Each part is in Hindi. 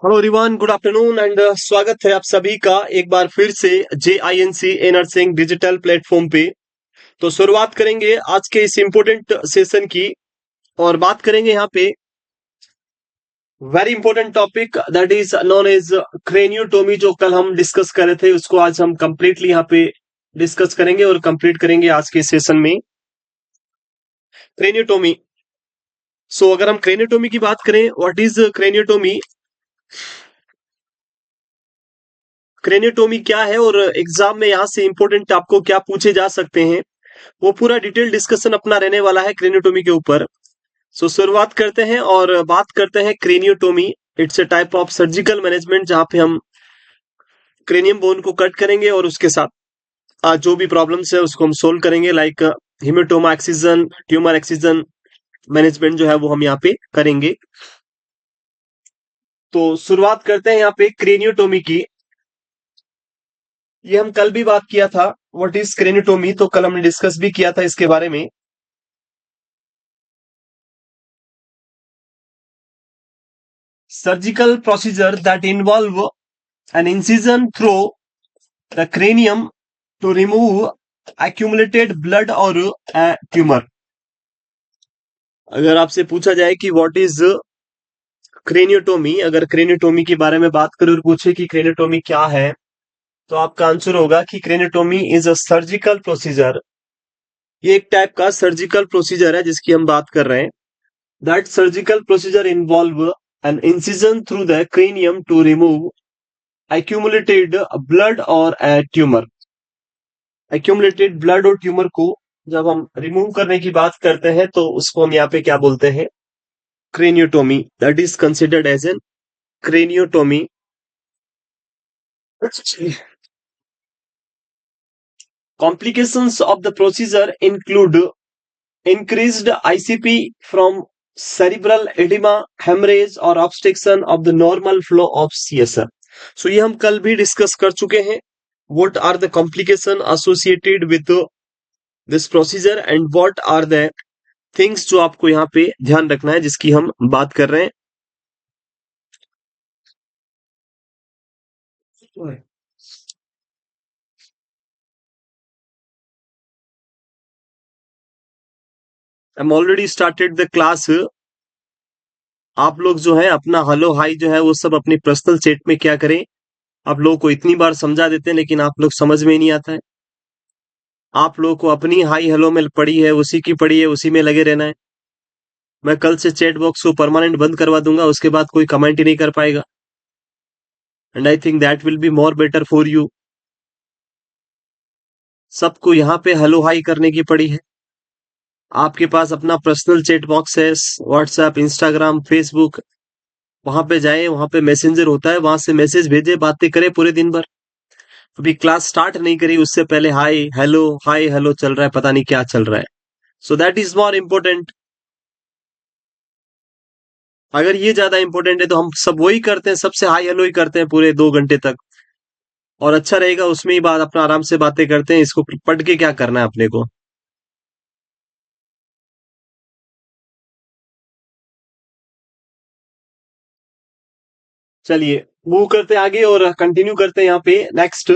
Hello everyone, good afternoon and स्वागत है आप सभी का एक बार फिर से JINC ए नर्सिंग डिजिटल प्लेटफॉर्म पे। तो शुरुआत करेंगे आज के इस इम्पोर्टेंट सेशन की और बात करेंगे यहाँ पे very important topic that is known as craniotomy. जो कल हम डिस्कस कर रहे थे उसको आज हम कंप्लीटली यहाँ पे डिस्कस करेंगे और कंप्लीट करेंगे आज के सेशन में क्रेनियोटोमी। सो अगर हम क्रेनियोटोमी की बात करें, व्हाट इज क्रेनियोटोमी, क्रेनियोटोमी क्या है और एग्जाम में यहाँ से इंपॉर्टेंट आपको क्या पूछे जा सकते हैं, वो पूरा डिटेल डिस्कशन अपना रहने वाला है क्रेनियोटोमी के ऊपर। सो शुरुआत करते हैं और बात करते हैं craniotomy. It's a type of surgical management जहां पे हम क्रेनियम बोन को कट करेंगे और उसके साथ जो भी प्रॉब्लम्स है उसको हम सोल्व करेंगे, like haematoma excision, tumour excision management जो है वो हम यहाँ पे करेंगे। तो शुरुआत करते हैं यहाँ पे क्रेनियोटोमी की। ये हम कल भी बात किया था व्हाट इज क्रेनियोटोमी, तो कल हमने डिस्कस भी किया था इसके बारे में। Surgical procedure that involve an incision through the cranium to remove accumulated blood or a tumor। अगर आपसे पूछा जाए कि व्हाट इज क्रेनियोटोमी, अगर क्रेनियोटोमी के बारे में बात करें और पूछे कि क्रेनियोटोमी क्या है, तो आपका आंसर होगा कि craniotomy is a surgical procedure. ये एक टाइप का सर्जिकल प्रोसीजर है जिसकी हम बात कर रहे हैं। That surgical procedure involve an incision through the cranium to remove accumulated blood और ट्यूमर। एक्यूमुलेटेड ब्लड और ट्यूमर को जब हम रिमूव करने की बात करते हैं तो उसको हम यहाँ पे क्या बोलते हैं, craniotomy. That is considered as an craniotomy. Complications of the procedure include increased ICP from cerebral edema, hemorrhage और obstruction of the normal flow of CSF। So ये हम कल भी डिस्कस कर चुके हैं। What are the complications associated with this procedure and what are the things जो आपको यहाँ पे ध्यान रखना है जिसकी हम बात कर रहे हैं। I'm already started the class। आप लोग जो है अपना हेलो हाई जो है वो सब अपनी पर्सनल चैट में क्या करें। आप लोगों को इतनी बार समझा देते हैं लेकिन आप लोग समझ में ही नहीं आता है। आप लोगों को अपनी हाई हेलो में पड़ी है, उसी की पड़ी है, उसी में लगे रहना है। मैं कल से चैट बॉक्स को परमानेंट बंद करवा दूंगा, उसके बाद कोई कमेंट ही नहीं कर पाएगा। And I think that will be more better for you. सबको यहाँ पे हेलो हाई करने की पड़ी है। आपके पास अपना पर्सनल चैट बॉक्स है, व्हाट्सएप, इंस्टाग्राम, फेसबुक, वहां पे जाए, वहां पे मैसेंजर होता है, वहां से मैसेज भेजे, बातें करें पूरे दिन भर। अभी क्लास स्टार्ट नहीं करी उससे पहले हाय हेलो चल रहा है, पता नहीं क्या चल रहा है। So that is more important. अगर ये ज्यादा इंपॉर्टेंट है तो हम सब वही करते हैं, सबसे हाई हेलो ही करते हैं पूरे 2 घंटे तक, और अच्छा रहेगा उसमें ही बात, अपना आराम से बातें करते हैं। इसको पढ़ के क्या करना है अपने को। चलिए मूव करते हैं आगे और कंटिन्यू करते हैं यहाँ पे नेक्स्ट,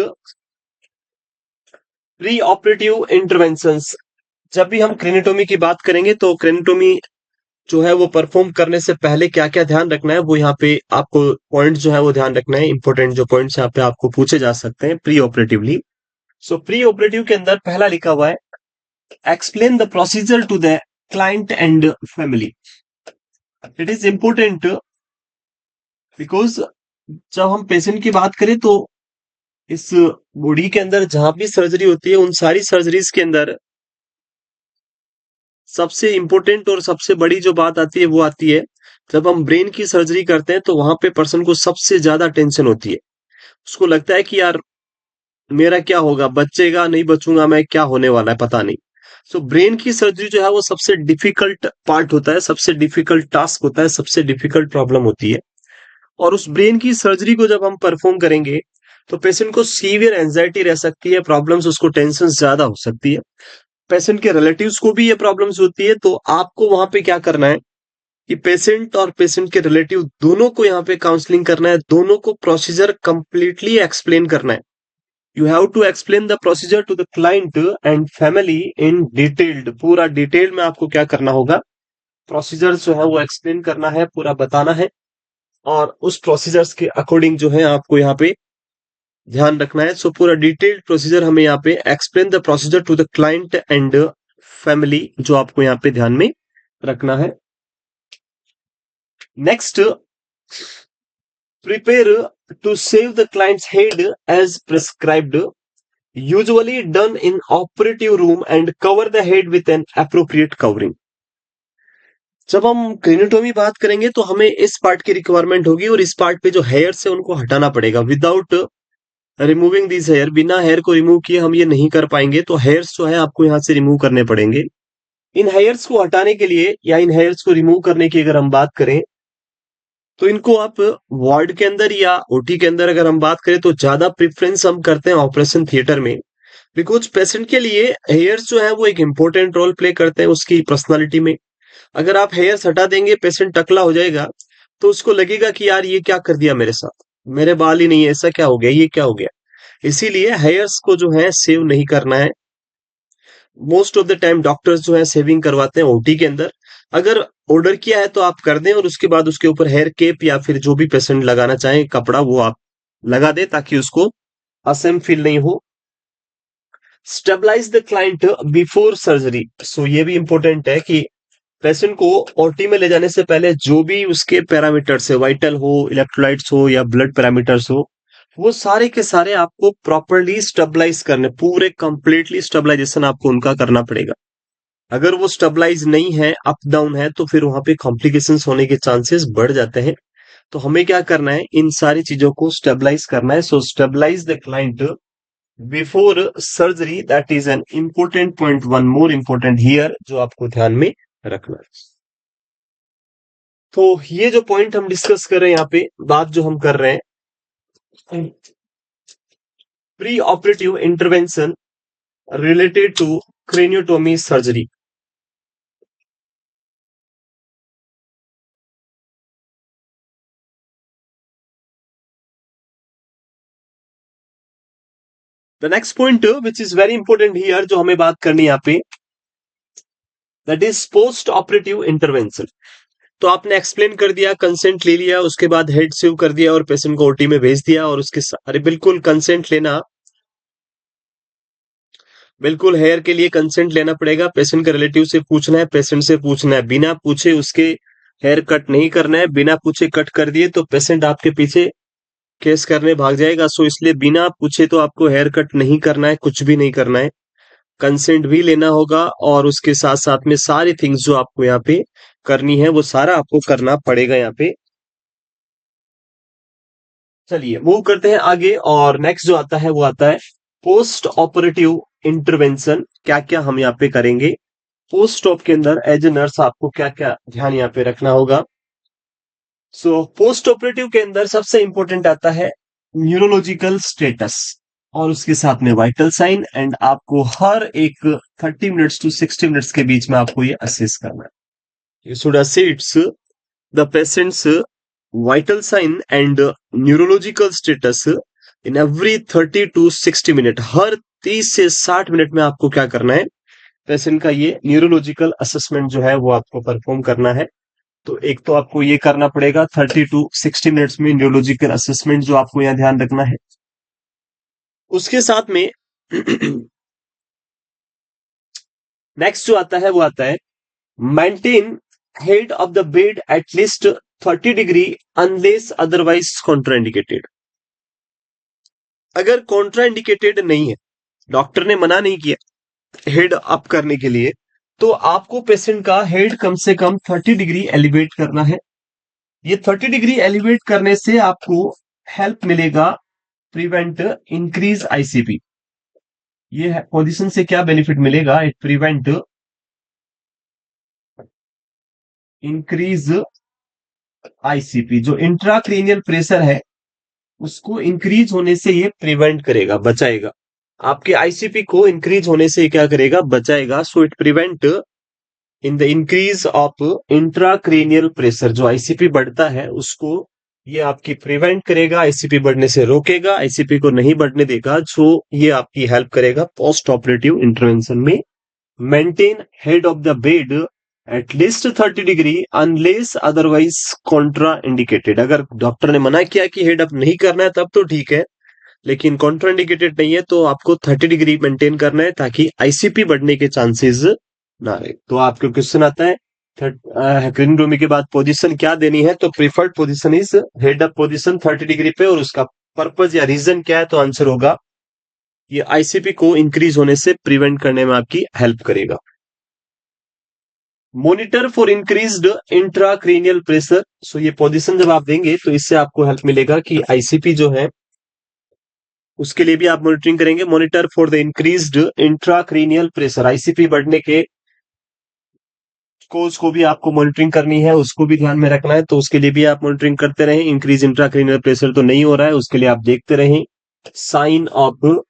प्री ऑपरेटिव इंटरवेंशंस। जब भी हम क्रेनिटोमी की बात करेंगे तो क्रेनिटोमी जो है वो परफॉर्म करने से पहले क्या क्या ध्यान रखना है, वो यहाँ पे आपको पॉइंट जो है वो ध्यान रखना है। इंपॉर्टेंट जो पॉइंट्स यहाँ पे आपको पूछे जा सकते हैं preoperatively. So preoperative के अंदर पहला लिखा हुआ है, explain the procedure to the client and family. It is important because जब हम पेशेंट की बात करें तो इस बॉडी के अंदर जहां भी सर्जरी होती है, उन सारी सर्जरीज के अंदर सबसे इंपॉर्टेंट और सबसे बड़ी जो बात आती है वो आती है जब हम ब्रेन की सर्जरी करते हैं, तो वहां पे पर्सन को सबसे ज्यादा टेंशन होती है। उसको लगता है कि यार मेरा क्या होगा, बचेगा नहीं बचूंगा मैं, क्या होने वाला है पता नहीं। सो ब्रेन की सर्जरी जो है वो सबसे डिफिकल्ट पार्ट होता है, सबसे डिफिकल्ट टास्क होता है, सबसे डिफिकल्ट प्रॉब्लम होती है। और उस ब्रेन की सर्जरी को जब हम परफॉर्म करेंगे तो पेशेंट को सीवियर एंजाइटी रह सकती है, प्रॉब्लम्स, उसको टेंशन ज्यादा हो सकती है। पेशेंट के रिलेटिव्स को भी ये प्रॉब्लम्स होती है। तो आपको वहां पे क्या करना है, कि पेशेंट और पेशेंट के रिलेटिव दोनों को यहाँ पे काउंसलिंग करना है, दोनों को प्रोसीजर कंप्लीटली एक्सप्लेन करना है। You have to explain the procedure to the client and family in detailed, पूरा डिटेल में आपको क्या करना होगा, प्रोसीजर जो है वो एक्सप्लेन करना है, पूरा बताना है, और उस प्रोसीजर्स के अकॉर्डिंग जो है आपको यहाँ पे ध्यान रखना है। सो पूरा डिटेल्ड प्रोसीजर हमें यहाँ पे explain the procedure to the client and family, जो आपको यहाँ पे ध्यान में रखना है। Next, prepare to save the client's head as prescribed, usually done in operative room and cover the head with an appropriate covering. जब हम क्रेनियोटोमी बात करेंगे तो हमें इस पार्ट की रिक्वायरमेंट होगी, और इस पार्ट पे जो हेयर्स है उनको हटाना पड़ेगा। विदाउट रिमूविंग दिस हेयर, बिना हेयर को रिमूव किए हम ये नहीं कर पाएंगे, तो हेयर्स जो है आपको यहाँ से रिमूव करने पड़ेंगे। इन हेयर्स को हटाने के लिए या इन हेयर्स को रिमूव करने की अगर हम बात करें तो इनको आप वार्ड के अंदर या ओटी के अंदर अगर हम बात करें तो ज्यादा प्रेफरेंस हम करते हैं ऑपरेशन थिएटर में, बिकॉज पेशेंट के लिए हेयर्स जो है वो एक इंपॉर्टेंट रोल प्ले करते हैं उसकी पर्सनालिटी में। अगर आप हेयर्स हटा देंगे, पेशेंट टकला हो जाएगा, तो उसको लगेगा कि यार ये क्या कर दिया मेरे साथ, मेरे बाल ही नहीं है, ऐसा क्या हो गया, ये क्या हो गया। इसीलिए हेयर्स को जो है सेव नहीं करना है। Most of the time doctors जो है सेविंग करवाते हैं ओटी के अंदर। अगर ऑर्डर किया है तो आप कर दें, और उसके बाद उसके ऊपर हेयर केप या फिर जो भी पेशेंट लगाना चाहे कपड़ा वो आप लगा दे, ताकि उसको असम फील नहीं हो। Stabilise the client before surgery, so ये भी इंपॉर्टेंट है कि पेशेंट को ओटी में ले जाने से पहले जो भी उसके पैरामीटर्स है, वाइटल हो, इलेक्ट्रोलाइट्स हो या ब्लड पैरामीटर्स हो, वो सारे के सारे आपको प्रॉपरली स्टेबलाइज करने, पूरे कंप्लीटली स्टेबलाइजेशन आपको उनका करना पड़ेगा। अगर वो स्टेबलाइज नहीं है, अप डाउन है, तो फिर वहां पे कॉम्प्लिकेशंस होने के चांसेस बढ़ जाते हैं। तो हमें क्या करना है, इन सारी चीजों को स्टेबलाइज करना है। So stabilise the client before surgery, that is an important point, one more important here, जो आपको ध्यान में रखना है। तो ये जो पॉइंट हम डिस्कस कर रहे हैं यहाँ पे, बात जो हम कर रहे हैं, preoperative intervention related to craniotomy surgery. The next point which is very important here, जो हमें बात करनी है यहाँ पे, that is postoperative intervention. तो आपने एक्सप्लेन कर दिया, कंसेंट ले लिया, उसके बाद हेड सेव कर दिया और पेशेंट को ओटी में भेज दिया, और उसके अरे बिल्कुल कंसेंट लेना, बिल्कुल हेयर के लिए कंसेंट लेना पड़ेगा। पेशेंट के रिलेटिव से पूछना है, पेशेंट से पूछना है, बिना पूछे उसके हेयर कट नहीं करना है। बिना पूछे कट कर दिए तो पेशेंट आपके पीछे केस करने भाग जाएगा। सो इसलिए बिना पूछे तो आपको हेयर कट नहीं करना है, कुछ भी नहीं करना है। कंसेंट भी लेना होगा, और उसके साथ साथ में सारी थिंग्स जो आपको यहाँ पे करनी है वो सारा आपको करना पड़ेगा यहाँ पे। चलिए मूव करते हैं आगे, और नेक्स्ट जो आता है वो आता है पोस्ट ऑपरेटिव इंटरवेंशन। क्या क्या हम यहाँ पे करेंगे पोस्ट ऑप के अंदर, एज ए नर्स आपको क्या क्या ध्यान यहाँ पे रखना होगा। सो पोस्ट ऑपरेटिव के अंदर सबसे इंपॉर्टेंट आता है न्यूरोलॉजिकल स्टेटस, और उसके साथ में वाइटल साइन, एंड आपको हर एक 30 मिनट्स टू 60 मिनट्स के बीच में आपको ये असेस करना है। You should assess the patient's vital sign and neurological status in every 30 to 60 minute. हर 30 से 60 मिनट में आपको क्या करना है, पेशेंट का ये न्यूरोलॉजिकल असेसमेंट जो है वो आपको परफॉर्म करना है। तो एक तो आपको ये करना पड़ेगा 30 to 60 मिनट्स में न्यूरोलॉजिकल असेसमेंट, जो आपको यहाँ ध्यान रखना है। उसके साथ में नेक्स्ट जो आता है वो आता है maintain head of the bed at least 30 degree unless otherwise contraindicated. अगर कॉन्ट्राइंडिकेटेड नहीं है, डॉक्टर ने मना नहीं किया हेड अप करने के लिए, तो आपको पेशेंट का हेड कम से कम 30 डिग्री एलिवेट करना है। ये 30 डिग्री एलिवेट करने से आपको हेल्प मिलेगा प्रिवेंट इंक्रीज आईसीपी। ये पोजीशन से क्या बेनिफिट मिलेगा, इट प्रिवेंट इंक्रीज आईसीपी। जो इंट्राक्रेनियल प्रेशर है उसको इंक्रीज होने से ये प्रिवेंट करेगा, बचाएगा। आपके आईसीपी को इंक्रीज होने से क्या करेगा, बचाएगा। So it prevent in the increase of intracranial pressure, जो आईसीपी बढ़ता है उसको ये आपकी प्रिवेंट करेगा, आईसीपी बढ़ने से रोकेगा, आईसीपी को नहीं बढ़ने देगा, जो ये आपकी हेल्प करेगा पोस्ट ऑपरेटिव इंटरवेंशन में। Maintain head of the bed at least 30 degree unless otherwise Contra indicated. अगर डॉक्टर ने मना किया कि हेड अप नहीं करना है तब तो ठीक है, लेकिन कॉन्ट्रा इंडिकेटेड नहीं है तो आपको 30 डिग्री मेंटेन करना है ताकि आईसीपी बढ़ने के चांसेस ना रहे। तो आपको क्वेश्चन आता है क्रेनियोटोमी के बाद पोजीशन क्या देनी है, तो preferred position is head up position 30 degree पे, और उसका पर्पज या रीजन क्या है, तो आंसर होगा ये आईसीपी को इंक्रीज होने से प्रिवेंट करने में आपकी हेल्प करेगा। Monitor for increased intracranial pressure, so ये पोजीशन जब आप देंगे तो इससे आपको हेल्प मिलेगा कि आईसीपी जो है उसके लिए भी आप मॉनिटरिंग करेंगे। Monitor for the increased intracranial pressure, ICP बढ़ने के कोज को भी आपको मॉनिटरिंग करनी है, उसको भी ध्यान में रखना है, तो उसके लिए भी आप मॉनिटरिंग करते रहें। इंक्रीज इंट्राक्रेनियल प्रेशर तो नहीं हो रहा है, उसके लिए आप देखते रहें। साइन ऑफ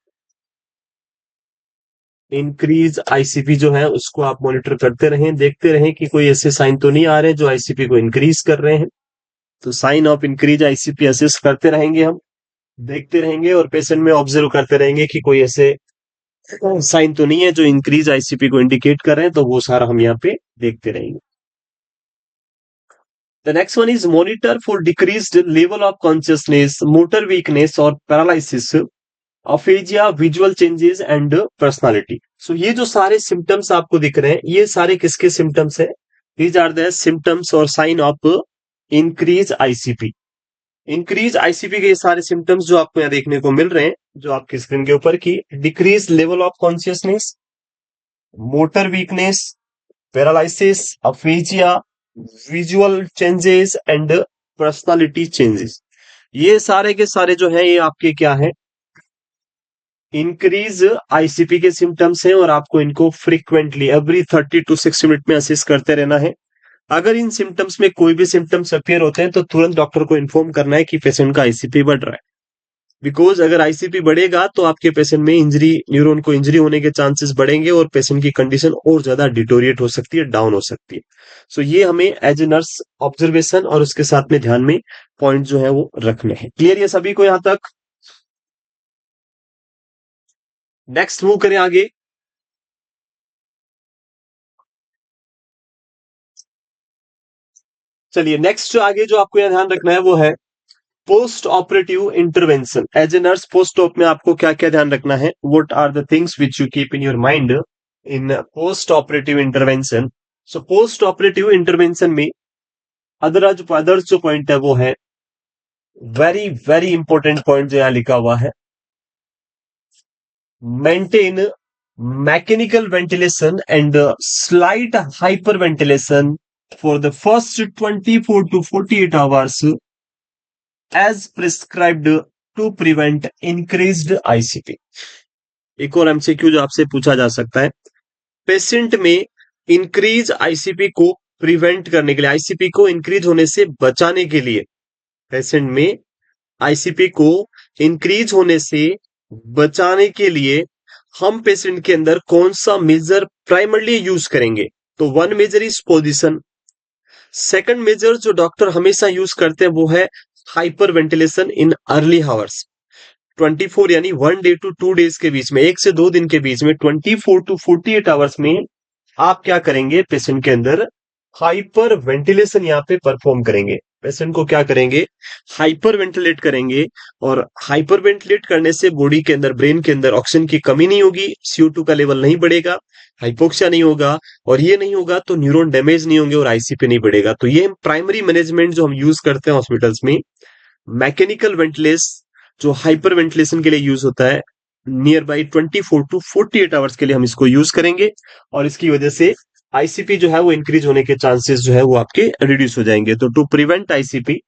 इंक्रीज आईसीपी जो है उसको आप मॉनिटर करते रहें, देखते रहें कि कोई ऐसे साइन तो नहीं आ रहे जो आईसीपी को इंक्रीज कर रहे हैं। तो sign of increase ICP assess करते रहेंगे, हम देखते रहेंगे और पेशेंट में ऑब्जर्व करते रहेंगे कि कोई ऐसे साइन तो नहीं है जो इंक्रीज आईसीपी को इंडिकेट कर रहे हैं, तो वो सारा हम यहाँ पे देखते रहेंगे। The next one is monitor for decreased level of consciousness, motor weakness और paralysis, aphasia, visual changes and personality. So ये जो सारे सिम्टम्स आपको दिख रहे हैं ये सारे किसके सिम्टम्स है? दीज आर द सिम्टम्स और sign of increase ICP. Increase ICP के ये सारे सिम्टम्स जो आपको यहाँ देखने को मिल रहे हैं, जो आपकी स्क्रीन के ऊपर की, decrease level of consciousness, motor weakness, paralysis, aphasia, visual changes and personality changes, ये सारे के सारे जो है ये आपके क्या है? इंक्रीज आईसीपी के सिम्टम्स हैं, और आपको इनको फ्रीक्वेंटली एवरी 30 to 60 मिनट में असेस करते रहना है। अगर इन सिम्टम्स में कोई भी सिम्टम्स अपीयर होते हैं तो तुरंत डॉक्टर को इन्फॉर्म करना है कि पेशेंट का आईसीपी बढ़ रहा है, बिकॉज अगर आईसीपी बढ़ेगा तो आपके पेशेंट में इंजरी, न्यूरॉन को इंजरी होने के चांसेस बढ़ेंगे और पेशेंट की कंडीशन और ज्यादा डिटोरिएट हो सकती है, डाउन हो सकती है। सो ये हमें एज ए नर्स ऑब्जर्वेशन और उसके साथ में ध्यान में पॉइंट जो है वो रखने हैं। क्लियर ये सभी को यहां तक? नेक्स्ट मूव करें आगे। चलिए नेक्स्ट आगे जो आपको यहां ध्यान रखना है वो है postoperative intervention. As a nurse post op में आपको क्या क्या ध्यान रखना है? What are the things which you keep in your mind in postoperative intervention? So postoperative intervention में अदर्स जो पॉइंट है वो है वेरी वेरी इंपॉर्टेंट पॉइंट जो यहां लिखा हुआ है, maintain mechanical ventilation and slight hyperventilation for the first 24 to 48 hours as prescribed to prevent increased ICP. एक और एमसीक्यू जो आपसे पूछा जा सकता है, पेशेंट में इंक्रीज आईसीपी को प्रिवेंट करने के लिए, आईसीपी को इंक्रीज होने से बचाने के लिए, पेशेंट में आईसीपी को इंक्रीज होने से बचाने के लिए हम पेशेंट के अंदर कौन सा मेजर प्राइमरली यूज करेंगे? तो one measure is position. Second measure जो डॉक्टर हमेशा यूज करते हैं वो है hyperventilation in early hours. 24 यानी 1 day to 2 days के बीच में, 1 से 2 दिन के बीच में, 24 to 48 आवर्स में आप क्या करेंगे? पेशेंट के अंदर हाइपर वेंटिलेशन यहाँ पे परफॉर्म करेंगे। पेशेंट को क्या करेंगे? हाइपर वेंटिलेट करेंगे, और हाइपर वेंटिलेट करने से बॉडी के अंदर, ब्रेन के अंदर ऑक्सीजन की कमी नहीं होगी, CO2 का लेवल नहीं बढ़ेगा, हाइपोक्सिया नहीं होगा, और ये नहीं होगा तो न्यूरॉन डैमेज नहीं होंगे और आईसीपी नहीं बढ़ेगा। तो ये प्राइमरी मैनेजमेंट जो हम यूज करते हैं हॉस्पिटल्स में, मैकेनिकल वेंटिलेशन जो हाइपर वेंटिलेशन के लिए यूज होता है, नियर बाई 24 to 48 आवर्स के लिए हम इसको यूज करेंगे, और इसकी वजह से आईसीपी जो है वो इंक्रीज होने के चांसेस जो है वो आपके रिड्यूस हो जाएंगे। तो to prevent ICP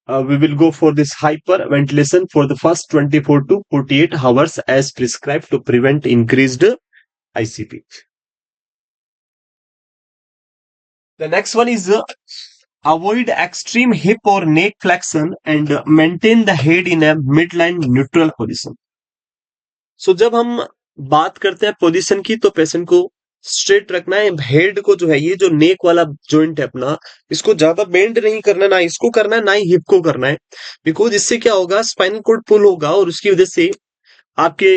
we will go for this hyperventilation for the first 24 to 48 hours as prescribed to prevent increased ICP. The next one is avoid extreme hip or neck flexion and maintain the head in a midline neutral position. So जब हम बात करते हैं पोजीशन की तो पेशेंट को स्ट्रेट रखना है। हेड को जो है, ये जो नेक वाला जॉइंट है अपना, इसको ज्यादा बेंड नहीं करना, ना इसको करना है ना ही हिप को करना है। बिकॉज इससे क्या होगा, स्पाइनल कॉर्ड पुल होगा और उसकी वजह से आपके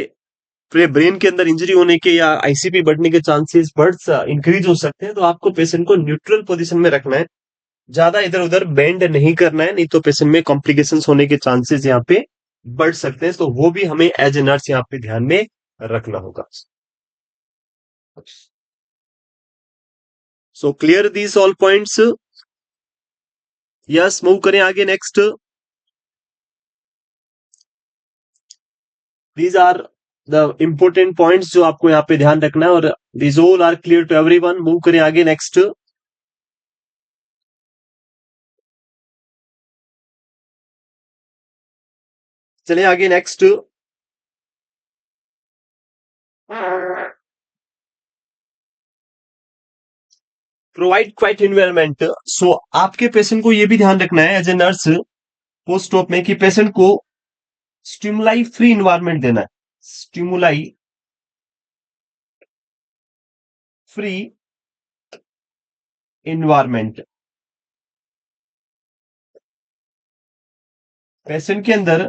पूरे ब्रेन के अंदर इंजरी होने के या आईसीपी बढ़ने के चांसेस बढ़ इंक्रीज हो सकते हैं। तो आपको पेशेंट को न्यूट्रल पोजीशन में रखना है, ज्यादा इधर उधर बेंड नहीं करना है, नहीं तो पेशेंट में कॉम्प्लिकेशंस होने के चांसेस यहाँ पे बढ़ सकते हैं। तो वो भी हमें एज ए नर्स यहाँ पे ध्यान में रखना होगा। So clear these all points. Yes, move करें आगे next. These are the important points जो आपको यहाँ पे ध्यान रखना है, और these all are clear to everyone. Move करें आगे नेक्स्ट। चलिए आगे next. Provide quiet environment. So आपके पेशेंट को ये भी ध्यान रखना है as a nurse post op में, कि पेशेंट को स्टिमुलाई फ्री इन्वायरमेंट देना है। Stimuli free environment. पेशेंट के अंदर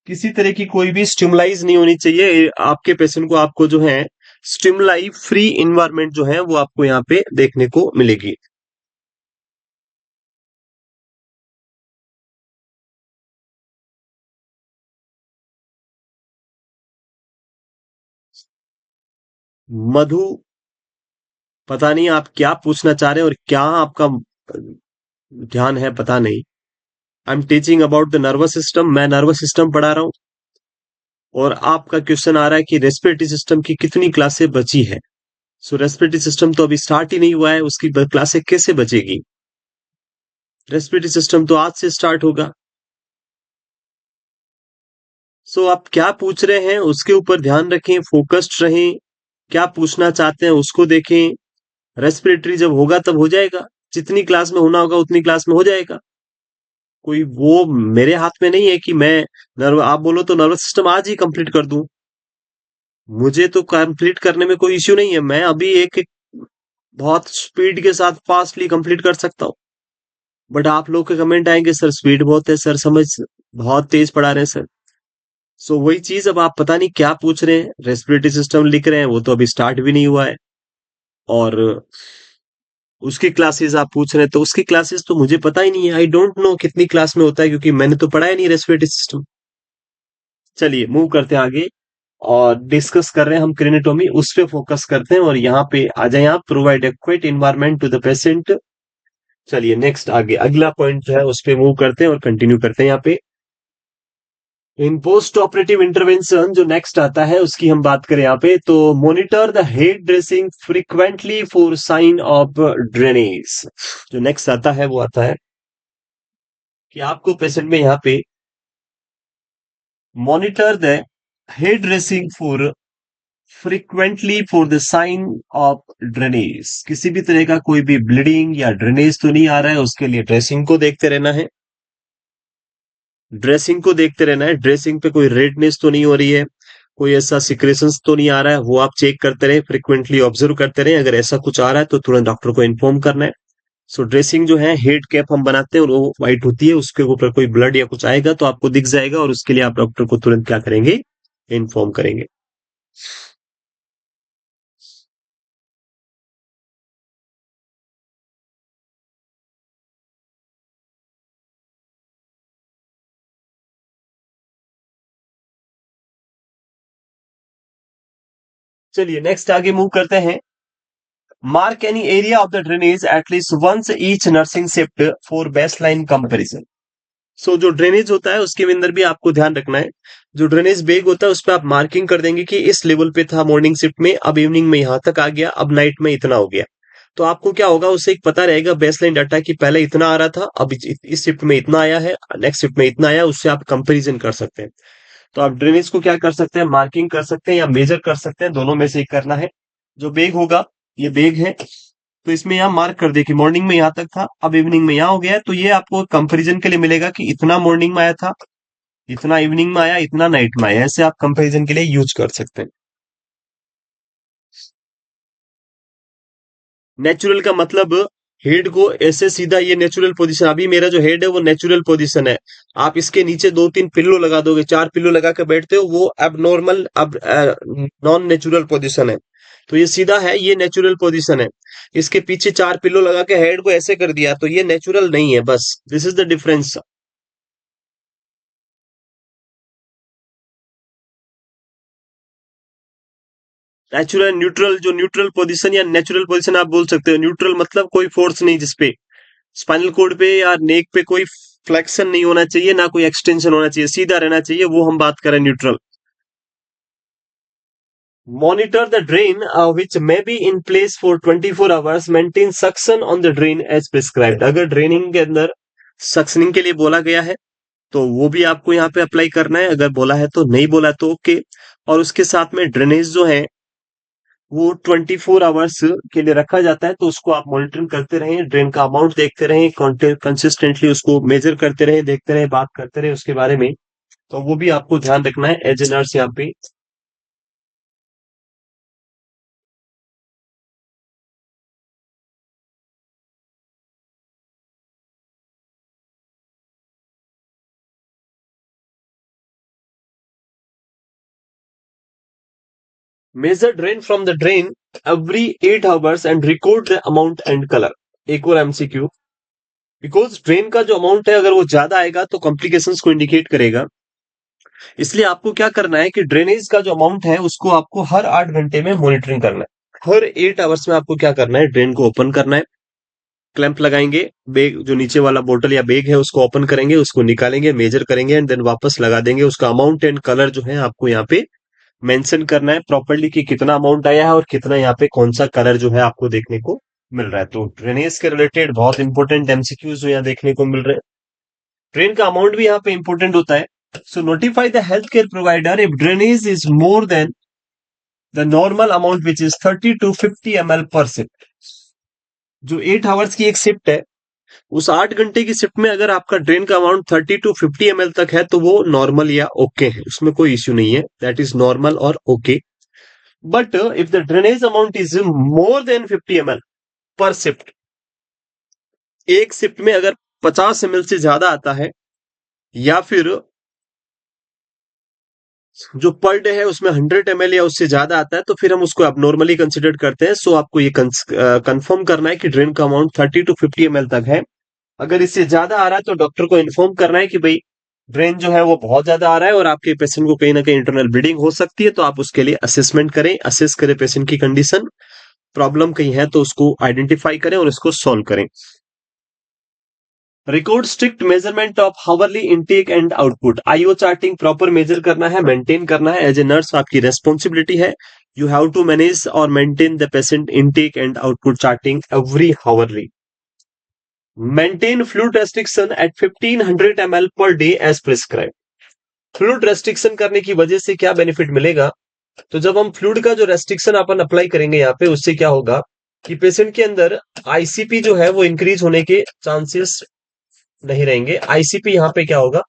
किसी तरह की कोई भी स्टिमुलाइज नहीं होनी चाहिए। आपके पेशेंट को, आपको जो है स्टिमुलाई फ्री इन्वायरमेंट जो है वो आपको यहाँ पे देखने को मिलेगी। मधु, पता नहीं आप क्या पूछना चाह रहे हैं और क्या आपका ध्यान है, पता नहीं। I am teaching about the nervous system, मैं नर्वस सिस्टम पढ़ा रहा हूं, और आपका क्वेश्चन आ रहा है कि रेस्पिरेटरी सिस्टम की कितनी क्लासें बची है। सो रेस्पिरेटरी सिस्टम तो अभी स्टार्ट ही नहीं हुआ है, उसकी क्लासें कैसे बचेगी। रेस्पिरेटरी सिस्टम तो आज से स्टार्ट होगा। सो आप क्या पूछ रहे हैं उसके ऊपर ध्यान रखें, फोकस्ड रहें, क्या पूछना चाहते हैं उसको देखें। रेस्पिरेटरी जब होगा तब हो जाएगा, जितनी क्लास में होना होगा उतनी क्लास में हो जाएगा। कोई वो मेरे हाथ में नहीं है कि मैं आप बोलो तो नर्वस सिस्टम आज ही कंप्लीट कर दूं। मुझे तो कंप्लीट करने में कोई इश्यू नहीं है, मैं अभी एक, एक बहुत स्पीड के साथ फास्टली कंप्लीट कर सकता हूँ। बट आप लोग के कमेंट आएंगे, सर स्पीड बहुत है, सर समझ बहुत तेज पढ़ा रहे हैं सर। सो वही चीज, अब आप पता नहीं क्या पूछ रहे हैं। रेस्पिरेटरी सिस्टम लिख रहे हैं, वो तो अभी स्टार्ट भी नहीं हुआ है, और उसकी क्लासेस आप पूछ रहे हैं, तो उसकी क्लासेस तो मुझे पता ही नहीं है। आई डोंट नो कितनी क्लास में होता है, क्योंकि मैंने तो पढ़ा ही नहीं रेस्पिरेटरी सिस्टम। चलिए मूव करते हैं आगे, और डिस्कस कर रहे हैं हम क्रेनेटोमी, उस पे फोकस करते हैं। और यहाँ पे आ जाए आप, provide adequate environment to the patient. चलिए नेक्स्ट आगे अगला पॉइंट जो है उस पे मूव करते हैं और कंटिन्यू करते हैं यहाँ पे। इन पोस्ट ऑपरेटिव इंटरवेंशन जो नेक्स्ट आता है उसकी हम बात करें यहाँ पे, तो monitor the head dressing frequently for sign of drainage. जो नेक्स्ट आता है वो आता है कि आपको पेशेंट में यहाँ पे monitor the head dressing for frequently for the sign of drainage. किसी भी तरह का कोई भी ब्लीडिंग या ड्रेनेज तो नहीं आ रहा है, उसके लिए ड्रेसिंग को देखते रहना है। ड्रेसिंग को देखते रहना है, ड्रेसिंग पे कोई रेडनेस तो नहीं हो रही है, कोई ऐसा सिक्रेशंस तो नहीं आ रहा है, वो आप चेक करते रहे, फ्रिक्वेंटली ऑब्जर्व करते रहे। अगर ऐसा कुछ आ रहा है तो तुरंत डॉक्टर को इन्फॉर्म करना है। सो ड्रेसिंग जो है, हेड कैप हम बनाते हैं और वो व्हाइट होती है, उसके ऊपर कोई ब्लड या कुछ आएगा तो आपको दिख जाएगा, और उसके लिए आप डॉक्टर को तुरंत क्या करेंगे, इन्फॉर्म करेंगे। चलिए नेक्स्ट आगे मूव करते हैं। Mark any area of the drainage at least once each nursing shift for baseline comparison. So जो ड्रेनेज होता है उसके अंदर भी आपको ध्यान रखना है। जो ड्रेनेज बेग होता है उस पर आप मार्किंग कर देंगे कि इस लेवल पे था मॉर्निंग शिफ्ट में, अब इवनिंग में यहां तक आ गया, अब नाइट में इतना हो गया। तो आपको क्या होगा, उससे एक पता रहेगा बेसलाइन डाटा कि पहले इतना आ रहा था, अब इस शिफ्ट में इतना आया है, नेक्स्ट शिफ्ट में इतना आया, उससे आप कंपेरिजन कर सकते हैं। तो आप ड्रेनेज को क्या कर सकते हैं, मार्किंग कर सकते हैं या मेजर कर सकते हैं, दोनों में से एक करना है। जो बेग होगा, ये बेग है, तो इसमें यहाँ मार्क कर दे कि मॉर्निंग में यहाँ तक था, अब इवनिंग में यहाँ हो गया है। तो ये आपको कंपैरिजन के लिए मिलेगा कि इतना मॉर्निंग में आया था, इतना इवनिंग में आया, इतना नाइट में आया। ऐसे आप कंपैरिजन के लिए यूज कर सकते हैं। नेचुरल का मतलब हेड को ऐसे सीधा, ये नेचुरल पोजीशन, अभी मेरा जो हेड है वो नेचुरल पोजीशन है। आप इसके नीचे 2-3 पिल्लो लगा दोगे, 4 पिल्लो लगा के बैठते हो, वो अब नॉर्मल, अब नॉन नेचुरल पोजीशन है। तो ये सीधा है, ये नेचुरल पोजीशन है। इसके पीछे 4 पिल्लो लगा के हेड को ऐसे कर दिया तो ये नेचुरल नहीं है, बस this is the difference. Natural neutral, जो न्यूट्रल पोजीशन या नेचुरल पोजीशन आप बोल सकते हो। न्यूट्रल मतलब कोई फोर्स नहीं जिसपे, स्पाइनल कोड पे या नेक पे कोई फ्लेक्शन नहीं होना चाहिए, ना कोई एक्सटेंशन होना चाहिए, सीधा रहना चाहिए, वो हम बात करें neutral. Monitor the drain which may be in place for 24 hours, maintain suction on the drain as prescribed. अगर ड्रेनिंग के अंदर सक्शनिंग के लिए बोला गया है तो वो भी आपको यहाँ पे अप्लाई करना है, अगर बोला है तो, नहीं बोला तो ओके। और उसके साथ में ड्रेनेज जो है वो 24 आवर्स के लिए रखा जाता है, तो उसको आप मॉनिटरिंग करते रहें, ड्रेन का अमाउंट देखते रहें, कंसिस्टेंटली उसको मेजर करते रहें, देखते रहें, बात करते रहें उसके बारे में। तो वो भी आपको ध्यान रखना है एज ए नर्स यहाँ पे। Measure drain from the drain every 8 hours and record the amount and colour. एक और एमसीक्यू, बिकॉज ड्रेन का जो अमाउंट है अगर वो ज्यादा आएगा तो कॉम्प्लिकेशंस को इंडिकेट करेगा। इसलिए आपको क्या करना है कि ड्रेनेज का जो अमाउंट है उसको आपको हर 8 घंटे में मॉनिटरिंग करना है। हर 8 आवर्स में आपको क्या करना है, ड्रेन को ओपन करना है, क्लैंप लगाएंगे, बेग जो नीचे वाला बोतल या बेग है उसको ओपन करेंगे, उसको निकालेंगे, मेजर करेंगे एंड देन वापस लगा देंगे। उसका अमाउंट एंड कलर जो है आपको यहाँ पे मेंशन करना है प्रॉपरली कि कितना अमाउंट आया है और कितना यहाँ पे कौन सा कलर जो है आपको देखने को मिल रहा है। तो ड्रेनेज के रिलेटेड बहुत इंपॉर्टेंट एमसीक्यूज जो यहाँ देखने को मिल रहे हैं। ड्रेन का अमाउंट भी यहाँ पे इंपॉर्टेंट होता है। So notify the health care provider if drainage is more than the normal amount which is 30 to 50 ml पर शिफ्ट। जो 8 आवर्स की एक शिफ्ट है, उस 8 घंटे की शिफ्ट में अगर आपका ड्रेन का अमाउंट 30 to 50 ml तक है तो वो नॉर्मल या ओके है, उसमें कोई इश्यू नहीं है, दैट इज नॉर्मल और okay. But if the drainage amount is more then 50 ml पर शिफ्ट, एक शिफ्ट में अगर 50 ml से ज्यादा आता है या फिर जो पर डे है उसमें 100 ml या उससे ज्यादा आता है तो फिर हम उसको abnormally कंसिडर करते हैं। सो आपको ये कंफर्म करना है कि ड्रेन का अमाउंट 30 to 50 ml तक है। अगर इससे ज्यादा आ रहा है तो डॉक्टर को इन्फॉर्म करना है कि भाई ड्रेन जो है वो बहुत ज्यादा आ रहा है और आपके पेशेंट को कहीं ना कहीं इंटरनल ब्लीडिंग हो सकती है, तो आप उसके लिए असेसमेंट करें, असेस करें पेशेंट की कंडीशन, प्रॉब्लम कहीं है तो उसको आइडेंटिफाई करें और उसको सॉल्व करें। Record strict measurement of hourly intake and output. IO charting proper measure करना है, मेंटेन करना है, एज ए नर्स आपकी रेस्पॉन्सिबिलिटी है। यू हैव टू मैनेज और maintain the patient intake and output charting every hourly. Maintain fluid restriction at 1500 ml per day as prescribe. Fluid restriction करने की वजह से क्या बेनिफिट मिलेगा, तो जब हम फ्लूइड का जो रेस्ट्रिक्शन अपन अप्लाई करेंगे यहाँ पे, उससे क्या होगा कि पेशेंट के अंदर आईसीपी जो है वो इंक्रीज होने के चांसेस नहीं रहेंगे। आईसीपी यहाँ पे क्या होगा,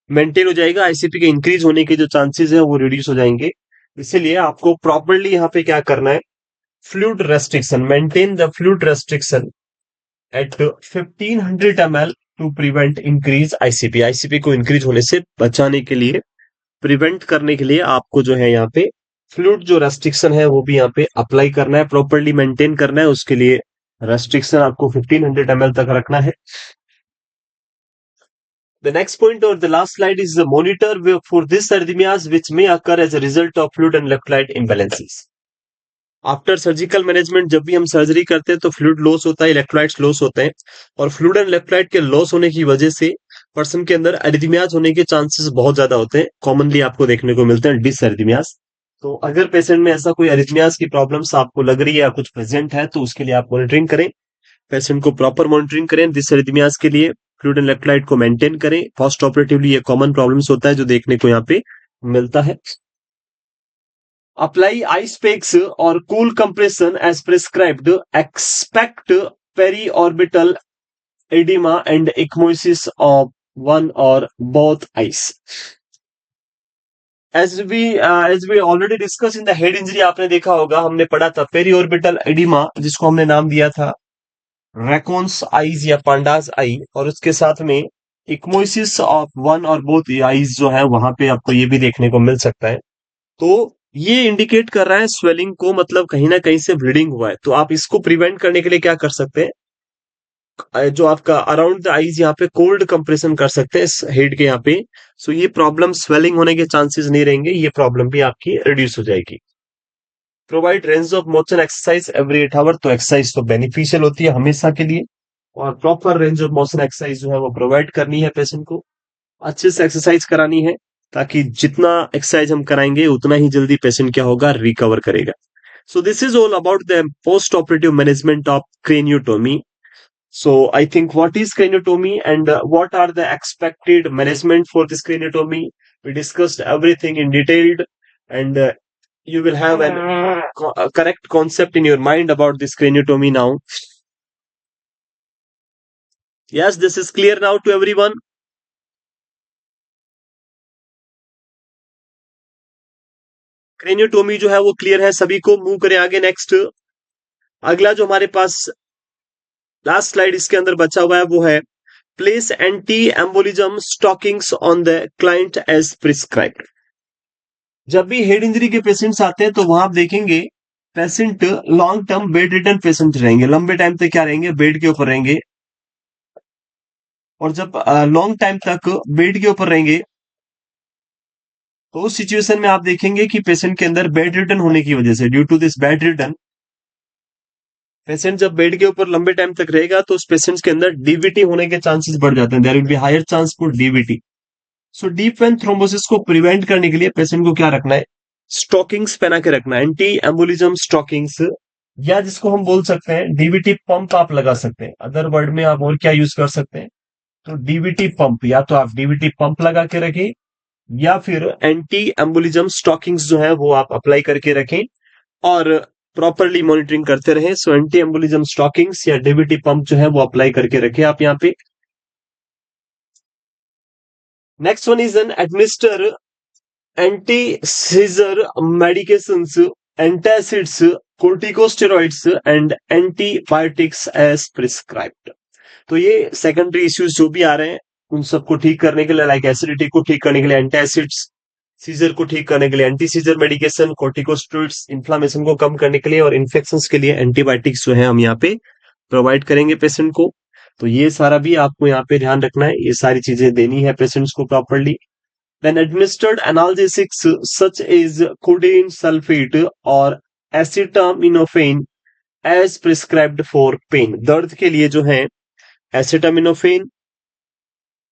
मेंटेन हो जाएगा, आईसीपी के इंक्रीज होने के जो चांसेस है वो रिड्यूस हो जाएंगे। इसीलिए आपको प्रॉपरली यहाँ पे क्या करना है, fluid restriction, maintain the fluid restriction at 1500 ml to prevent increase ICP. ICP को इंक्रीज होने से बचाने के लिए, प्रिवेंट करने के लिए आपको जो है यहाँ पे फ्लूइड जो रेस्ट्रिक्शन है वो भी यहाँ पे अप्लाई करना है, प्रॉपरली मेंटेन करना है। उसके लिए रेस्ट्रिक्शन आपको 1500 ml तक रखना है। The next point or the last slide is the monitor for this arrhythmias which may occur as a result of fluid and electrolyte imbalances. After surgical management, जब भी हम सर्जरी करते हैं तो फ्लूइड लॉस होता है, इलेक्ट्रोलाइट्स लॉस होते हैं, और फ्लूइड एंड इलेक्ट्रोलाइट के लॉस होने की वजह से पर्सन के अंदर एरिथमियाज होने के चांसेस बहुत ज्यादा होते हैं, कॉमनली आपको देखने को मिलते हैं डिसएरिथमियाज। तो अगर पेशेंट में ऐसा कोई एरिथमियाज की प्रॉब्लम्स आपको लग रही है या कुछ प्रेजेंट है तो उसके लिए आप मॉनिटरिंग करें, पेशेंट को प्रॉपर मॉनिटरिंग करें डिसएरिथमियाज के लिए, फ्लूइड एंड इलेक्ट्रोलाइट को मेंटेन करें। पोस्ट ऑपरेटिवली ये कॉमन प्रॉब्लम्स होता है जो देखने को यहाँ पे मिलता है। Apply ice packs or cool compression as prescribed. Expect periorbital edema and ecchymosis of one or both eyes. As we already discuss in the head injury, आपने देखा होगा, हमने पढ़ा था पेरी ऑर्बिटल एडिमा, जिसको हमने नाम दिया था रैकोन्स आईज या पांडास आई, और उसके साथ में इक्मोसिस ऑफ वन और बोथ आईज जो है, वहां पे आपको ये भी देखने को मिल सकता है। तो ये इंडिकेट कर रहा है स्वेलिंग को, मतलब कहीं ना कहीं से ब्लीडिंग हुआ है। तो आप इसको प्रिवेंट करने के लिए क्या कर सकते हैं, जो आपका अराउंड द आईज यहाँ पे कोल्ड कंप्रेशन कर सकते हैं इस हेड के यहाँ पे। सो ये प्रॉब्लम स्वेलिंग होने के चांसेस नहीं रहेंगे, ये प्रॉब्लम भी आपकी रिड्यूस हो जाएगी। Provide range of motion exercise every 8 hour, तो एक्सरसाइज तो बेनिफिशियल होती है हमेशा के लिए, और proper range of motion exercise जो है वो प्रोवाइड करनी है पेशेंट को, अच्छे से एक्सरसाइज करानी है, ताकि जितना एक्सरसाइज हम कराएंगे उतना ही जल्दी पेशेंट क्या होगा, रिकवर करेगा। सो this is all about the post operative management of craniotomy. So I think what is craniotomy and what are the expected management for this craniotomy? We discussed everything in detailed, and you will have a correct concept in your mind about this craniotomy now. Yes, this is clear now to everyone. Craniotomy जो है वो क्लियर है सभी को। मूव करें आगे, नेक्स्ट अगला जो हमारे पास लास्ट स्लाइड इसके अंदर बचा हुआ है वो है place anti embolism stockings on the client as prescribed. जब भी हेड इंजरी के पेशेंट्स आते हैं तो वहां आप देखेंगे patient long term bed return patient रहेंगे, लंबे टाइम तक क्या रहेंगे, बेड के ऊपर रहेंगे। और जब लॉन्ग टाइम तक बेड के ऊपर रहेंगे तो उस सिचुएशन में आप देखेंगे कि पेशेंट के अंदर बेड रिटर्न होने की वजह से, due to this bed return, patient जब बेड के ऊपर लंबे टाइम तक रहेगा तो उस पेशेंट के अंदर डीवीटी होने के चांसेस बढ़ जाते हैं। There will be higher chance for DVT. So deep vein thrombosis को प्रिवेंट करने के लिए पेशेंट को क्या रखना है, स्टॉकिंग्स पहना के रखना है, एंटी एम्बोलिज्म स्टॉकिंग्स, या जिसको हम बोल सकते हैं डीवीटी पंप आप लगा सकते हैं। अदर वर्ड में आप और क्या यूज कर सकते हैं, तो डीवीटी पंप, या तो आप डीवीटी पंप लगा के रखें या फिर एंटी एम्बोलिज्म स्टॉकिंग्स जो है वो आप अप्लाई करके रखें और प्रॉपरली मॉनिटरिंग करते रहे। सो एंटी एम्बोलिज्म स्टॉकिंग्स या डीवीटी पंप जो है वो अप्लाई करके रखें आप यहाँ पे। Next one is N administer anti-scissor medications, antacids, corticosteroids and antibiotics as prescribed. तो ये सेकेंडरी इश्यूज जो भी आ रहे हैं उन सबको ठीक करने के लिए, लाइक एसिडिटी को ठीक करने के लिए एंटासिड्स, सीजर को ठीक करने के लिए anti scissor medication, corticosteroids, inflammation को कम करने के लिए, और इन्फेक्शंस के लिए एंटीबायोटिक्स जो है हम यहाँ पे प्रोवाइड करेंगे पेशेंट को। तो ये सारा भी आपको यहाँ पे ध्यान रखना है, ये सारी चीजें देनी है पेशेंट्स को properly. When administered analgesics such as codeine sulfate or acetaminophen as prescribed for pain, दर्द के लिए जो है acetaminophen,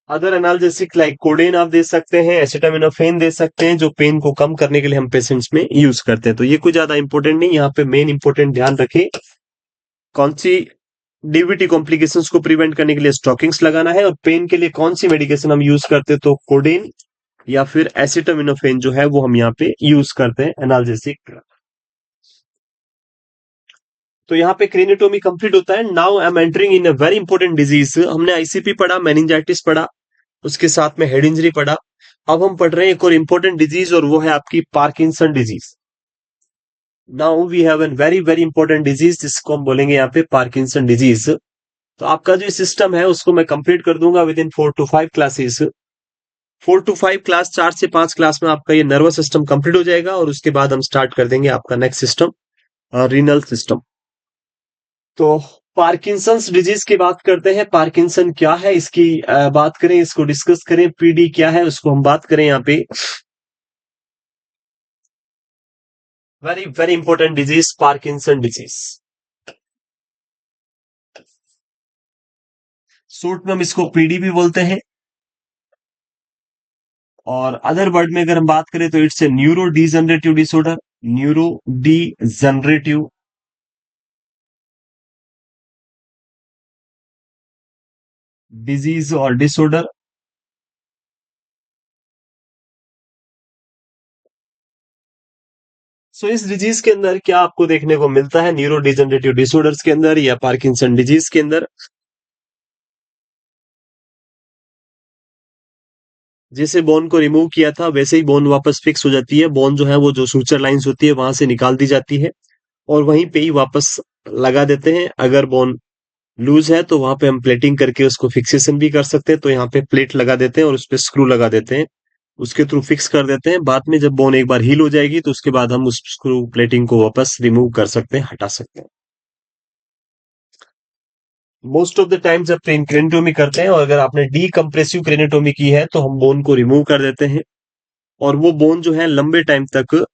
other analgesic like codeine आप दे सकते हैं, एसिटामिनोफेन दे सकते हैं, जो पेन को कम करने के लिए हम पेशेंट्स में यूज करते हैं। तो ये कोई ज्यादा इंपॉर्टेंट नहीं, यहाँ पे मेन इंपॉर्टेंट ध्यान रखें कौन सी डीवीटी कॉम्प्लिकेशंस को प्रिवेंट करने के लिए स्टॉकिंग्स लगाना है, और पेन के लिए कौन सी मेडिकेशन हम यूज करते हैं, तो कोडेन या फिर एसिटामिनोफेन जो है वो हम यहाँ पे यूज करते हैं एनाल्जेसिक। तो यहाँ पे क्रेनियोटोमी कंप्लीट होता है। Now I am entering in a very important disease. हमने आईसीपी पढ़ा, मेनिंजाइटिस पढ़ा, उसके साथ में हेड इंजरी पढ़ा। अब हम पढ़ रहे हैं एक और इंपॉर्टेंट डिजीज, और वो है आपकी Parkinson disease. Now we have an very very important disease जिसको हम बोलेंगे यहाँ पे पार्किंसन डिजीज। तो आपका जो सिस्टम है उसको मैं कंप्लीट कर दूंगा with in 4 to 5 classes. 4 to 5 class, 4 से 5 क्लास में आपका ये नर्वस सिस्टम कंप्लीट हो जाएगा, और उसके बाद हम स्टार्ट कर देंगे आपका नेक्स्ट सिस्टम, रीनल सिस्टम। तो पार्किंसंस डिजीज की बात करते हैं। पार्किंसन क्या है इसकी बात करें, इसको डिस्कस करें। पीडी क्या है उसको हम बात करें यहाँ पे। Very very important disease Parkinson disease. Short में हम इसको पीडी भी बोलते हैं, और अदर वर्ड में अगर हम बात करें तो it's a neuro degenerative disorder, neuro degenerative disease और डिसऑर्डर। सो इस डिजीज के अंदर क्या आपको देखने को मिलता है, न्यूरो डिजनरेटिव डिसऑर्डर्स के अंदर या पार्किंसन डिजीज के अंदर, जैसे बोन को रिमूव किया था वैसे ही बोन वापस फिक्स हो जाती है। बोन जो है वो जो सूचर लाइंस होती है वहां से निकाल दी जाती है और वहीं पे ही वापस लगा देते हैं। अगर बोन लूज है तो वहां पे हम प्लेटिंग करके उसको फिक्सेशन भी कर सकते हैं। तो यहाँ पे प्लेट लगा देते हैं और उस पे स्क्रू लगा देते हैं, उसके थ्रू फिक्स कर देते हैं। बाद में जब बोन एक बार हील हो जाएगी तो उसके बाद हम उस स्क्रू प्लेटिंग को वापस रिमूव कर सकते हैं, हटा सकते हैं। मोस्ट ऑफ द टाइम जब क्रेनिटोमी करते हैं और अगर आपने डीकम्प्रेसिव क्रेनिटोमी की है तो हम बोन को रिमूव कर देते हैं और वो बोन जो है लंबे टाइम तक।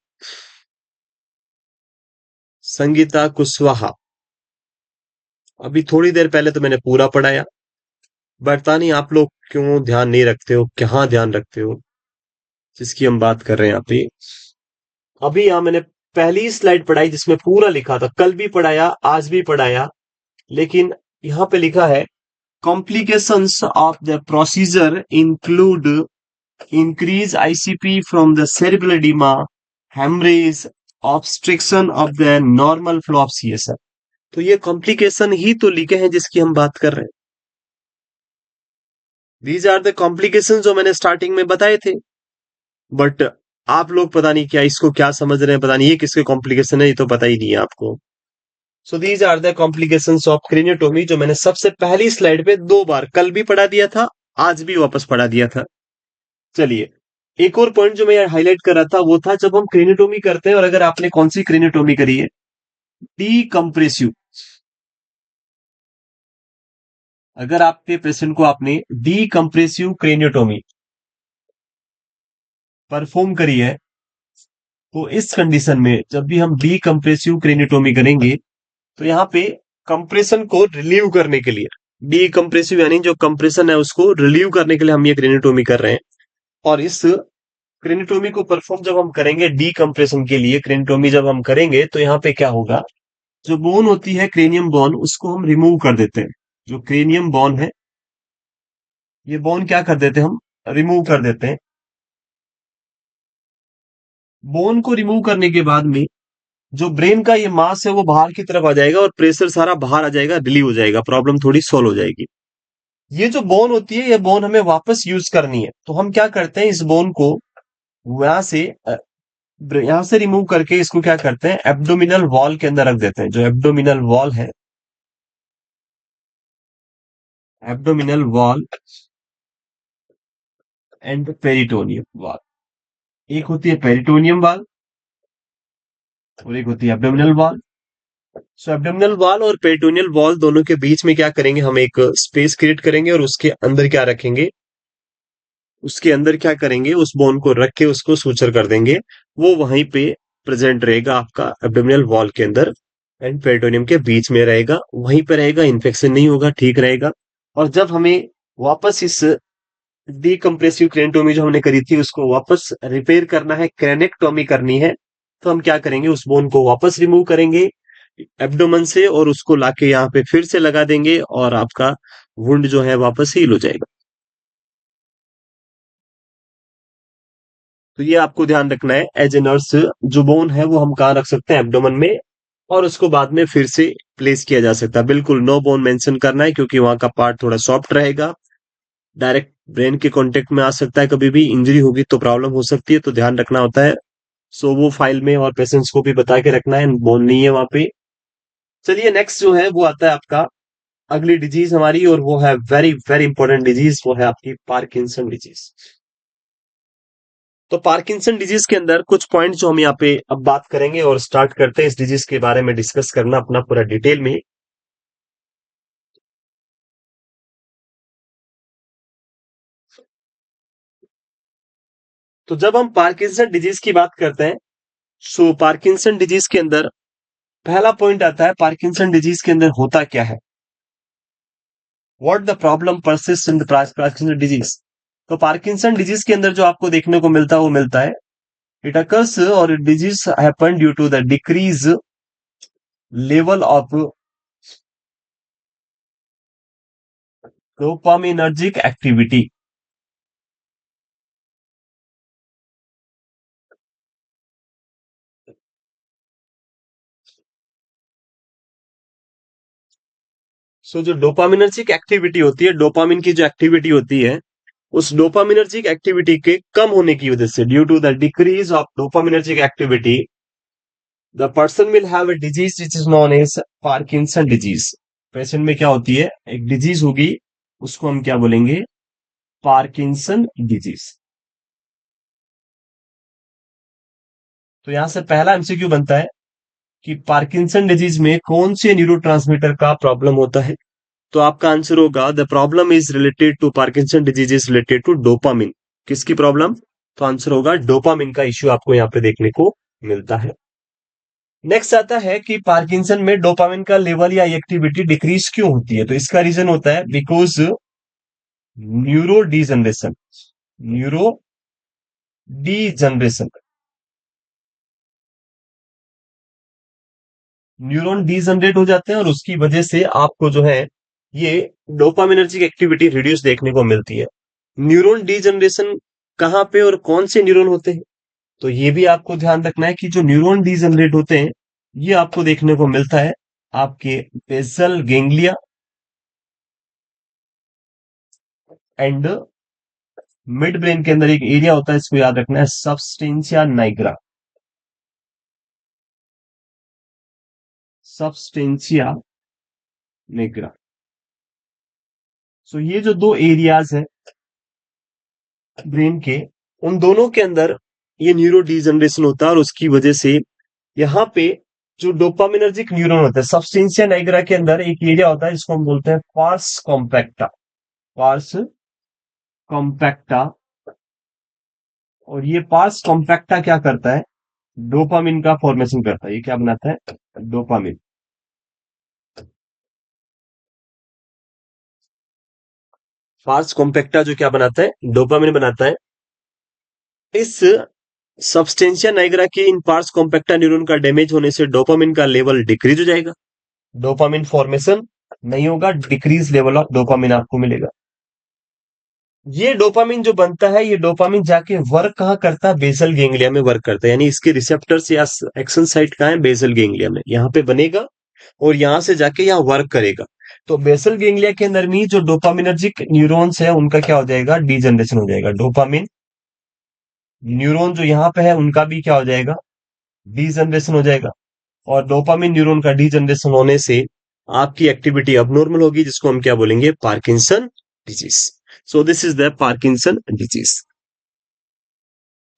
संगीता कुशवाहा, अभी थोड़ी देर पहले तो मैंने पूरा पढ़ाया, पता नहीं आप लोग क्यों ध्यान नहीं रखते हो, कहाँ ध्यान रखते हो जिसकी हम बात कर रहे हैं यहाँ पे। अभी यहाँ मैंने पहली स्लाइड पढ़ाई जिसमें पूरा लिखा था, कल भी पढ़ाया आज भी पढ़ाया, लेकिन यहाँ पे लिखा है complications of the procedure include increase ICP from the cerebral edema, hemorrhage, obstruction of the normal flow of CSF। तो ये कॉम्प्लिकेशन ही तो लिखे हैं जिसकी हम बात कर रहे हैं। दीज आर द कॉम्प्लिकेशन जो मैंने स्टार्टिंग में बताए थे, बट आप लोग पता नहीं क्या इसको क्या समझ रहे हैं, पता नहीं ये किसके कॉम्प्लिकेशन है, ये तो पता ही नहीं है आपको। So these are the complications of craniotomy जो मैंने सबसे पहली स्लाइड पे 2 बार कल भी पढ़ा दिया था, आज भी वापस पढ़ा दिया था। चलिए, एक और पॉइंट जो मैं हाईलाइट कर रहा था वो था जब हम क्रेनियोटोमी करते हैं और अगर आपने कौन सी क्रेनियोटोमी करी है, डीकम्प्रेसिव। अगर आपके पेशेंट को आपने डीकम्प्रेसिव क्रेनियोटोमी परफॉर्म करी है तो इस कंडीशन में जब भी हम डीकम्प्रेसिव क्रेनियोटोमी करेंगे तो यहाँ पे कंप्रेशन को रिलीव करने के लिए, डीकम्प्रेसिव यानी जो कंप्रेशन है उसको रिलीव करने के लिए हम ये क्रेनियोटोमी कर रहे हैं। और इस क्रेनियोटोमी को परफॉर्म जब हम करेंगे डीकम्प्रेशन के लिए, क्रेनियोटोमी जब हम करेंगे तो यहाँ पे क्या होगा, जो बोन होती है क्रेनियम बोन उसको हम रिमूव कर देते हैं। जो क्रेनियम बोन है ये बोन क्या कर देते हैं हम, रिमूव कर देते हैं। बोन को रिमूव करने के बाद में जो ब्रेन का ये मास है वो बाहर की तरफ आ जाएगा और प्रेशर सारा बाहर आ जाएगा, रिलीव हो जाएगा, प्रॉब्लम थोड़ी सोल्व हो जाएगी। ये जो बोन होती है ये बोन हमें वापस यूज करनी है तो हम क्या करते हैं, इस बोन को यहां से यहां से रिमूव करके इसको क्या करते हैं, एब्डोमिनल वॉल के अंदर रख देते हैं। जो एब्डोमिनल वॉल है, abdominal wall and peritoneum wall, एक होती है पेरिटोनियम वॉल और एक होती है एब्डोमिनल वॉल। सो एब्डोमिनल वॉल और पेरिटोनियल वॉल दोनों के बीच में क्या करेंगे, हम एक स्पेस क्रिएट करेंगे और उसके अंदर क्या रखेंगे, उसके अंदर क्या करेंगे, उस बोन को रख के उसको सूचर कर देंगे। वो वहीं पे प्रेजेंट रहेगा आपका एब्डोमिनल वॉल के अंदर एंड पेरिटोनियम के बीच में रहेगा, वहीं पे रहेगा, इन्फेक्शन नहीं होगा, ठीक रहेगा। और जब हमें वापस इस डीकम्प्रेसिव क्रेनियोटोमी जो हमने करी थी उसको वापस रिपेयर करना है, क्रेनेक्टोमी करनी है, तो हम क्या करेंगे, उस बोन को वापस रिमूव करेंगे एब्डोमन से और उसको लाके यहाँ पे फिर से लगा देंगे और आपका वुंड जो है वापस हील हो जाएगा। तो ये आपको ध्यान रखना है एज ए नर्स, जो बोन है वो हम कहाँ रख सकते हैं, एब्डोमन में, और उसको बाद में फिर से प्लेस किया जा सकता है। बिल्कुल नो बोन मेंशन करना है क्योंकि वहां का पार्ट थोड़ा सॉफ्ट रहेगा, डायरेक्ट ब्रेन के कांटेक्ट में आ सकता है, कभी भी इंजरी होगी तो प्रॉब्लम हो सकती है, तो ध्यान रखना होता है। सो वो फाइल में और पेशेंट्स को भी बता के रखना है, बोन नहीं है वहां पे। चलिए नेक्स्ट जो है वो आता है आपका अगली डिजीज हमारी, और वो है वेरी वेरी इंपॉर्टेंट डिजीज, वो है आपकी पार्किंसन डिजीज। तो पार्किंसन डिजीज के अंदर कुछ पॉइंट जो हम यहाँ पे अब बात करेंगे और स्टार्ट करते हैं इस डिजीज के बारे में डिस्कस करना अपना पूरा डिटेल में। तो जब हम पार्किंसन डिजीज की बात करते हैं, सो पार्किंसन डिजीज के अंदर पहला पॉइंट आता है, पार्किंसन डिजीज के अंदर होता क्या है, what the problem persist in the Parkinson disease. तो पार्किंसन डिजीज के अंदर जो आपको देखने को मिलता है वो मिलता है, इट अकर्स और disease happen due to the decrease level of dopaminergic activity. So जो डोपामिनर्जिक एक्टिविटी होती है, डोपामिन की जो एक्टिविटी होती है उस डोपामिनर्जिक एक्टिविटी के कम होने की वजह से, due to the decrease of dopaminergic activity, the person will have a disease which is known as Parkinson disease. Patient में क्या होती है, एक डिजीज होगी, उसको हम क्या बोलेंगे, पार्किंसन डिजीज। तो यहां से पहला एमसीक्यू बनता है कि पार्किंसन डिजीज में कौन से न्यूरोट्रांसमीटर का प्रॉब्लम होता है। तो आपका आंसर होगा the problem is related to Parkinson disease is related to dopamine. किसकी प्रॉब्लम, तो आंसर होगा डोपामिन का इश्यू आपको यहाँ पे देखने को मिलता है। नेक्स्ट आता है कि पार्किंसन में डोपामिन का लेवल या एक्टिविटी डिक्रीज क्यों होती है। तो इसका रीजन होता है because neuro degeneration, neuro degeneration, neuron degenerate हो जाते हैं और उसकी वजह से आपको जो है ये डोपामिनर्जिक एक्टिविटी रिड्यूस देखने को मिलती है। न्यूरॉन डीजनरेशन कहाँ पे और कौन से न्यूरॉन होते हैं, तो ये भी आपको ध्यान रखना है कि जो न्यूरॉन डीजनरेट होते हैं ये आपको देखने को मिलता है आपके basal ganglia and midbrain के अंदर एक एरिया होता है, इसको याद रखना है, सबस्टेंशिया नाइग्रा, सबस्टेंशिया निग्रा। सो ये जो दो एरियाज है ब्रेन के, उन दोनों के अंदर ये न्यूरो डीजनरेशन होता है और उसकी वजह से यहाँ पे जो डोपामिनर्जिक न्यूरॉन होता है सबस्टेंशिया नाइग्रा के अंदर एक एरिया होता है जिसको हम बोलते हैं पार्स कॉम्पैक्टा, पार्स कॉम्पैक्टा। और ये पार्स कॉम्पैक्टा क्या करता है, डोपामिन का फॉर्मेशन करता है। ये क्या बनाता है, डोपामिन। पार्स कॉम्पैक्टा जो क्या बनाता है, डोपामिन बनाता है। इस सबस्टेंशिया नाइग्रा के इन पार्स कॉम्पैक्टा न्यूरॉन का डैमेज होने से डोपामिन का लेवल डिक्रीज हो जाएगा, डोपामिन फॉर्मेशन नहीं होगा, डिक्रीज लेवल ऑफ डोपामिन आपको मिलेगा। ये डोपामिन जो बनता है ये डोपामिन जाके वर्क कहाँ करता है, बेसल गेंगलिया में वर्क करता है, यानी इसके रिसेप्टर्स या एक्शन साइट कहाँ है, बेसल गेंगलिया में, यहाँ पे बनेगा और यहां से जाके यहाँ वर्क करेगा। तो बेसल गेंगलिया के अंदर में जो डोपामिनर्जिक न्यूरॉन्स है उनका क्या हो जाएगा, डीजनरेशन हो जाएगा। डोपामिन न्यूरॉन जो यहाँ पे है उनका भी क्या हो जाएगा, डीजनरेशन हो जाएगा। और डोपामिन न्यूरॉन का डीजनरेशन होने से आपकी एक्टिविटी अबनॉर्मल होगी, जिसको हम क्या बोलेंगे, Parkinson disease. So this is the Parkinson disease.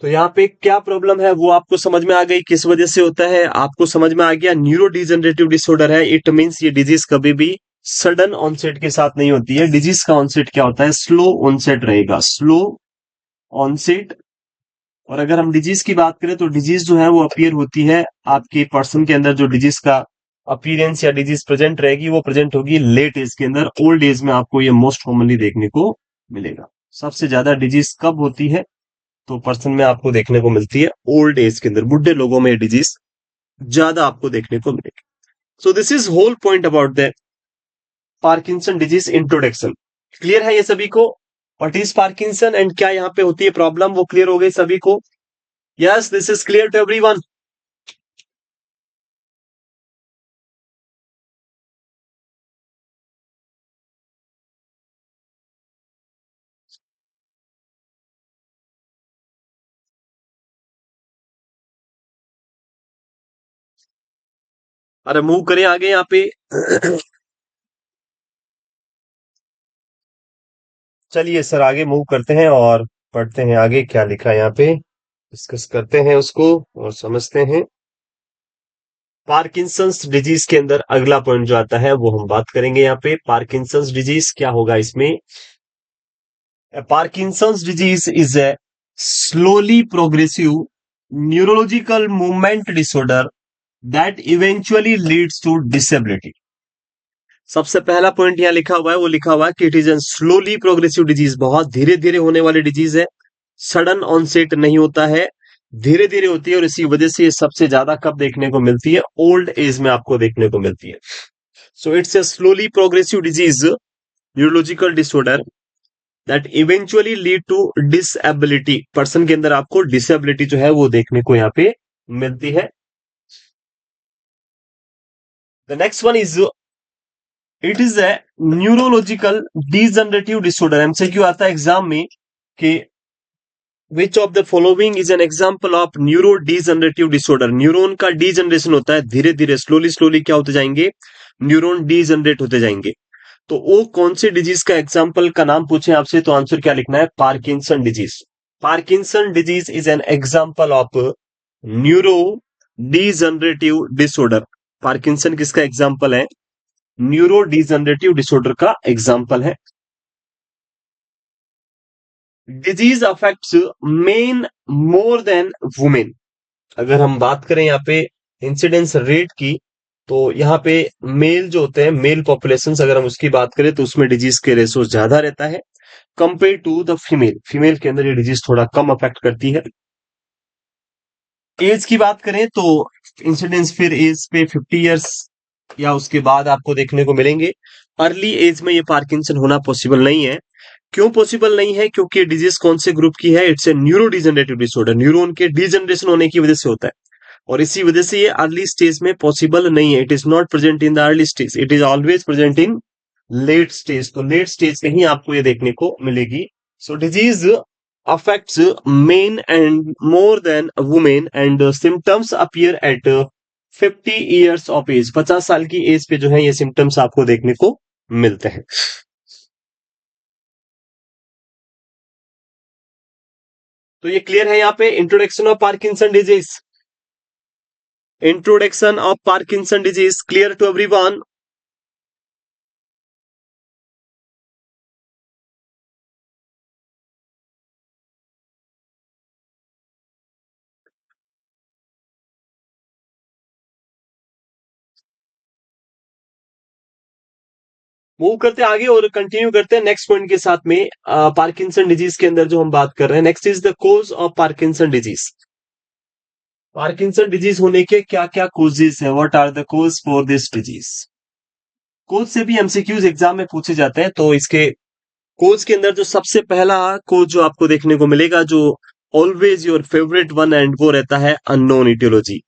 तो यहाँ पे क्या प्रॉब्लम है वो आपको समझ में आ गई, किस वजह से होता है आपको समझ में आ गया। न्यूरो डिजनरेटिव डिसऑर्डर है, इट मींस ये डिजीज कभी भी सडन ऑनसेट के साथ नहीं होती है। डिजीज का ऑनसेट क्या होता है, स्लो ऑनसेट रहेगा, स्लो ऑनसेट। और अगर हम डिजीज की बात करें तो डिजीज जो है वो अपीयर होती है आपके पर्सन के अंदर, जो डिजीज का अपीयरेंस या डिजीज प्रेजेंट रहेगी वो प्रेजेंट होगी लेट एज के अंदर। ओल्ड एज में आपको ये मोस्ट कॉमनली देखने को मिलेगा। सबसे ज्यादा डिजीज कब होती है, तो पर्सन में आपको देखने को मिलती है ओल्ड एज के अंदर, बुढ़े लोगों में डिजीज ज्यादा आपको देखने को मिलेगी। So this is whole point about the Parkinson disease introduction. Clear है ये सभी को, व्हाट इज पार्किंसन एंड क्या यहाँ पे होती है प्रॉब्लम, वो क्लियर हो गई सभी को। Yes, this is clear to everyone. अरे मूव करें आगे यहाँ पे। चलिए सर आगे मूव करते हैं और पढ़ते हैं आगे क्या लिखा है यहाँ पे, डिस्कस करते हैं उसको और समझते हैं। पार्किंसंस डिजीज के अंदर अगला पॉइंट जो आता है वो हम बात करेंगे यहाँ पे। पार्किंसंस डिजीज क्या होगा इसमें, Parkinson's disease is a slowly progressive neurological movement disorder that eventually leads to disability. सबसे पहला पॉइंट यहाँ लिखा हुआ है, वो लिखा हुआ है कि it is an slowly progressive disease, बहुत धीरे धीरे होने वाली डिजीज है, सडन ऑनसेट नहीं होता है, धीरे धीरे होती है। और इसी वजह से ये सबसे ज्यादा कब देखने को मिलती है, ओल्ड एज में आपको देखने को मिलती है। So it's a slowly progressive disease neurological disorder that eventually lead to disability, person के अंदर आपको डिसेबिलिटी जो है वो देखने को यहाँ पे मिलती है। The next one is it is a neurological degenerative disorder. MCQ आता है एग्जाम में कि which of the following is an example of neuro degenerative disorder. Neuron का डीजनरेशन होता है, धीरे धीरे स्लोली स्लोली क्या होते जाएंगे, न्यूरॉन डीजनरेट होते जाएंगे। तो वो कौन से डिजीज का एग्जाम्पल का नाम पूछे आपसे, तो आंसर क्या लिखना है, Parkinson disease. Parkinson disease is an example of neuro degenerative disorder. Parkinson किसका एग्जाम्पल है, न्यूरो डीजनरेटिव डिसऑर्डर का एग्जाम्पल है। डिजीज अफेक्ट्स मेन मोर देन वुमेन। अगर हम बात करें यहाँ पे इंसिडेंस रेट की, तो यहाँ पे मेल जो होते हैं, मेल पॉपुलेशन अगर हम उसकी बात करें तो उसमें डिजीज के रेशो ज्यादा रहता है compare to the female. Female के अंदर ये डिजीज थोड़ा कम अफेक्ट करती है। एज की बात करें तो इंसिडेंस फिर एज पे 50 इयर्स या उसके बाद आपको देखने को मिलेंगे। अर्ली एज में ये पार्किंसन होना पॉसिबल नहीं है। क्यों पॉसिबल नहीं है, क्योंकि डिजीज कौन से ग्रुप की है, it's a neuro degenerative disorder, neuron के डिजनरेशन होने की वजह से होता है, और इसी वजह से ये अर्ली स्टेज में पॉसिबल नहीं है। It is not present in the early stage, it is always present in late stage. तो लेट स्टेज में ही आपको ये देखने को मिलेगी। So disease affects men and more than women and symptoms appear at 50 years of age. 50 साल की एज पे जो है ये सिम्टम्स आपको देखने को मिलते हैं। तो ये क्लियर है यहाँ पे introduction of Parkinson disease. Introduction of Parkinson disease clear to everyone. Move करते हैं आगे और कंटिन्यू करते हैं नेक्स्ट पॉइंट के साथ में। पार्किंसन डिजीज के अंदर जो हम बात कर रहे हैं, next is the cause of Parkinson disease. Parkinson disease होने के क्या क्या कोजेस है, what are the cause for this disease. Cause से भी एमसीक्यूज एग्जाम में पूछे जाते हैं। तो इसके कोज के अंदर जो सबसे पहला कोज जो आपको देखने को मिलेगा, जो always your favourite one and वो रहता है अननोन इटियोलॉजी।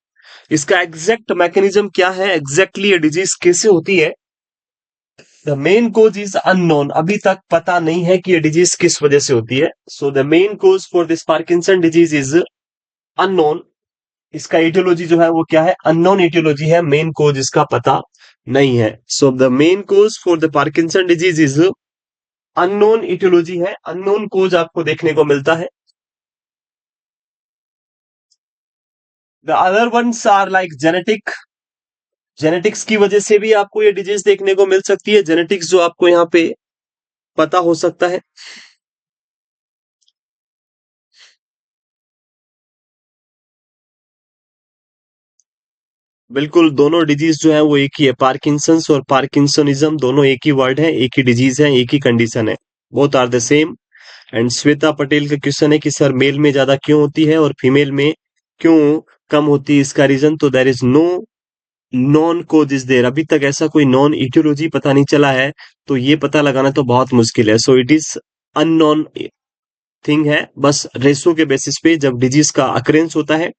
इसका एग्जैक्ट मैकेनिज्म क्या है, एग्जैक्टली ये डिजीज कैसे होती है, the main cause is unknown. अभी तक पता नहीं है कि ये डिजीज किस वजह से होती है। So the main cause for this Parkinson disease is unknown. इसका एटियोलॉजी जो है वो क्या है, अननोन एटियोलॉजी है, मेन कोज इसका पता नहीं है। So the main cause for the Parkinson disease is unknown aetiology है, अननोन कोज आपको देखने को मिलता है। The other ones are like genetic. Genetics की वजह से भी आपको ये डिजीज देखने को मिल सकती है। जेनेटिक्स जो आपको यहाँ पे पता हो सकता है। बिल्कुल, दोनों डिजीज जो है वो एक ही है, पार्किंसंस और पार्किंसनिज्म दोनों एक ही वर्ड है, एक ही डिजीज है, एक ही कंडीशन है, both are the same. And Shweta Patel का क्वेश्चन है कि सर मेल में ज्यादा क्यों होती है और फीमेल में क्यों कम होती है, इसका रीजन तो there is no known cause is there. अभी तक ऐसा कोई नॉन इटियोलॉजी पता नहीं चला है, तो ये पता लगाना तो बहुत मुश्किल है। So it is unknown thing है। बस रेसो के बेसिस पे जब डिजीज का अक्रेंस होता है,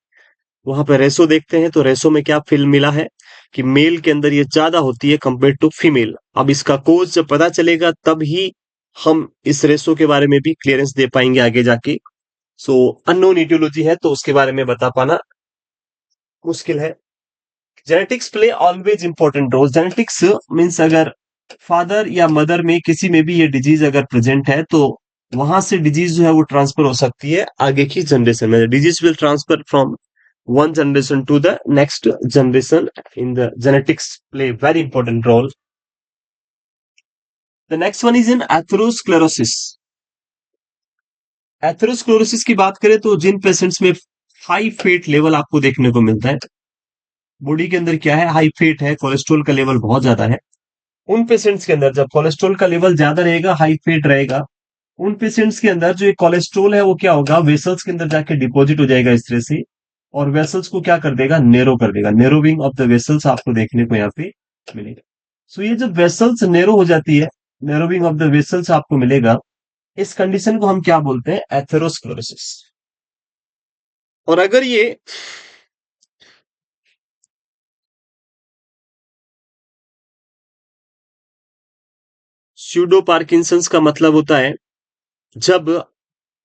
वहां पे रेसो देखते हैं, तो रेसो में क्या फिल मिला है कि मेल के अंदर ये ज्यादा होती है कंपेयर टू फीमेल। अब इसका कोज जब पता चलेगा तब ही हम इस रेसो के बारे में भी क्लियरेंस दे पाएंगे आगे जाके। सो अननोन इटियोलॉजी है तो उसके बारे में बता पाना मुश्किल है। Genetics play always important role. Genetics means अगर फादर या मदर में किसी में भी ये डिजीज अगर प्रेजेंट है, तो वहां से डिजीज जो है वो ट्रांसफर हो सकती है आगे की जनरेशन में। Disease will transfer from one generation to the next generation in the genetics play very important role. The next one is in atherosclerosis. Atherosclerosis की बात करें तो जिन पेशेंट्स में हाई फेट लेवल आपको देखने को मिलता है, बॉडी के अंदर क्या है, हाई फेट है, कोलेस्ट्रॉल का लेवल बहुत ज्यादा है, उन पेशेंट्स के अंदर जब कोलेस्ट्रॉल का लेवल ज्यादा रहेगा, हाई फेट रहेगा, उन पेशेंट्स के अंदर जो ये कोलेस्ट्रॉल है वो क्या होगा, वेसल्स के अंदर जाके डिपॉजिट हो जाएगा इस तरह से, और वेसल्स को क्या कर देगा, नेरो कर देगा। नेरोविंग ऑफ द वेसल्स आपको देखने को यहाँ पे मिलेगा। सो ये जब वेसल्स नेरो हो जाती है, नेरोविंग ऑफ द वेसल्स आपको मिलेगा, इस कंडीशन को हम क्या बोलते हैं, एथेरोस्क्लेरोसिस। और अगर ये स्यूडो पार्किंसंस का मतलब होता है जब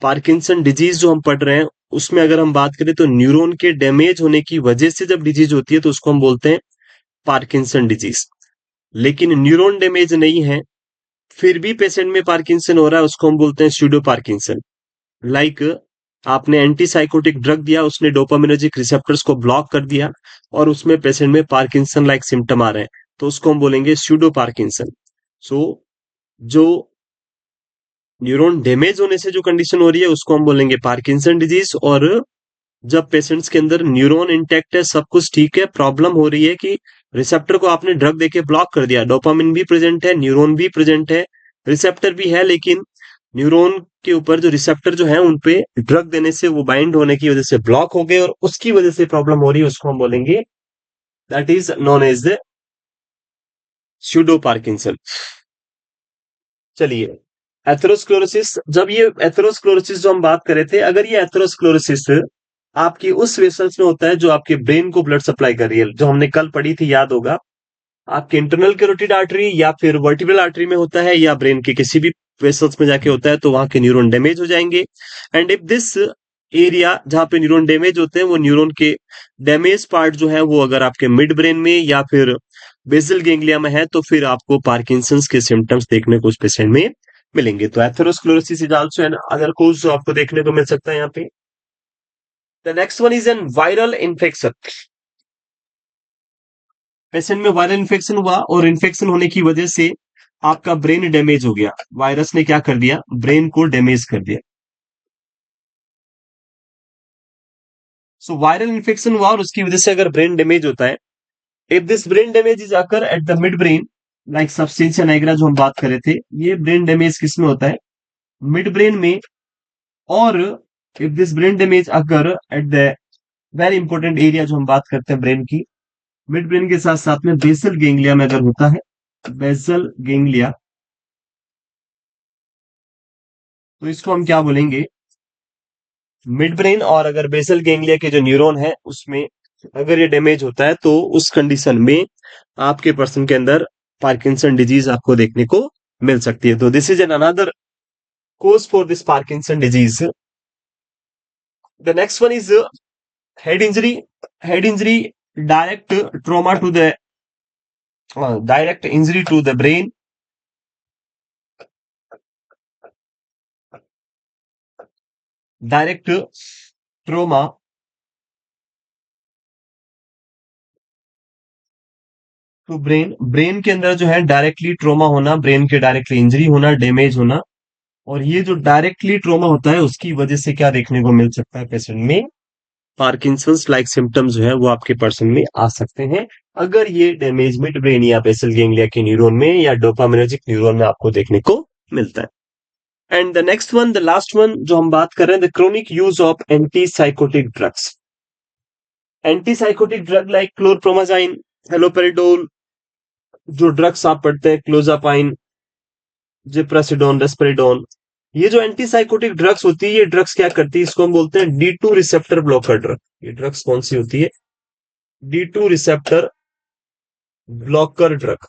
पार्किंसन डिजीज जो हम पढ़ रहे हैं उसमें अगर हम बात करें तो न्यूरॉन के डैमेज होने की वजह से जब डिजीज होती है तो उसको हम बोलते हैं पार्किंसन डिजीज। लेकिन न्यूरॉन डैमेज नहीं है फिर भी पेशेंट में पार्किंसन हो रहा है उसको हम बोलते हैं स्यूडो पार्किंसन। लाइक आपने एंटीसाइकोटिक ड्रग दिया, उसने डोपामिनर्जिक रिसेप्टर्स को ब्लॉक कर दिया और उसमें पेशेंट में पार्किंसन लाइक सिम्टम आ रहे हैं, तो उसको हम बोलेंगे स्यूडो पार्किंसन। सो जो न्यूरॉन डैमेज होने से जो कंडीशन हो रही है उसको हम बोलेंगे पार्किंसन डिजीज। और जब पेशेंट्स के अंदर न्यूरॉन इंटैक्ट है, सब कुछ ठीक है, प्रॉब्लम हो रही है कि रिसेप्टर को आपने ड्रग देके ब्लॉक कर दिया, डोपामिन भी प्रेजेंट है, न्यूरॉन भी प्रेजेंट है, रिसेप्टर भी है, लेकिन न्यूरॉन के ऊपर जो रिसेप्टर जो है उन पे ड्रग देने से वो बाइंड होने की वजह से ब्लॉक हो गए और उसकी वजह से प्रॉब्लम हो रही है, उसको हम बोलेंगे that is known as the pseudo Parkinson. चलिए, एथेरोस्क्लेरोसिस। जब ये एथेरोस्क्लेरोसिस जो हम बात कर रहे थे, अगर ये एथेरोस्क्लेरोसिस आपकी उस वेसल्स में होता है जो आपके ब्रेन को ब्लड सप्लाई कर रही है, जो हमने कल पढ़ी थी याद होगा, आपके इंटरनल कैरोटिड आर्टरी या फिर वर्टिब्रल आर्टरी में होता है या ब्रेन के किसी भी वेसल्स में जाके होता है, तो वहां के न्यूरॉन डैमेज हो जाएंगे। एंड इफ दिस एरिया जहां पे न्यूरॉन डैमेज होते हैं वो न्यूरॉन के डैमेज पार्ट जो है वो अगर आपके मिड ब्रेन में या फिर बेसल गेंगलिया में है तो फिर आपको पार्किंसंस के सिम्टम्स देखने को उस पेशेंट में मिलेंगे। तो atherosclerosis is also an other cause जो आपको देखने को मिल सकता है यहाँ पे। The next one is an viral infection. Patient में वायरल इन्फेक्शन हुआ और इन्फेक्शन होने की वजह से आपका ब्रेन डैमेज हो गया, वायरस ने क्या कर दिया, ब्रेन को डैमेज कर दिया। सो वायरल इन्फेक्शन हुआ और उसकी वजह से अगर ब्रेन डैमेज होता है, if this brain damage is occur at the mid brain like substantia nigra जो हम बात कर रहे थे, ये ब्रेन डैमेज किस में होता है, मिड ब्रेन में। और if this brain damage occur at the very important area जो हम बात करते हैं ब्रेन की, मिड ब्रेन के साथ साथ में बेसल गेंगलिया में अगर होता है, बेसल गेंगलिया, तो इसको हम क्या बोलेंगे, मिड ब्रेन। और अगर बेसल गेंगलिया के जो न्यूरॉन है उसमें अगर ये डैमेज होता है तो उस कंडीशन में आपके पर्सन के अंदर पार्किंसन डिजीज आपको देखने को मिल सकती है। तो this is an another cause for this Parkinson disease. The next one is head injury. Head injury, direct trauma to the direct injury to the brain. Direct trauma to brain, brain के अंदर जो है डायरेक्टली ट्रोमा होना, ब्रेन के डायरेक्टली इंजरी होना, डैमेज होना। और ये जो डायरेक्टली ट्रोमा होता है उसकी वजह से क्या देखने को मिल सकता है पेशेंट में, पार्किंसंस लाइक सिम्टम्स जो है वो आपके पर्सन में आ सकते हैं अगर ये डैमेज मिड ब्रेन या बेसल गेंगलिया के न्यूरॉन में या डोपामिनर्जिक न्यूरॉन में आपको देखने को मिलता है। And the next one, the last one जो हम बात कर रहे हैं, the chronic use of antipsychotic drugs. Antipsychotic drug like chlorpromazine, haloperidol, जो ड्रग्स आप पढ़ते हैं क्लोजापाइन, जिप्रासिडोन, रेस्पेरिडोन, ये जो एंटीसाइकोटिक ड्रग्स होती है, ये ड्रग्स क्या करती है, इसको हम बोलते हैं D2 रिसेप्टर ब्लॉकर ड्रग। ये ड्रग्स कौन सी होती है, D2 receptor blocker drug.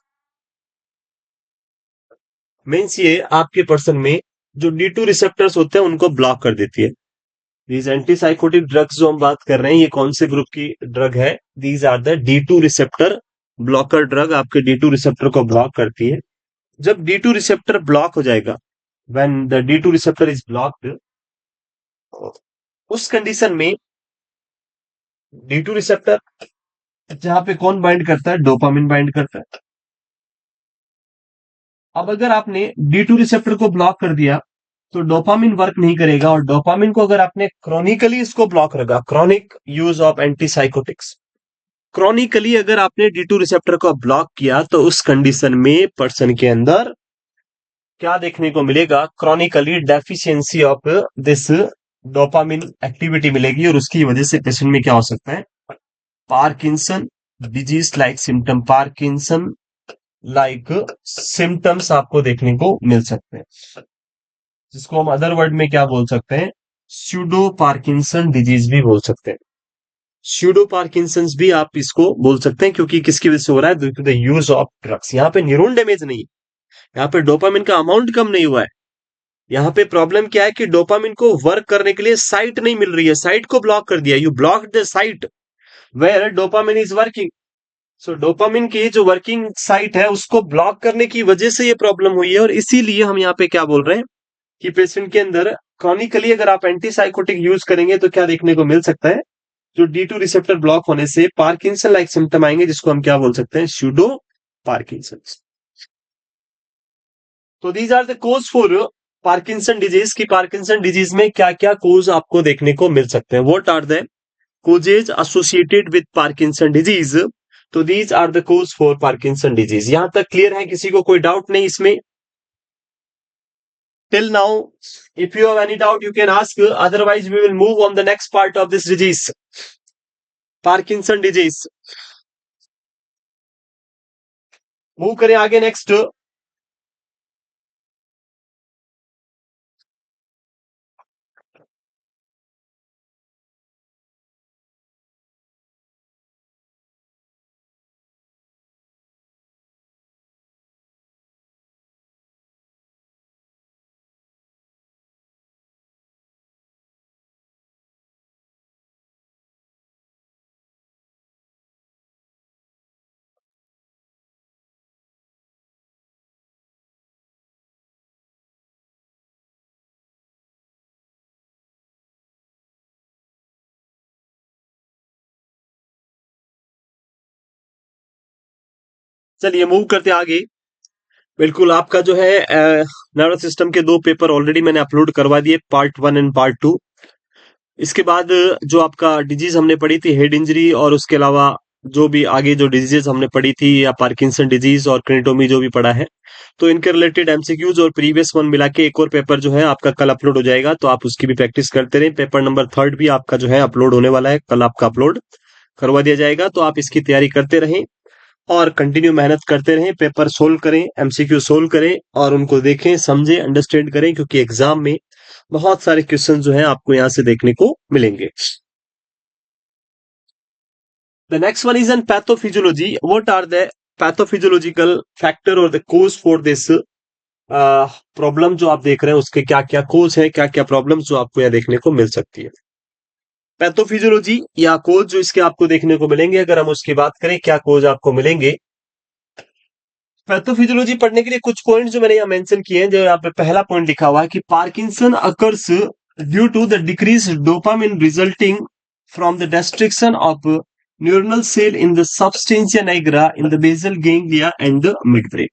Means ये आपके पर्सन में जो D2 रिसेप्टर्स होते हैं उनको ब्लॉक कर देती है। दीज एंटीसाइकोटिक ड्रग्स जो हम बात कर रहे हैं ये कौन से ग्रुप की ड्रग है, these are the D2 receptor blocker drug, आपके D2 रिसेप्टर को ब्लॉक करती है। जब D2 रिसेप्टर ब्लॉक हो जाएगा, when the D2 receptor is blocked, उस कंडीशन में D2 रिसेप्टर जहां पे कौन बाइंड करता है, डोपामिन बाइंड करता है। अब अगर आपने D2 रिसेप्टर को ब्लॉक कर दिया तो डोपामिन वर्क नहीं करेगा, और डोपामिन को अगर आपने क्रॉनिकली इसको ब्लॉक रखा, chronic use of antipsychotics, chronically अगर आपने D2 रिसेप्टर को ब्लॉक किया तो उस कंडीशन में पर्सन के अंदर क्या देखने को मिलेगा, chronically deficiency of this dopamine activity मिलेगी और उसकी वजह से पेशेंट में क्या हो सकता है, Parkinson disease like symptom, Parkinson like symptoms आपको देखने को मिल सकते हैं, जिसको हम अदर वर्ड में क्या बोल सकते हैं, स्यूडो पार्किंसन डिजीज भी बोल सकते हैं। स्यूडो पार्किंसंस भी आप इसको बोल सकते हैं, क्योंकि किसकी वजह से हो रहा है, due to the use of drugs. यहाँ पे न्यूरॉन डैमेज नहीं है, यहाँ पे डोपामिन का अमाउंट कम नहीं हुआ है, यहाँ पे प्रॉब्लम क्या है कि डोपामिन को वर्क करने के लिए साइट नहीं मिल रही है, साइट को ब्लॉक कर दिया, you block the site where dopamine is working. So dopamine की जो वर्किंग साइट है उसको ब्लॉक करने की वजह से ये प्रॉब्लम हुई है, और इसीलिए हम यहाँ पे क्या बोल रहे हैं कि पेशेंट के अंदर क्रॉनिकली अगर आप एंटीसाइकोटिक यूज करेंगे तो क्या देखने को मिल सकता है, जो D2 रिसेप्टर ब्लॉक होने से पार्किंसन लाइक सिम्टम आएंगे, जिसको हम क्या बोल सकते हैं, स्यूडो पार्किंसन। तो these are the cause for Parkinson disease, की पार्किंसन डिजीज में क्या क्या कोज आपको देखने को मिल सकते हैं, what are the causes associated with Parkinson disease. तो these are the cause for Parkinson disease. यहां तक क्लियर है, किसी को कोई डाउट नहीं इसमें till now? If you have any doubt you can ask, otherwise we will move on the next part of this disease, Parkinson disease. Move करें आगे नेक्स्ट। चलिए मूव करते आगे। बिल्कुल, आपका जो है नर्वस सिस्टम के दो पेपर ऑलरेडी मैंने अपलोड करवा दिए, पार्ट 1 एंड पार्ट 2। इसके बाद जो आपका डिजीज हमने पढ़ी थी हेड इंजरी, और उसके अलावा जो भी आगे जो डिजीजेस हमने पढ़ी थी, या पार्किंसन डिजीज और क्रेनिटोमी जो भी पढ़ा है, तो इनके रिलेटेड एमसीक्यूज और प्रीवियस वन मिला के एक और पेपर जो है आपका कल अपलोड हो जाएगा, तो आप उसकी भी प्रैक्टिस करते रहें। पेपर नंबर 3 भी आपका जो है अपलोड होने वाला है, कल आपका अपलोड करवा दिया जाएगा, तो आप इसकी तैयारी करते रहें और कंटिन्यू मेहनत करते रहें, पेपर सोल्व करें, एमसीक्यू सोल्व करें और उनको देखें, समझें, अंडरस्टैंड करें, क्योंकि एग्जाम में बहुत सारे क्वेश्चन जो हैं आपको यहां से देखने को मिलेंगे। The next one is an pathophysiology. What are the pathophysiological factor और the cause for this problem जो आप देख रहे हैं, उसके क्या क्या कोज है, क्या क्या प्रॉब्लम जो आपको यहाँ देखने को मिल सकती है। पैथोफिजियोलॉजी या कोज जो इसके आपको देखने को मिलेंगे, अगर हम उसकी बात करें क्या कोज आपको मिलेंगे, पैथोफिजियोलॉजी पढ़ने के लिए कुछ पॉइंट जो मैंने यहाँ मेंशन किए हैं। जो यहाँ पे पहला पॉइंट लिखा हुआ है कि Parkinson occurs due to the decrease dopamine resulting from the destruction of neuronal cell in the substantia nigra in the basal ganglia and the midbrain.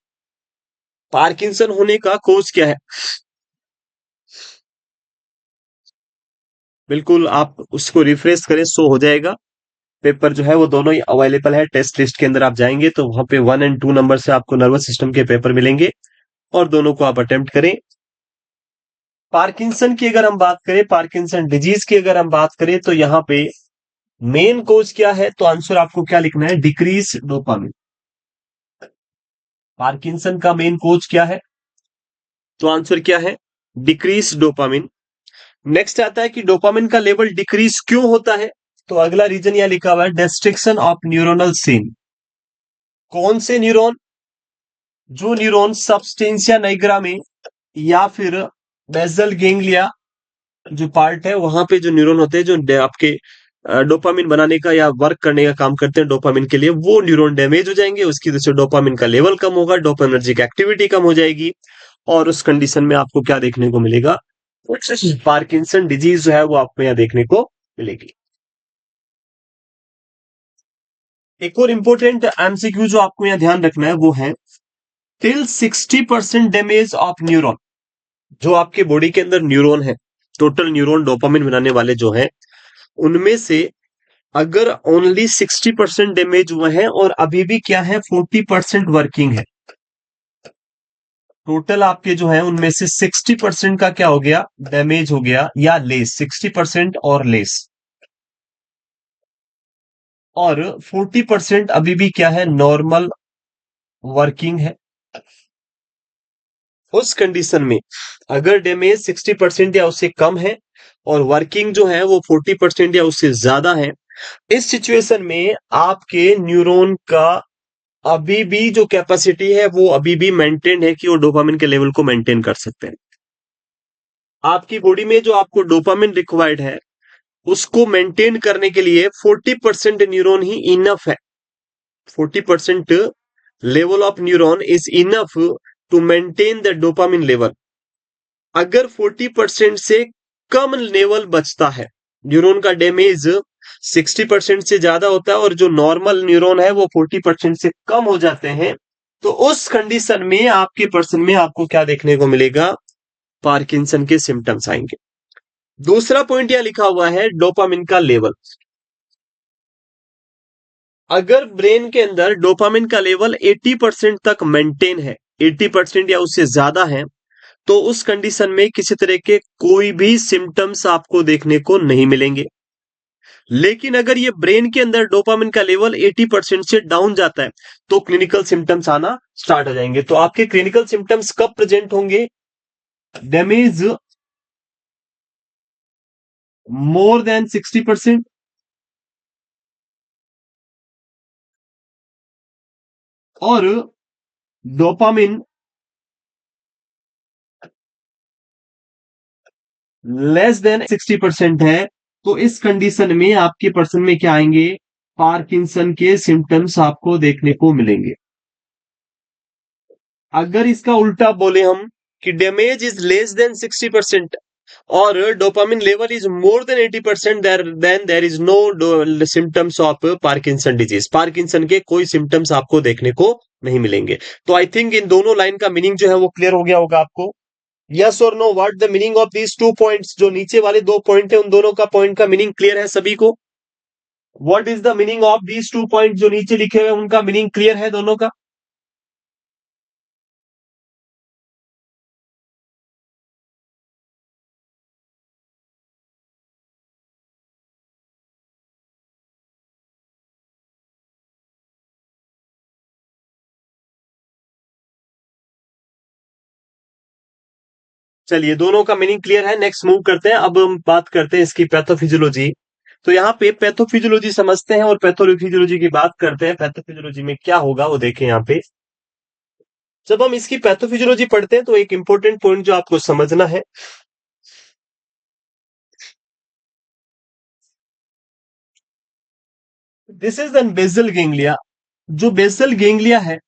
Parkinson होने का कोज क्या है? बिल्कुल, आप उसको रिफ्रेश करें, शो हो जाएगा। पेपर जो है वो दोनों ही अवेलेबल है, टेस्ट लिस्ट के अंदर आप जाएंगे तो वहां पे 1 और 2 नंबर से आपको नर्वस सिस्टम के पेपर मिलेंगे, और दोनों को आप अटेम्प्ट करें। पार्किंसन की अगर हम बात करें, पार्किंसन डिजीज की अगर हम बात करें, तो यहाँ पे मेन कोज क्या है, तो आंसर आपको क्या लिखना है, डिक्रीज डोपामिन। पार्किंसन का मेन कोज क्या है, तो आंसर क्या है, डिक्रीज डोपामिन। नेक्स्ट आता है कि डोपामिन का लेवल डिक्रीज क्यों होता है, तो अगला रीजन यहां लिखा हुआ है, डिस्ट्रक्शन ऑफ न्यूरोनल सेल। कौन से न्यूरॉन, जो न्यूरॉन सबस्टेंशिया नाइग्रा में या फिर बेसल गैंग्लिया जो पार्ट है वहां पे जो न्यूरॉन होते हैं, जो आपके डोपामिन बनाने का या वर्क करने का काम करते हैं डोपामिन के लिए, वो न्यूरॉन डैमेज हो जाएंगे, उसकी वजह से डोपामिन का लेवल कम होगा, डोपामिनर्जिक एक्टिविटी कम हो जाएगी, और उस कंडीशन में आपको क्या देखने को मिलेगा, पार्किंसन डिजीज जो है वो आपको यहाँ देखने को मिलेगी। एक और इंपॉर्टेंट एमसीक्यू जो आपको यहाँ ध्यान रखना है वो है, टिल 60% डैमेज ऑफ न्यूरॉन। जो आपके बॉडी के अंदर न्यूरॉन है, टोटल न्यूरॉन डोपामिन बनाने वाले जो हैं, उनमें से अगर ओनली 60% डैमेज हुए हैं और अभी भी क्या है 40% वर्किंग है, टोटल आपके जो है उनमें से 60% का क्या हो गया, डैमेज हो गया या लेस, 60% और लेस, और 40% अभी भी क्या है, नॉर्मल वर्किंग है। उस कंडीशन में अगर डैमेज 60% या उससे कम है और वर्किंग जो है वो 40% या उससे ज्यादा है, इस सिचुएशन में आपके न्यूरॉन का अभी भी जो कैपेसिटी है वो अभी भी मेंटेन है कि वो डोपामिन के लेवल को मेंटेन कर सकते हैं। आपकी बॉडी में जो आपको डोपामिन रिक्वायर्ड है उसको मेंटेन करने के लिए 40% न्यूरॉन ही इनफ है। 40% level of neuron is enough to maintain the dopamine level. अगर 40% से कम लेवल बचता है, न्यूरॉन का डैमेज 60% से ज्यादा होता है और जो नॉर्मल न्यूरॉन है वो 40% से कम हो जाते हैं, तो उस कंडीशन में आपके पर्सन में आपको क्या देखने को मिलेगा? पार्किंसन के सिम्टम्स आएंगे। दूसरा पॉइंट यह लिखा हुआ है डोपामिन का लेवल। अगर ब्रेन के अंदर डोपामिन का लेवल 80% तक मेंटेन है, 80% या उससे ज्यादा है, तो उस कंडीशन में किसी तरह के कोई भी सिम्टम्स आपको देखने को नहीं मिलेंगे। लेकिन अगर ये ब्रेन के अंदर डोपामिन का लेवल 80% से डाउन जाता है तो क्लिनिकल सिम्टम्स आना स्टार्ट हो जाएंगे। तो आपके क्लिनिकल सिम्टम्स कब प्रेजेंट होंगे? डैमेज मोर देन 60% और डोपामिन लेस देन 60% है, तो इस कंडीशन में आपके पर्सन में क्या आएंगे? पार्किंसन के सिम्टम्स आपको देखने को मिलेंगे। अगर इसका उल्टा बोले हम कि डैमेज इज लेस देन 60% और dopamine level is more than 80%, then there is no symptoms of Parkinson disease. Parkinson के कोई सिम्टम्स आपको देखने को नहीं मिलेंगे। तो आई थिंक इन दोनों लाइन का मीनिंग जो है वो क्लियर हो गया होगा आपको। यस और no, what the meaning of these two points? जो नीचे वाले दो पॉइंट है उन दोनों का पॉइंट का मीनिंग क्लियर है सभी को? What is the meaning of these two point जो नीचे लिखे हुए उनका मीनिंग क्लियर है दोनों का? चलिए, दोनों का मीनिंग क्लियर है। नेक्स्ट मूव करते हैं। अब हम बात करते हैं इसकी पैथोफिजियोलॉजी। तो यहाँ पे पैथोफिजियोलॉजी समझते हैं और पैथोफिजियोलॉजी की बात करते हैं। पैथोफिजियोलॉजी में क्या होगा वो देखें यहाँ पे। जब हम इसकी पैथोफिजियोलॉजी पढ़ते हैं तो एक इंपॉर्टेंट पॉइंट जो आपको समझना है, this is an basal ganglia. जो बेसल गेंगलिया है,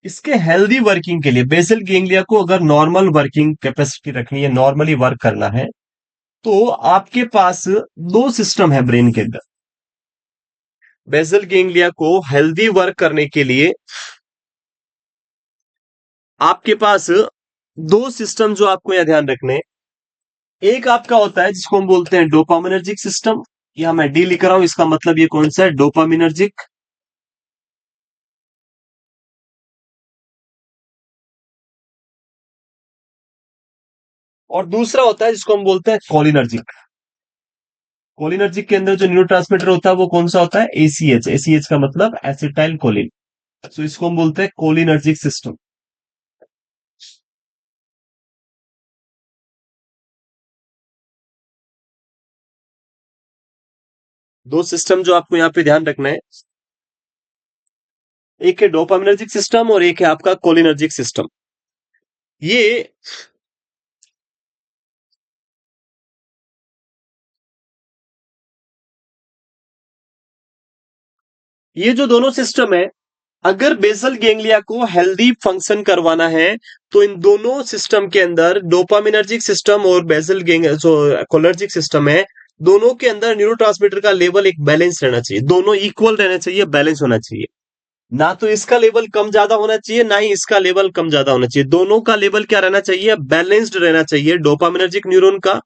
इसके हेल्दी वर्किंग के लिए बेसल गेंगलिया को अगर नॉर्मल वर्किंग कैपेसिटी रखनी है, नॉर्मली वर्क करना है, तो आपके पास दो सिस्टम है ब्रेन के अंदर। बेसल गेंगलिया को हेल्दी वर्क करने के लिए आपके पास दो सिस्टम जो आपको यहां ध्यान रखने। एक आपका होता है जिसको हम बोलते हैं डोपामिनर्जिक सिस्टम। यहां मैं डी लिख रहा हूं, इसका मतलब ये कौन सा है? डोपामिनर्जिक। और दूसरा होता है जिसको हम बोलते हैं कोलिनर्जिक। कोलिनर्जिक के अंदर जो न्यूरोट्रांसमीटर होता है वो कौन सा होता है? एसीएच। एसीएच का मतलब एसिटाइल कोलिन। तो इसको हम बोलते हैं कोलिनर्जिक सिस्टम। दो सिस्टम जो आपको यहां पे ध्यान रखना है, एक है डोपामिनर्जिक सिस्टम और एक है आपका कोलिनर्जिक सिस्टम। ये ये जो दोनों सिस्टम है, अगर बेसल गेंगलिया को हेल्दी फंक्शन करवाना है तो इन दोनों सिस्टम के अंदर, डोपामिनर्जिक सिस्टम और बेसल गेंग जो कोलर्जिक सिस्टम है, दोनों के अंदर न्यूरोट्रांसमीटर का लेवल एक बैलेंस रहना चाहिए। दोनों इक्वल रहना चाहिए, बैलेंस होना चाहिए। ना तो इसका लेवल कम ज्यादा होना चाहिए, ना ही इसका लेवल कम ज्यादा होना चाहिए। दोनों का लेवल क्या रहना चाहिए? बैलेंस्ड रहना चाहिए। डोपामिनर्जिक न्यूरॉन का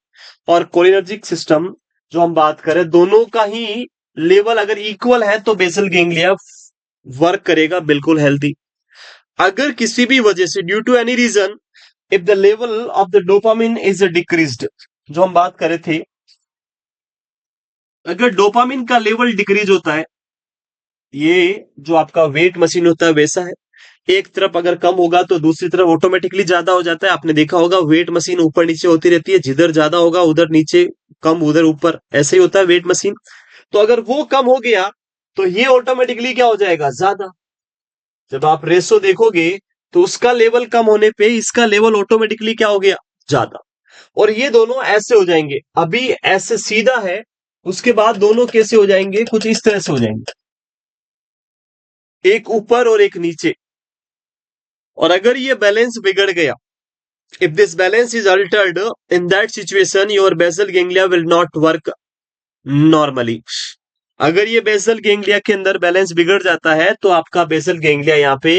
और कोलिनर्जिक सिस्टम जो हम बात करें, दोनों का ही लेवल अगर इक्वल है तो बेसल गेंगलिया वर्क करेगा बिल्कुल हेल्दी। अगर किसी भी वजह से, due to any reason, if the level of the dopamine is decreased, जो हम बात कर रहे थे, अगर डोपामिन का लेवल डिक्रीज होता है, ये जो आपका वेट मशीन होता है वैसा है। एक तरफ अगर कम होगा तो दूसरी तरफ ऑटोमेटिकली ज्यादा हो जाता है। आपने देखा होगा वेट मशीन ऊपर नीचे होती रहती है, जिधर ज्यादा होगा उधर नीचे, कम उधर ऊपर, ऐसे ही होता है वेट मशीन। तो अगर वो कम हो गया तो ये ऑटोमेटिकली क्या हो जाएगा, ज्यादा। जब आप रेशो देखोगे तो उसका लेवल कम होने पे इसका लेवल ऑटोमेटिकली क्या हो गया, ज्यादा। और ये दोनों ऐसे हो जाएंगे, अभी ऐसे सीधा है, उसके बाद दोनों कैसे हो जाएंगे, कुछ इस तरह से हो जाएंगे, एक ऊपर और एक नीचे। और अगर ये बैलेंस बिगड़ गया, if this balance is altered, in that situation your basal ganglia will not work normally. अगर ये बेसल गैंग्लिया के अंदर बैलेंस बिगड़ जाता है तो आपका बेसल गैंग्लिया यहाँ पे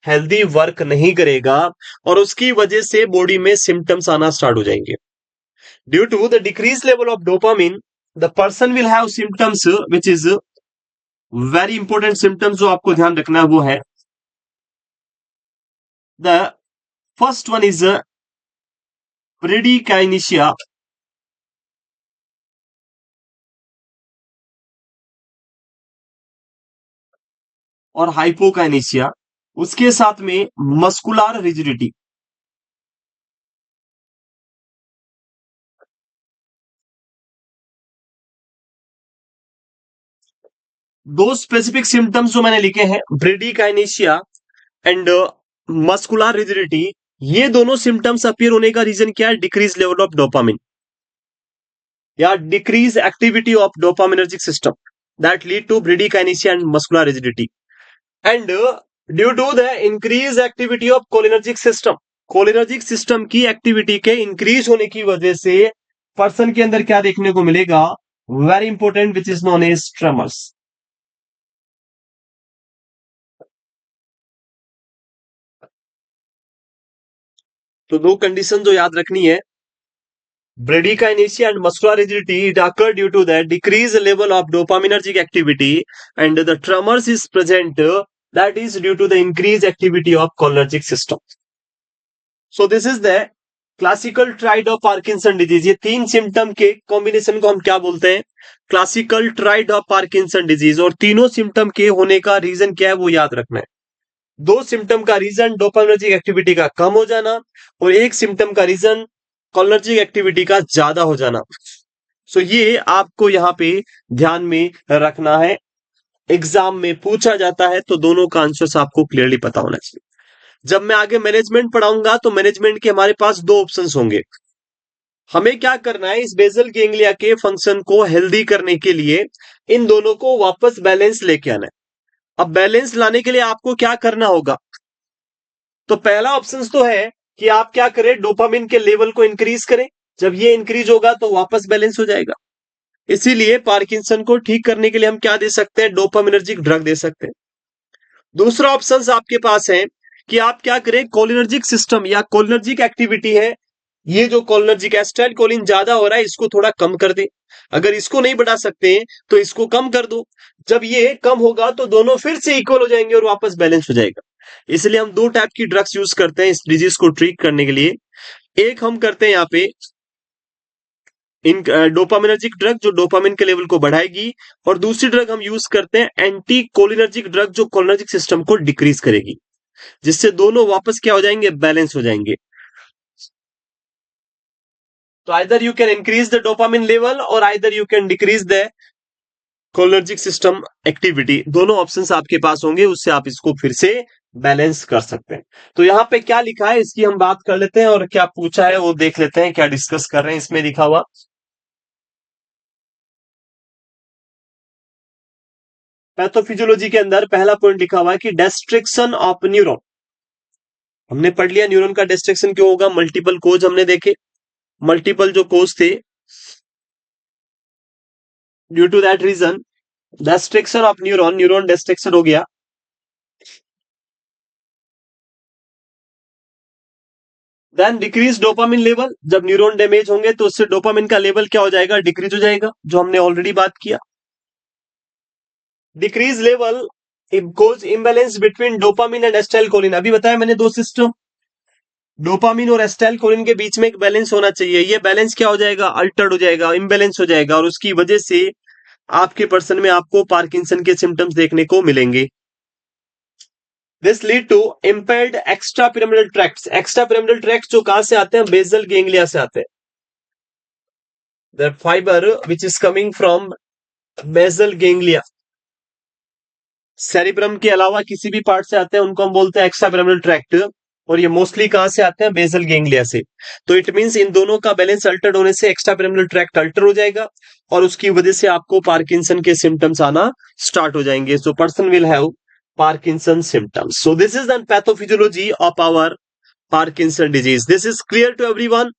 हेल्दी वर्क नहीं करेगा, और उसकी वजह से बॉडी में सिम्टम्स आना स्टार्ट हो जाएंगे। Due to the decrease level of dopamine the person will have symptoms which is very important. Symptoms जो आपको ध्यान रखना है वो है, the first one is bradykinesia, और हाइपोकाइनेशिया, उसके साथ में मस्कुलर रिजिडिटी। दो स्पेसिफिक सिम्टम्स जो मैंने लिखे हैं, ब्रेडिकाइनेशिया एंड मस्कुलर रिजिडिटी, ये दोनों सिम्टम्स अपीयर होने का रीजन क्या है, डिक्रीज लेवल ऑफ डोपामिन या decrease activity of dopaminergic system that lead to bradykinesia and muscular rigidity. And due to the increase activity of cholinergic system, cholinergic system की एक्टिविटी के इंक्रीज होने की वजह से पर्सन के अंदर क्या देखने को मिलेगा, very important, which is known as tremors. तो दो कंडीशन जो याद रखनी है, bradykinesia and muscular rigidity, it occur due to the decreased level of dopaminergic activity, and the tremors is present, that is due to the increased activity of cholinergic system. So this is the classical triad of Parkinson disease. ये तीन सिम्टम के कॉम्बिनेशन को हम क्या बोलते हैं, classical triad of Parkinson disease. और तीनों सिम्टम के होने का रीजन क्या है वो याद रखना है। दो सिम्टम का रीजन डोपामिनर्जिक एक्टिविटी का कम हो जाना, और एक सिम्टम का रीजन कोलिनर्जिक एक्टिविटी का ज्यादा हो जाना। सो ये आपको यहाँ पे ध्यान में रखना है, एग्जाम में पूछा जाता है तो दोनों का आंसर्स आपको क्लियरली पता होना चाहिए। जब मैं आगे मैनेजमेंट पढ़ाऊंगा तो मैनेजमेंट के हमारे पास दो ऑप्शंस होंगे। हमें क्या करना है, इस बेसल गैंग्लिया के फंक्शन को हेल्दी करने के लिए इन दोनों को वापस बैलेंस लेके आना है। अब बैलेंस लाने के लिए आपको क्या करना होगा, तो पहला ऑप्शन तो है कि आप क्या करें, डोपामिन के लेवल को इंक्रीज करें। जब ये इंक्रीज होगा तो वापस बैलेंस हो जाएगा। इसीलिए पार्किंसन को ठीक करने के लिए हम क्या दे सकते हैं, डोपामिनर्जिक ड्रग दे सकते हैं। दूसरा ऑप्शन आपके पास है कि आप क्या करें, कोलिनर्जिक सिस्टम या कोलिनर्जिक एक्टिविटी है, ये जो कोलिनर्जिक एसिटाइल कोलिन ज्यादा हो रहा है इसको थोड़ा कम कर दे। अगर इसको नहीं बढ़ा सकते तो इसको कम कर दो। जब ये कम होगा तो दोनों फिर से इक्वल हो जाएंगे और वापस बैलेंस हो जाएगा। इसलिए हम दो टाइप की ड्रग्स यूज करते हैं इस डिजीज को ट्रीट करने के लिए। एक हम करते हैं यहाँ पे इन डोपामिनर्जिक ड्रग जो डोपामिन के लेवल को बढ़ाएगी, और दूसरी ड्रग हम यूज करते हैं एंटी कोलिनर्जिक ड्रग जो कोलिनर्जिक सिस्टम को डिक्रीज करेगी, जिससे दोनों वापस क्या हो जाएंगे, बैलेंस हो जाएंगे। तो either you can increase the dopamine level और either you can decrease the cholinergic system activity. दोनों ऑप्शंस आपके पास होंगे, उससे आप इसको फिर से बैलेंस कर सकते हैं। तो यहाँ पे क्या लिखा है इसकी हम बात कर लेते हैं, और क्या पूछा है वो देख लेते हैं, क्या डिस्कस कर रहे हैं इसमें लिखा हुआ। पैथोफिजियोलॉजी के अंदर पहला पॉइंट लिखा हुआ है कि डिस्ट्रक्शन ऑफ न्यूरॉन। हमने पढ़ लिया न्यूरॉन का डिस्ट्रक्शन क्यों होगा, मल्टीपल कोज हमने देखे, मल्टीपल जो कोज थे, due to that reason destruction of neuron, neuron destruction हो गया। देन डिक्रीज डोपामिन लेवल, जब न्यूरॉन डैमेज होंगे तो उससे डोपामिन का लेवल क्या हो जाएगा, डिक्रीज हो जाएगा, जो हमने ऑलरेडी बात किया। Decrease level cause imbalance between dopamine and acetylcholine, अभी बताया मैंने दो सिस्टम, डोपामिन और एसिटाइलकोलिन के बीच में एक बैलेंस होना चाहिए। ये बैलेंस क्या हो जाएगा, अल्टर्ड हो जाएगा, इम्बैलेंस हो जाएगा, और उसकी वजह से आपके पर्सन में आपको पार्किंसन के सिम्टम्स देखने को मिलेंगे। This lead to impaired extra pyramidal tracts. Extra pyramidal tracts जो कहां से आते हैं, बेसल गैंग्लिया से आते हैं। The fibre which is coming from basal ganglia, cerebrum के अलावा किसी भी पार्ट से आते हैं उनको हम बोलते हैं एक्स्ट्रापिरामिडल ट्रैक्ट, और ये मोस्टली कहां से आते हैं? बेसल गैंग्लिया से। तो इट मींस इन दोनों का बैलेंस अल्टर्ड होने से एक्स्ट्रापिरामिडल ट्रैक्ट अल्टर हो जाएगा, और उसकी वजह से आपको पार्किंसन के सिम्टम्स आना स्टार्ट हो जाएंगे। So person will have Parkinson symptoms. So this is the pathophysiology of our Parkinson disease. This is clear to everyone?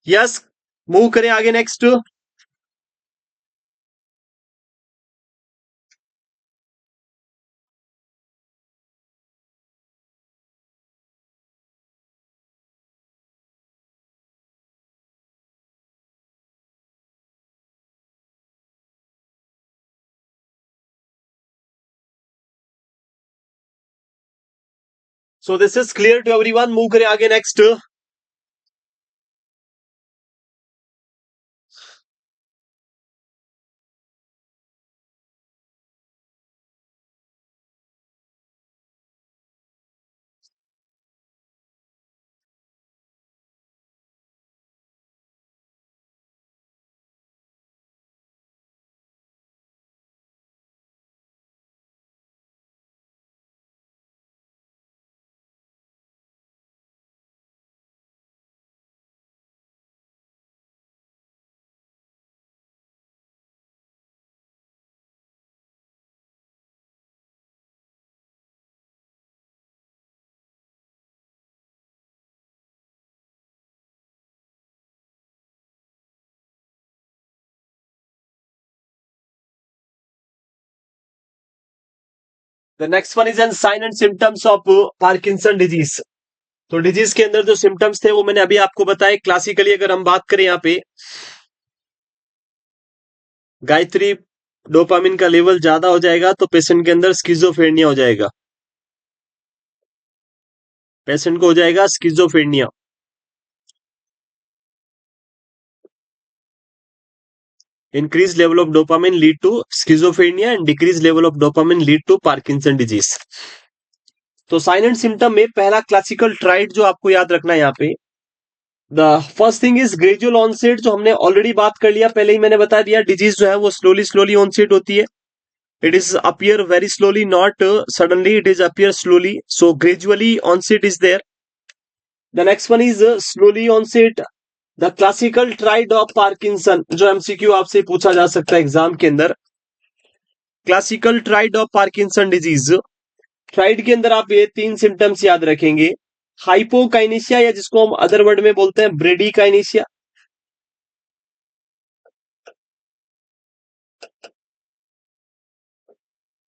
Yes, move करें आगे next. So this is clear to everyone, move करें आगे next. The next one is an sign and symptoms of Parkinson disease. तो डिजीज के अंदर जो सिम्टम्स थे वो मैंने अभी आपको बताए। क्लासिकली अगर हम बात करें यहाँ पे, गायत्री डोपामिन का लेवल ज्यादा हो जाएगा तो पेशेंट के अंदर स्किज़ोफ्रेनिया हो जाएगा। पेशेंट को हो जाएगा schizophrenia. Increase level of dopamine lead to schizophrenia and decrease level of dopamine lead to Parkinson disease. तो साइन एंड सिम्टम में पहला क्लासिकल ट्राइड जो आपको याद रखना है यहाँ पे, the first thing is gradual onset, जो हमने ऑलरेडी बात कर लिया, पहले ही मैंने बता दिया। डिजीज जो है वो स्लोली स्लोली ऑनसेट होती है। It is appear very slowly, not suddenly, it is appear slowly. So gradually onset is there. The next one is slowly onset. The classical triad of Parkinson, जो एमसीक्यू आपसे पूछा जा सकता है एग्जाम के अंदर। Classical triad of Parkinson disease, triad के अंदर आप ये 3 सिम्टम्स याद रखेंगे। हाइपोकाइनेशिया, या जिसको हम अदर वर्ड में बोलते हैं ब्रेडिकाइनेशिया।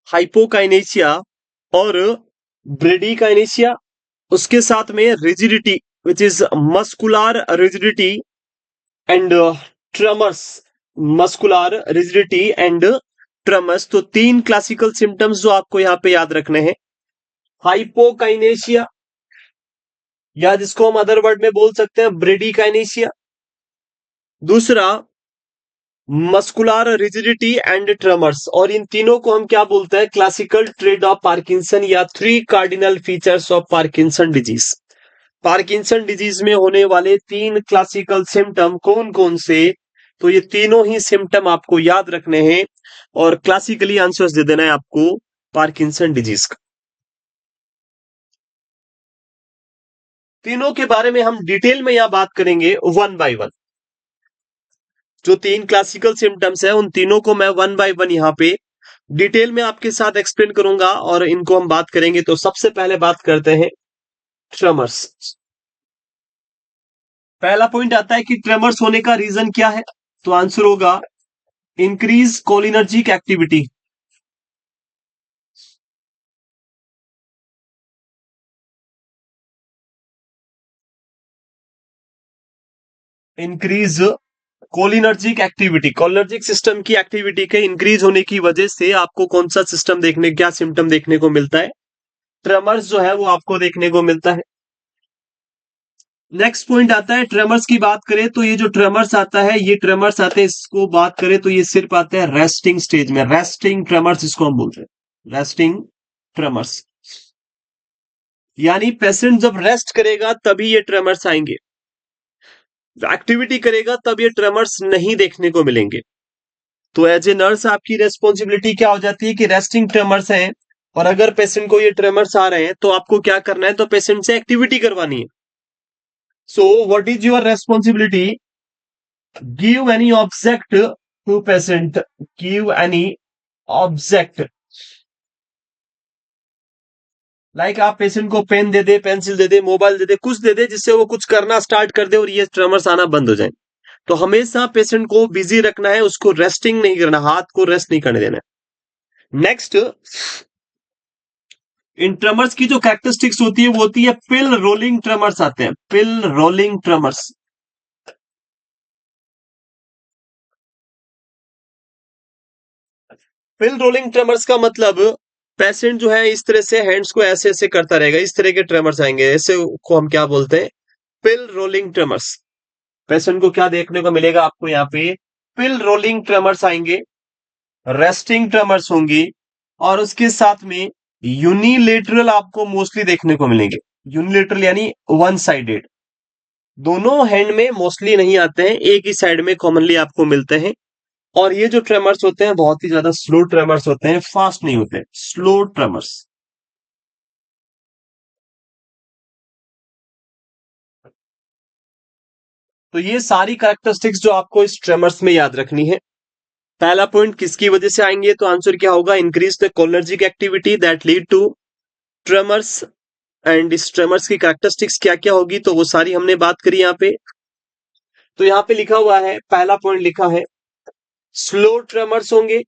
हाइपोकाइनेशिया और ब्रेडिकाइनेशिया। उसके साथ में rigidity, which is muscular rigidity and tremors. Muscular rigidity and tremors. तो 3 क्लासिकल सिम्टम्स जो आपको यहां पे याद रखने हैं। हाइपोकाइनेशिया, या जिसको हम अदर वर्ड में बोल सकते हैं ब्रेडिकाइनेशिया। दूसरा मस्कुलर रिजिडिटी एंड ट्रमर्स। और इन तीनों को हम क्या बोलते हैं? क्लासिकल ट्रेड ऑफ पार्किंसन, या 3 cardinal features of Parkinson disease. Parkinson disease में होने वाले 3 क्लासिकल सिम्टम कौन कौन से? तो ये तीनों ही सिम्टम आपको याद रखने हैं और क्लासिकली आंसर्स दे देना है आपको पार्किंसन डिजीज का। तीनों के बारे में हम डिटेल में यहां बात करेंगे वन बाय वन। जो 3 क्लासिकल सिम्टम्स है उन तीनों को मैं वन बाय वन यहाँ पे डिटेल में आपके साथ एक्सप्लेन करूंगा और इनको हम बात करेंगे। तो सबसे पहले बात करते हैं ट्रेमर्स। पहला पॉइंट आता है कि ट्रेमर्स होने का रीजन क्या है? तो आंसर होगा increase cholinergic activity. Increase cholinergic activity, cholinergic system की एक्टिविटी के इंक्रीज होने की वजह से आपको कौन सा सिस्टम देखने, क्या सिम्टम देखने को मिलता है? ट्रेमर्स जो है वो आपको देखने को मिलता है। नेक्स्ट पॉइंट आता है, ट्रेमर्स की बात करें तो ये जो ट्रेमर्स आता है, ये ट्रेमर्स आते हैं, इसको बात करें तो ये सिर्फ आते हैं रेस्टिंग स्टेज में। रेस्टिंग ट्रेमर्स इसको हम बोलते हैं, रेस्टिंग ट्रेमर्स। यानी पेशेंट जब रेस्ट करेगा तभी ये ट्रेमर्स आएंगे, एक्टिविटी करेगा तब ये ट्रेमर्स नहीं देखने को मिलेंगे। तो एज ए नर्स आपकी रेस्पॉन्सिबिलिटी क्या हो जाती है कि रेस्टिंग ट्रेमर्स हैं और अगर पेशेंट को ये ट्रेमर्स आ रहे हैं तो आपको क्या करना है, तो पेशेंट से एक्टिविटी करवानी है. So what is your responsibility? Give any object to patient. Give any object. Like आप पेशेंट को पेन दे दे, पेंसिल दे दे, मोबाइल दे दे, कुछ दे दे जिससे वो कुछ करना स्टार्ट कर दे और ये ट्रेमर्स आना बंद हो जाए. तो हमेशा पेशेंट को बिजी रखना है, उसको रेस्टिंग नहीं करना, हाथ को रेस्ट नहीं करने देना. नेक्स्ट, इन ट्रेमर्स की जो कैरेक्टरिस्टिक्स होती है वो होती है पिल रोलिंग ट्रेमर्स आते हैं. पिल रोलिंग ट्रेमर्स. पिल रोलिंग ट्रेमर्स का मतलब पेशेंट जो है इस तरह से हैंड्स को ऐसे ऐसे करता रहेगा, इस तरह के ट्रेमर्स आएंगे. ऐसे को हम क्या बोलते हैं? पिल रोलिंग ट्रेमर्स. पेशेंट को क्या देखने को मिलेगा आपको यहाँ पे? पिल रोलिंग ट्रेमर्स आएंगे, रेस्टिंग ट्रेमर्स होंगी, और उसके साथ में यूनिलेटरल आपको मोस्टली देखने को मिलेंगे. यूनिलेटरल यानी वन साइडेड. दोनों हैंड में मोस्टली नहीं आते हैं, एक ही साइड में कॉमनली आपको मिलते हैं. और ये जो ट्रेमर्स होते हैं बहुत ही ज्यादा स्लो ट्रेमर्स होते हैं, फास्ट नहीं होते, स्लो ट्रेमर्स. तो ये सारी कैरेक्टरिस्टिक्स जो आपको इस ट्रेमर्स में याद रखनी है. पहला पॉइंट किसकी वजह से आएंगे, तो आंसर क्या होगा? Increase the cholinergic activity that lead to tremors. And इस ट्रेमर्स की कैरेक्टरिस्टिक्स क्या क्या होगी, तो वो सारी हमने बात करी यहाँ पे. तो यहाँ पे लिखा हुआ है, पहला पॉइंट लिखा है स्लो ट्रेमर्स होंगे,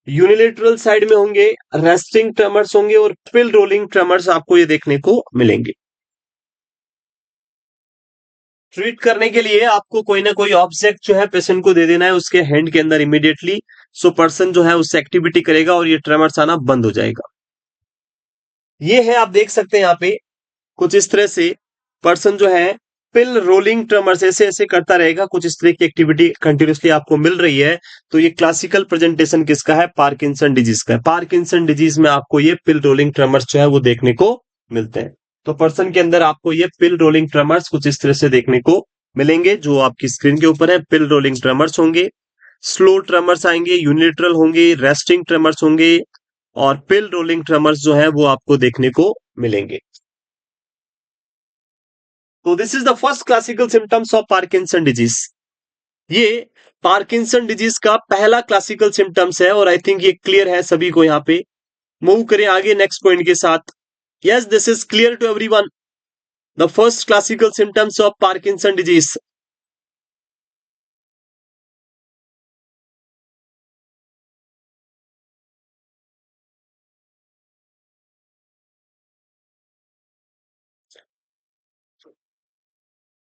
यूनिलेटरल साइड में होंगे, रेस्टिंग ट्रेमर्स होंगे, और पिल रोलिंग ट्रेमर्स आपको ये देखने को मिलेंगे. ट्रीट करने के लिए आपको कोई ना कोई ऑब्जेक्ट जो है पेशेंट को दे देना है उसके हैंड के अंदर इमीडिएटली. सो पर्सन जो है उससे एक्टिविटी करेगा और ये ट्रेमर्स आना बंद हो जाएगा. ये है, आप देख सकते हैं यहाँ पे कुछ इस तरह से पर्सन जो है पिल रोलिंग ट्रेमर्स ऐसे ऐसे करता रहेगा, कुछ इस तरह की एक्टिविटी कंटिन्यूसली आपको मिल रही है. तो ये क्लासिकल प्रेजेंटेशन किसका है? पार्किंसन डिजीज का है. पार्किंसन डिजीज में आपको ये पिल रोलिंग ट्रेमर्स जो है वो देखने को मिलते हैं. तो पर्सन के अंदर आपको ये पिल रोलिंग ट्रेमर्स कुछ इस तरह से देखने को मिलेंगे, जो आपकी स्क्रीन के ऊपर है. पिल रोलिंग ट्रेमर्स होंगे, स्लो ट्रेमर्स आएंगे, यूनिलेटरल होंगे, रेस्टिंग ट्रेमर्स होंगे, और पिल रोलिंग ट्रेमर्स जो है वो आपको देखने को मिलेंगे. तो this is the first classical symptoms of Parkinson disease. ये पार्किंसन डिजीज का पहला क्लासिकल सिम्टम्स है, और आई थिंक ये क्लियर है सभी को. यहाँ पे मूव करें आगे नेक्स्ट पॉइंट के साथ. Yes, this is clear to everyone. The first classical symptoms of Parkinson disease.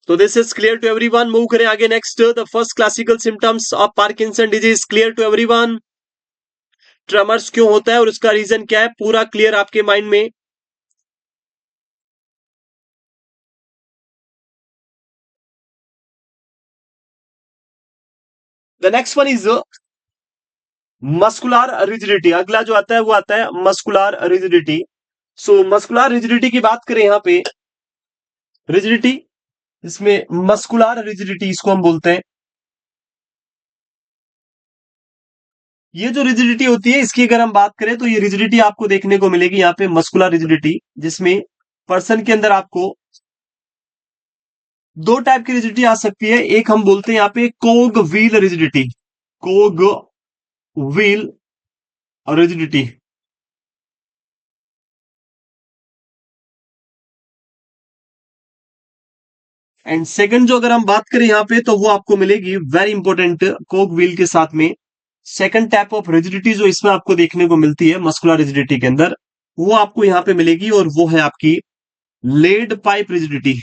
तो this is clear to everyone. Move करें आगे next. The first classical symptoms of Parkinson disease clear to everyone. Tremors क्यों होता है और उसका रीजन क्या है, पूरा क्लियर आपके माइंड में? The next one is muscular rigidity. अगला जो आता है वो आता है मस्कुलर रिजिडिटी. सो मस्कुलर रिजिडिटी की बात करें यहाँ पे, रिजिडिटी, इसमें मस्कुलर रिजिडिटी इसको हम बोलते हैं. ये जो रिजिडिटी होती है इसकी अगर हम बात करें तो ये रिजिडिटी आपको देखने को मिलेगी यहाँ पे, मस्कुलर रिजिडिटी, जिसमें पर्सन के अंदर आपको दो टाइप की रिजिडिटी आ सकती है. एक हम बोलते हैं यहाँ पे cog wheel rigidity. Cog wheel rigidity. And second जो अगर हम बात करें यहाँ पे तो वो आपको मिलेगी वेरी इंपॉर्टेंट कोग व्हील के साथ में. सेकंड टाइप ऑफ रिजिडिटी जो इसमें आपको देखने को मिलती है मस्कुलर रिजिडिटी के अंदर, वो आपको यहां पे मिलेगी, और वो है आपकी लेड पाइप रिजिडिटी.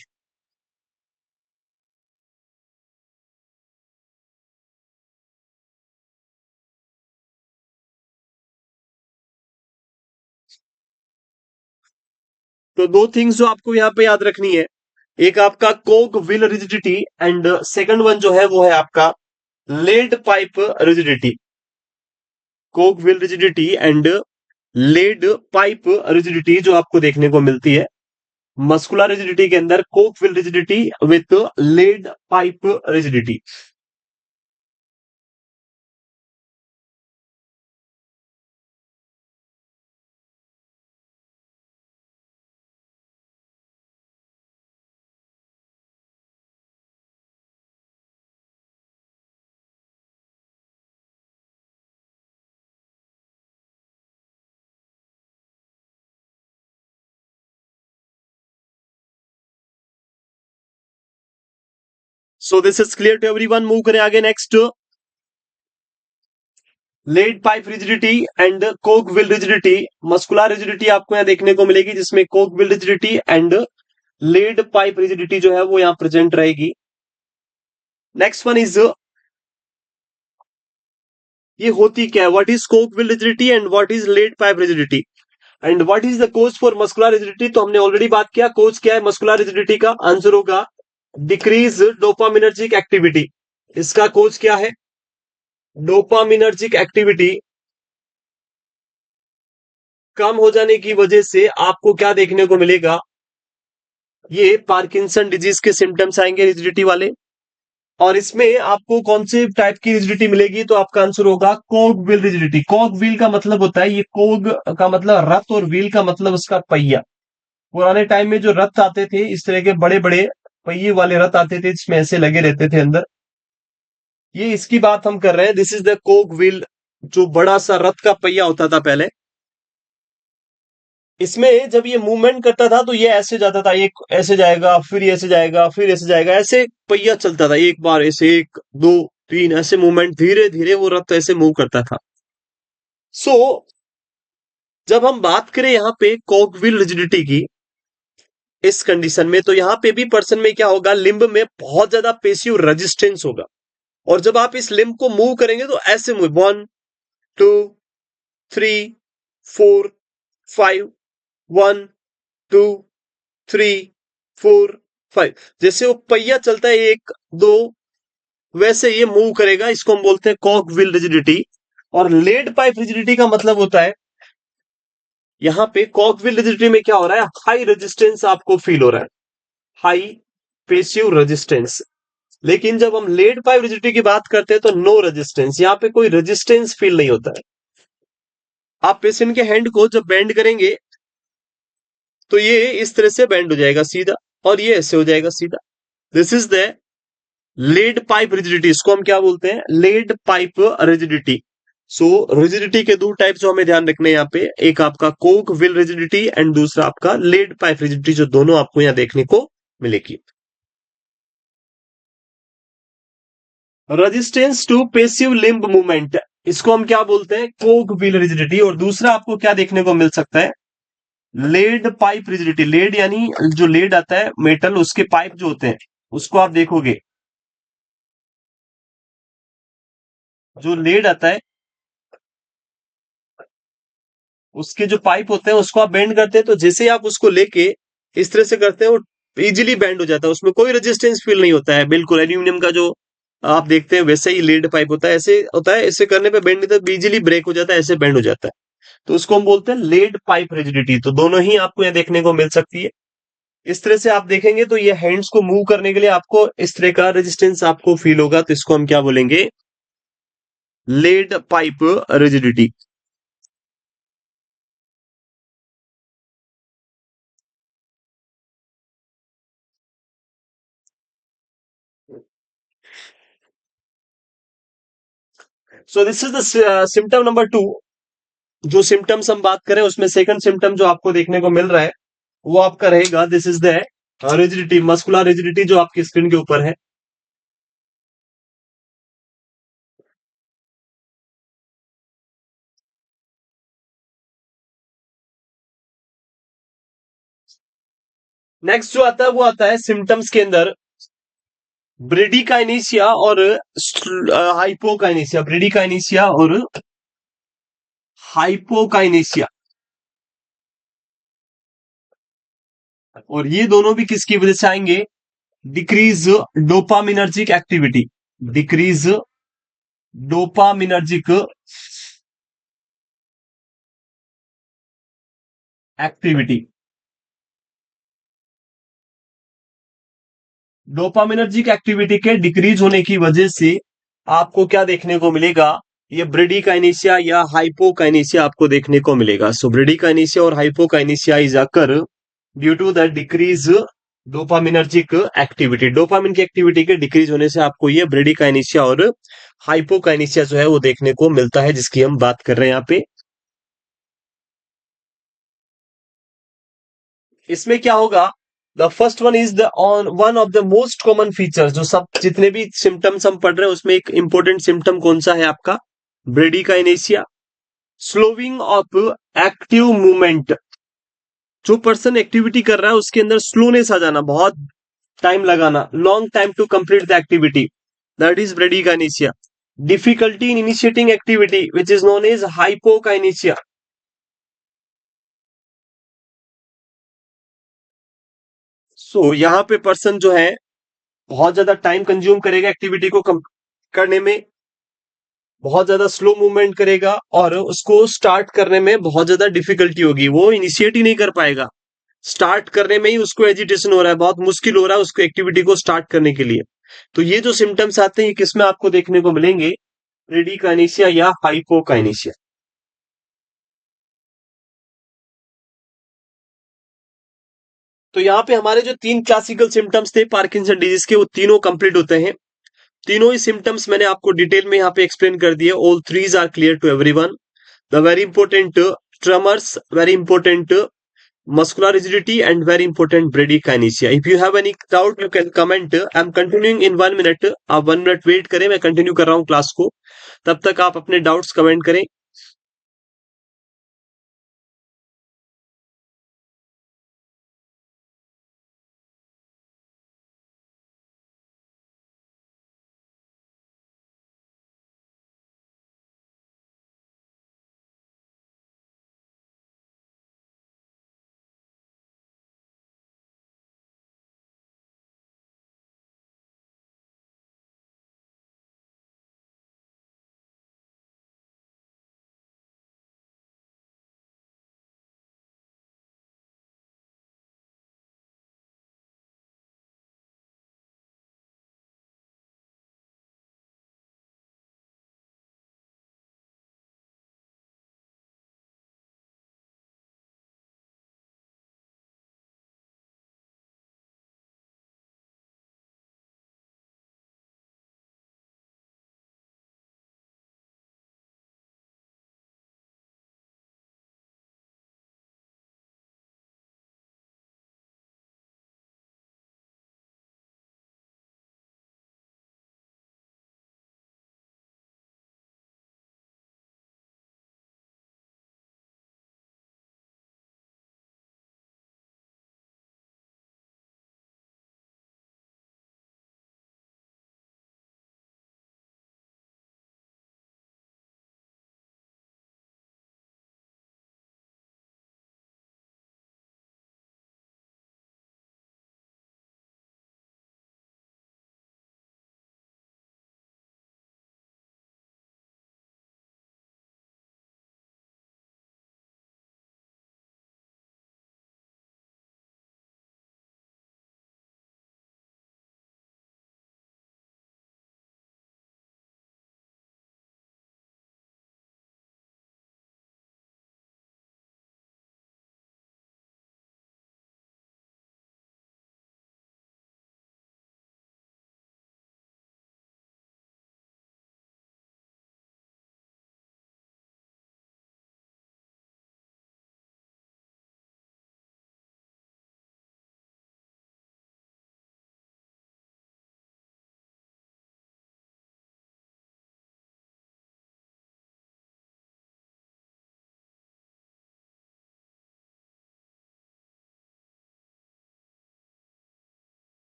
तो दो थिंग्स जो आपको यहां पे याद रखनी है, एक आपका cog wheel rigidity, and second one जो है वो है आपका lead pipe rigidity. Cog wheel rigidity and lead pipe rigidity जो आपको देखने को मिलती है मस्कुलर रिजिडिटी के अंदर, cog wheel rigidity with lead pipe rigidity. So this is clear to everyone. Move करें आगे। Next, lead pipe rigidity and cog will rigidity. Muscular rigidity आपको यहां देखने को मिलेगी, जिसमें cog will rigidity and lead pipe rigidity जो है वो यहां प्रेजेंट रहेगी। नेक्स्ट वन इज, ये होती क्या है, what is Coke will rigidity and what is lead pipe rigidity and what is the cause for muscular rigidity. तो हमने ऑलरेडी बात किया, कोज क्या है मस्कुलर रिजिडिटी का, आंसर होगा डिक्रीज डोपामिनर्जिक एक्टिविटी। इसका कोज क्या है, डोपामिनर्जिक एक्टिविटी कम हो जाने की वजह से आपको क्या देखने को मिलेगा, ये पार्किंसन डिजीज के सिम्टम्स आएंगे रिजिडिटी वाले। और इसमें आपको कौन से टाइप की रिजिडिटी मिलेगी, तो आपका आंसर होगा कोग व्हील रिजिडिटी। कोग व्हील का मतलब होता है, ये कोग का मतलब रथ और व्हील का मतलब उसका पहिया। पुराने टाइम में जो रथ आते थे, इस तरह के बड़े बड़े पहिए वाले रथ आते थे, जिसमें ऐसे लगे रहते थे अंदर, ये इसकी बात हम कर रहे हैं। दिस इज द कोग व्हील, जो बड़ा सा रथ का पहिया होता था पहले। इसमें जब ये मूवमेंट करता था तो ये ऐसे जाता था, एक ऐसे जाएगा, फिर ये ऐसे जाएगा, फिर ऐसे जाएगा, ऐसे पहिया चलता था, एक बार ऐसे, एक दो तीन ऐसे मूवमेंट, धीरे धीरे वो रथ ऐसे मूव करता था। सो जब हम बात करें यहाँ पे कॉकव्हील रिजिडिटी की इस कंडीशन में, तो यहाँ पे भी पर्सन में क्या होगा, लिम्ब में बहुत ज्यादा पेसिव रेजिस्टेंस होगा। और जब आप इस लिम्ब को मूव करेंगे तो ऐसे मूव, 1 2 3 4 5, 1 2 3 4 5, जैसे वो पहिया चलता है, एक दो, वैसे ये मूव करेगा। इसको हम बोलते हैं कॉक व्हील रिजिडिटी। और लेड पाइप रिजिडिटी का मतलब होता है, यहां पे कॉक व्हील रिजिडिटी में क्या हो रहा है, हाई रेजिस्टेंस आपको फील हो रहा है, हाई पेसिव रेजिस्टेंस। लेकिन जब हम लेड पाइप रिजिडिटी की बात करते हैं तो नो रेजिस्टेंस, यहां पे कोई रेजिस्टेंस फील नहीं होता है। आप पेशेंट के हैंड को जब बेंड करेंगे तो ये इस तरह से बेंड हो जाएगा सीधा, और ये ऐसे हो जाएगा सीधा। This is the lead pipe rigidity. इसको हम क्या बोलते हैं, lead pipe rigidity. So rigidity के दो टाइप जो हमें ध्यान रखने हैं यहाँ पे, एक आपका कोक विल रिजिडिटी एंड दूसरा आपका लेड पाइप रिजिडिटी, जो दोनों आपको यहाँ देखने को मिलेगी। Resistance to passive limb movement, इसको हम क्या बोलते हैं, कोक व्हील रिजिडिटी। और दूसरा आपको क्या देखने को मिल सकता है, लेड पाइप रिजिडिटी। लेड यानी जो लेड आता है मेटल, उसके पाइप जो होते हैं उसको आप देखोगे, जो लेड आता है उसके जो पाइप होते हैं उसको आप बेंड करते हैं, तो जैसे ही आप उसको लेके इस तरह से करते हैं, वो इजीली बेंड हो जाता है, उसमें कोई रेजिस्टेंस फील नहीं होता है। बिल्कुल एल्यूमिनियम का जो आप देखते हैं वैसे ही लेड पाइप होता है, ऐसे होता है, ऐसे करने पे बेंड नहीं होता, इजीली ब्रेक हो जाता है, ऐसे बेंड हो जाता है। तो उसको हम बोलते हैं लेड पाइप रिजिडिटी। तो दोनों ही आपको यहाँ देखने को मिल सकती है। इस तरह से आप देखेंगे तो ये हैंड्स को मूव करने के लिए आपको इस तरह का रेजिस्टेंस आपको फील होगा, तो इसको हम क्या बोलेंगे, lead pipe rigidity. So this is the symptom number 2। जो सिम्टम्स हम बात करें उसमें सेकंड सिम्टम जो आपको देखने को मिल रहा है वो आपका रहेगा, this is the rigidity, muscular rigidity, जो आपकी स्क्रीन के ऊपर है। नेक्स्ट जो आता है वो आता है सिम्टम्स के अंदर ब्रेडिकाइनेसिया और हाइपोकाइनेसिया। ब्रेडिकाइनेसिया और हाइपोकाइनेसिया, और ये दोनों भी किसकी वजह से आएंगे, decrease dopaminergic activity, decrease dopaminergic activity. Dopaminergic activity के डिक्रीज होने की वजह से आपको क्या देखने को मिलेगा, ये ब्रेडिकाइनेसिया या हाइपोकाइनेसिया आपको देखने को मिलेगा। सो ब्रेडिकाइनेसिया और hypokinesia is occur due to the decrease dopaminergic activity. Dopamine की एक्टिविटी के डिक्रीज होने से आपको ये ब्रेडिकाइनेसिया और हाइपोकाइनेसिया जो है वो देखने को मिलता है, जिसकी हम बात कर रहे हैं यहाँ पे। इसमें क्या होगा, the first one is the on one of the most common features, जो सब जितने भी सिम्टम्स हम पढ़ रहे हैं उसमें एक इंपॉर्टेंट सिम्टम कौन सा है आपका, ब्रेडिकाइनेसिया। स्लोविंग ऑफ एक्टिव मूवमेंट, जो पर्सन एक्टिविटी कर रहा है उसके अंदर स्लोनेस आ जाना, बहुत टाइम लगाना, long time to complete the activity, that is bradykinesia. Difficulty in initiating activity which is known as hypokinesia. So यहाँ पे पर्सन जो है बहुत ज्यादा टाइम कंज्यूम करेगा एक्टिविटी को करने में, बहुत ज्यादा स्लो मूवमेंट करेगा और उसको स्टार्ट करने में बहुत ज्यादा डिफिकल्टी होगी, वो इनिशिएट ही नहीं कर पाएगा। स्टार्ट करने में ही उसको एजिटेशन हो रहा है, बहुत मुश्किल हो रहा है उसको एक्टिविटी को स्टार्ट करने के लिए। तो ये जो सिम्टम्स आते हैं ये किसमें आपको देखने को मिलेंगे, ब्रेडिकाइनेसिया या हाइपोकाइनेसिया। तो यहाँ पे हमारे जो तीन क्लासिकल सिम्टम्स थे पार्किंसन डिजीज के, वो तीनों कंप्लीट होते हैं। तीनों ही सिम्टम्स मैंने आपको डिटेल में यहाँ पे एक्सप्लेन कर दिया, all threes are clear to everyone. The very important tremors, very important muscular rigidity, and very important bradykinesia. If you have any doubt you can comment. I'm continuing in 1 minute, आप 1 मिनट वेट करें, मैं कंटिन्यू कर रहा हूँ क्लास को, तब तक आप अपने डाउट्स कमेंट करें।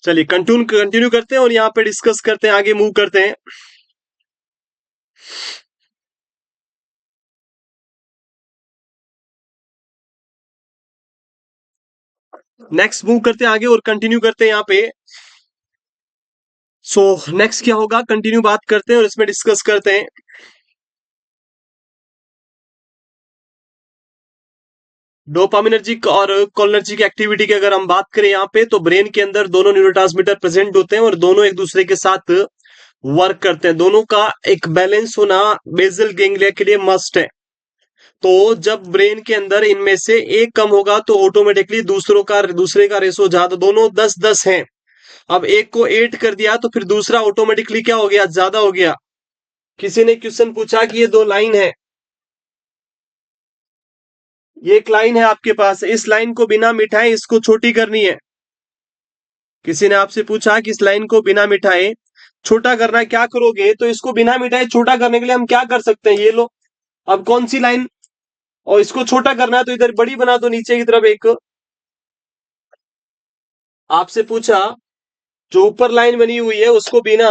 चलिए कंटिन्यू करते हैं और यहाँ पे डिस्कस करते हैं, आगे मूव करते हैं। नेक्स्ट मूव करते हैं आगे और कंटिन्यू करते हैं यहाँ पे। सो नेक्स्ट क्या होगा, कंटिन्यू बात करते हैं और इसमें डिस्कस करते हैं। डोपामिनर्जिक और कोलिनर्जिक एक्टिविटी की अगर हम बात करें यहाँ पे, तो ब्रेन के अंदर दोनों न्यूरोट्रांसमीटर प्रेजेंट होते हैं और दोनों एक दूसरे के साथ वर्क करते हैं। दोनों का एक बैलेंस होना बेसल गैंग्लिया के लिए मस्ट है। तो जब ब्रेन के अंदर इनमें से एक कम होगा तो ऑटोमेटिकली दूसरे का रेशो ज्यादा, दोनों 10-10 हैं। अब एक को 8 कर दिया तो फिर दूसरा ऑटोमेटिकली क्या हो गया, ज्यादा हो गया। किसी ने क्वेश्चन पूछा कि ये दो लाइन है, ये एक लाइन है आपके पास, इस लाइन को बिना मिटाए इसको छोटी करनी है। किसी ने आपसे पूछा कि इस लाइन को बिना मिटाए छोटा करना है, क्या करोगे? तो इसको बिना मिटाए छोटा करने के लिए हम क्या कर सकते हैं, ये लो। अब कौन सी लाइन, और इसको छोटा करना है तो इधर बड़ी बना दो, नीचे की तरफ एक। आपसे पूछा जो ऊपर लाइन बनी हुई है उसको बिना